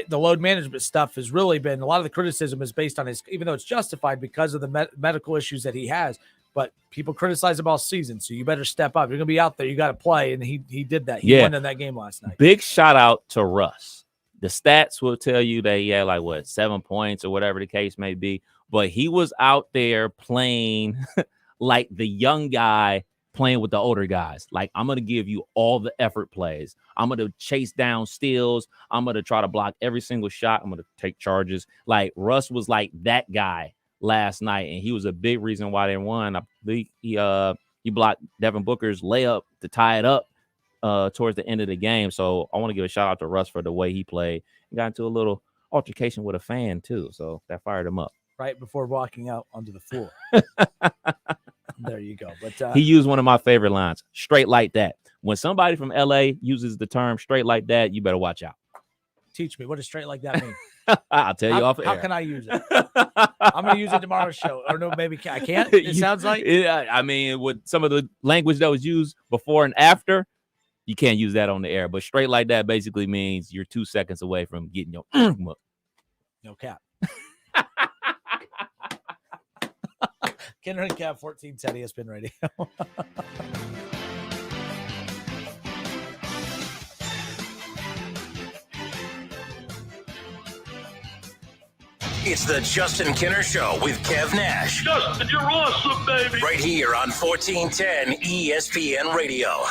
the load management stuff has really been, a lot of the criticism is based on his, even though it's justified because of the medical issues that he has, but people criticize him all season. So you better step up. You're going to be out there. You got to play. And he did that. He won in that game last night. Big shout out to Russ. The stats will tell you that he had 7 points or whatever the case may be, but he was out there playing like the young guy playing with the older guys. Like, I'm going to give you all the effort plays. I'm going to chase down steals. I'm going to try to block every single shot. I'm going to take charges. Like, Russ was like that guy last night, and he was a big reason why they won. I believe he blocked Devin Booker's layup to tie it up towards the end of the game. So I want to give a shout out to Russ for the way he played. He got into a little altercation with a fan too, so that fired him up. Right before walking out onto the floor. There you go. But he used one of my favorite lines, straight like that. When somebody from LA uses the term straight like that, you better watch out. Teach me. What does straight like that mean? I'll tell you off air. How can I use it? I'm going to use it tomorrow's show. Or no, maybe I can't. It sounds like. I mean, with some of the language that was used before and after, you can't use that on the air. But straight like that basically means you're 2 seconds away from getting your no cap. Kenner and Cap 1410 ESPN Radio. It's the Justin Kinner Show with Kev Nash. Justin, you're awesome, baby. Right here on 1410 ESPN Radio.